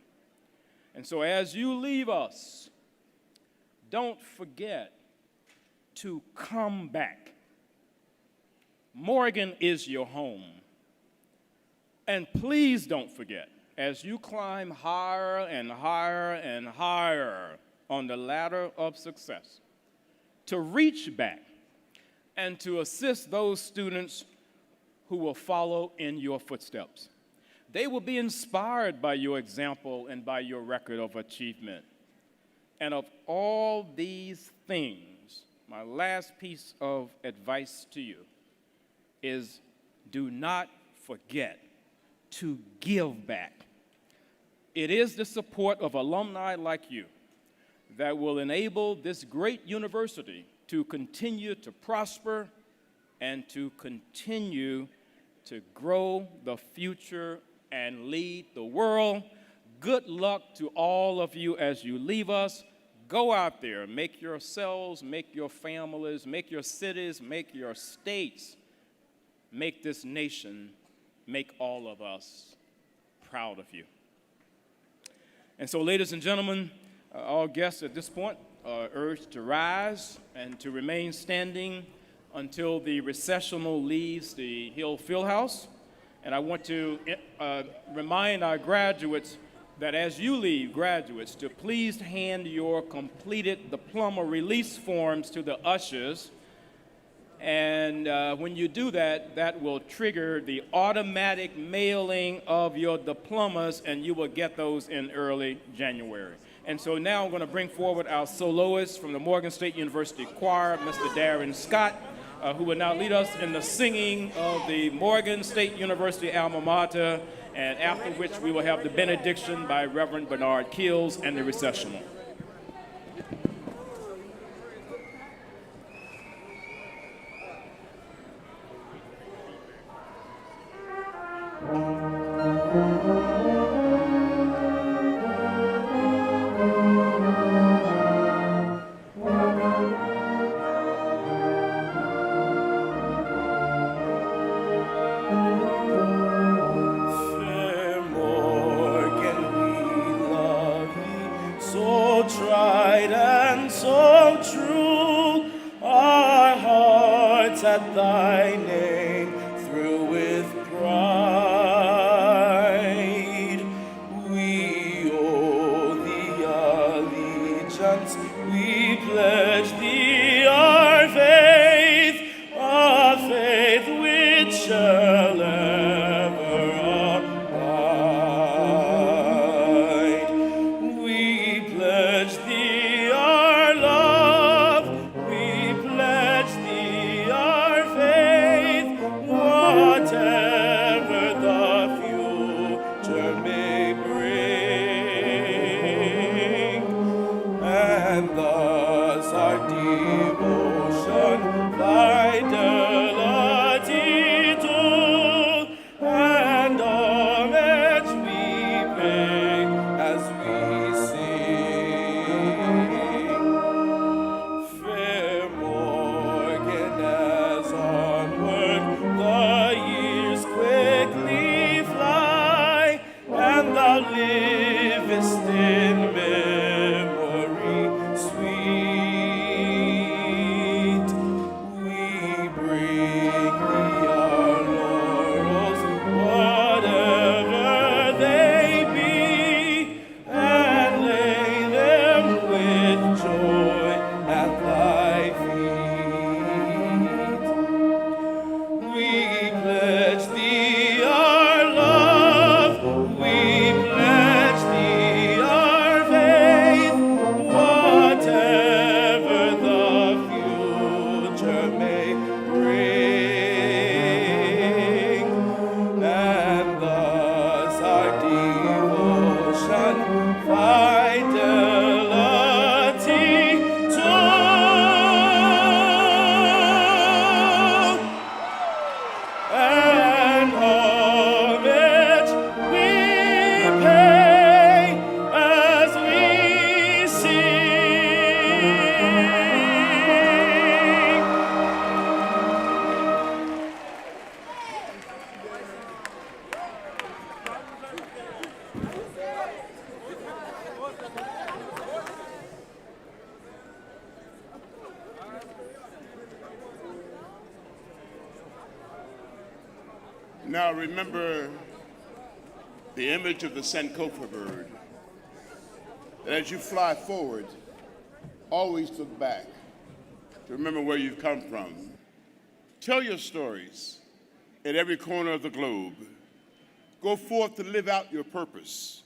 B: And so as you leave us, don't forget to come back. Morgan is your home. And please don't forget, as you climb higher and higher and higher on the ladder of success, to reach back and to assist those students who will follow in your footsteps. They will be inspired by your example and by your record of achievement. And of all these things, my last piece of advice to you is do not forget to give back. It is the support of alumni like you that will enable this great university to continue to prosper and to continue to grow the future and lead the world. Good luck to all of you as you leave us. Go out there, make yourselves, make your families, make your cities, make your states, make this nation, make all of us proud of you. And so, ladies and gentlemen, all guests at this point are urged to rise and to remain standing until the recessional leaves the Hill Fieldhouse. And I want to remind our graduates that as you leave, graduates, to please hand your completed diploma release forms to the ushers. And when you do that, that will trigger the automatic mailing of your diplomas, and you will get those in early January. And so now I'm going to bring forward our soloist from the Morgan State University Choir, Mr. Darren Scott, who will now lead us in the singing of the Morgan State University alma mater, and after which we will have the benediction by Reverend Bernard Keels and the recessional.
U: At thy name through with pride.
C: Now remember the image of the Sankofa bird. And as you fly forward, always look back to remember where you've come from. Tell your stories in every corner of the globe. Go forth to live out your purpose.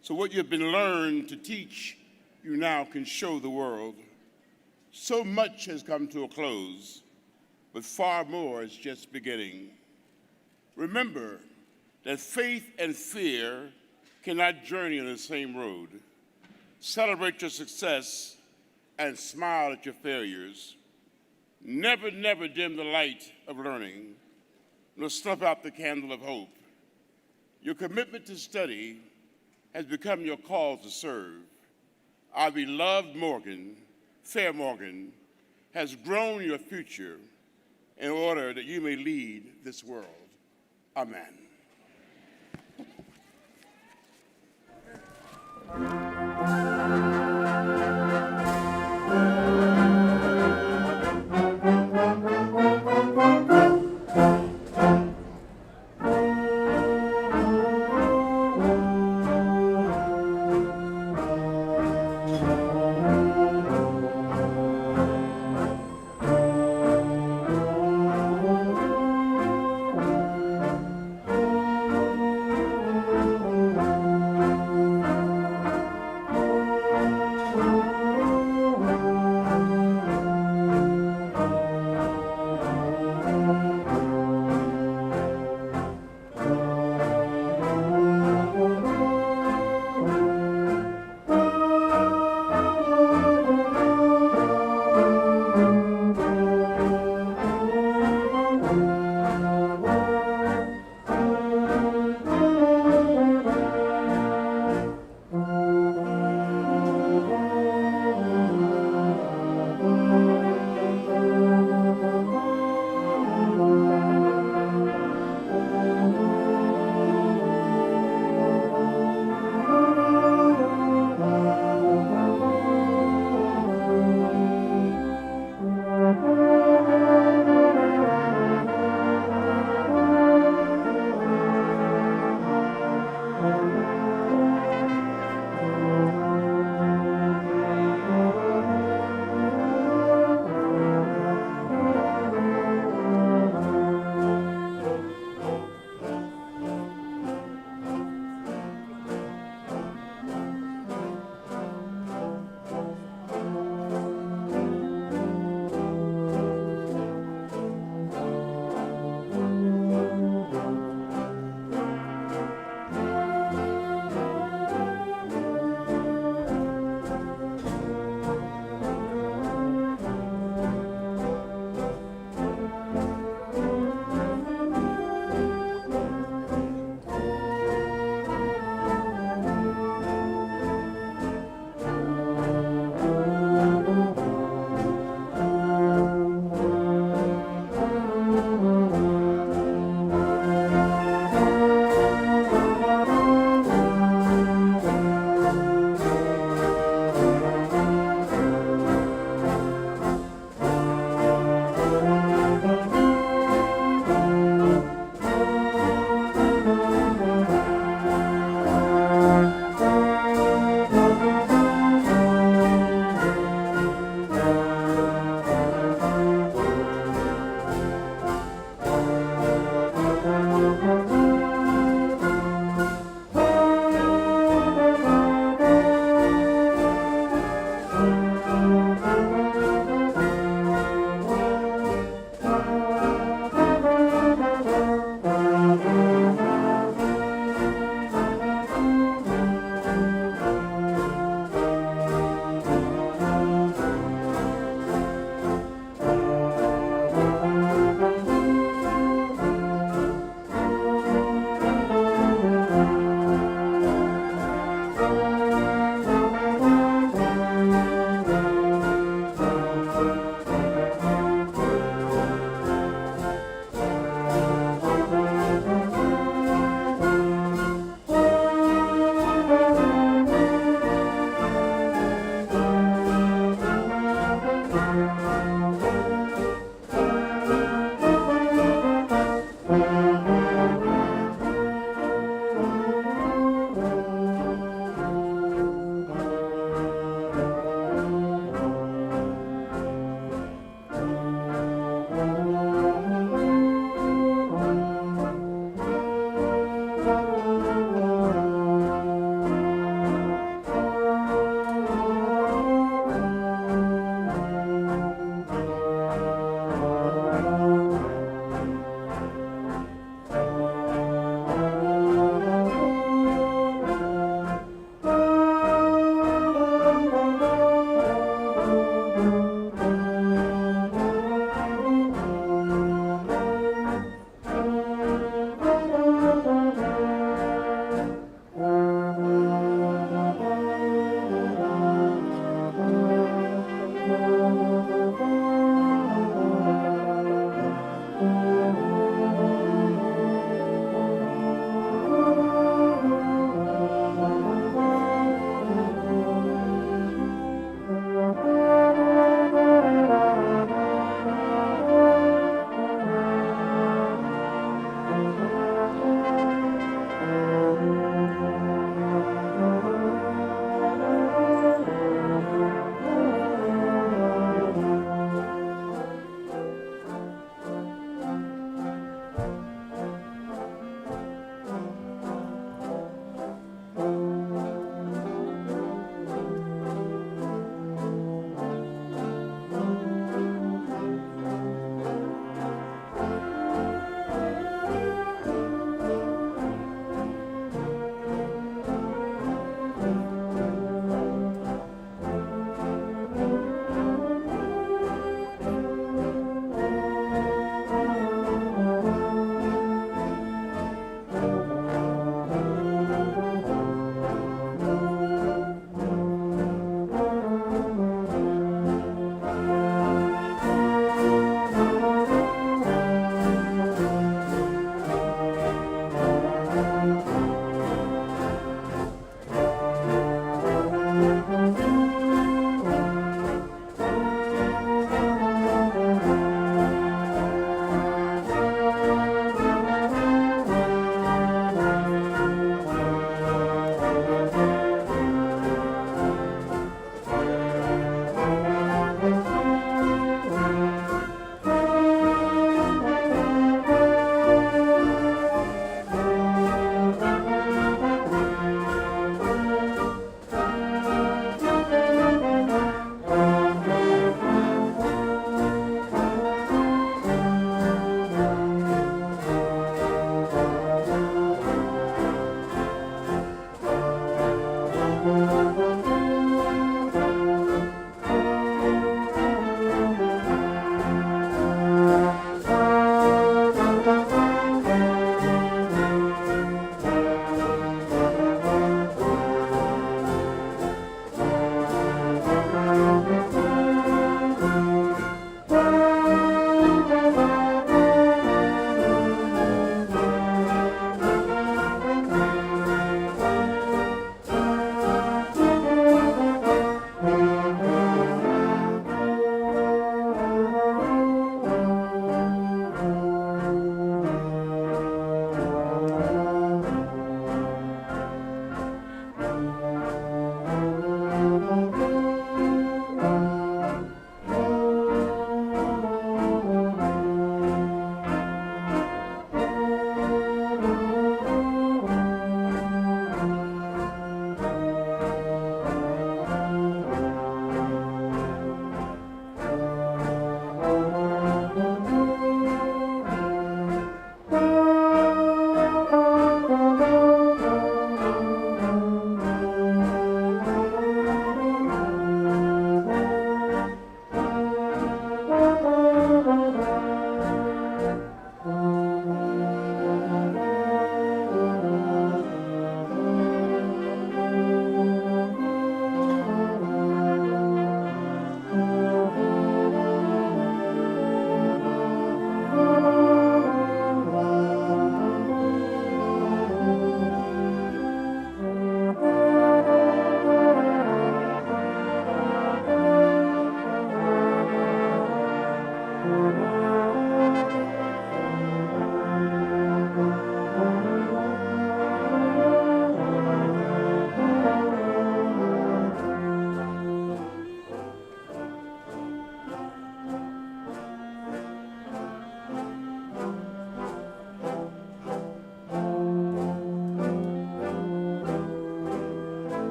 C: So what you've been learned to teach, you now can show the world. So much has come to a close, but far more is just beginning. Remember that faith and fear cannot journey on the same road. Celebrate your success and smile at your failures. Never, never dim the light of learning, nor snuff out the candle of hope. Your commitment to study has become your call to serve. Our beloved Morgan, Fair Morgan, has grown your future in order that you may lead this world. Amen.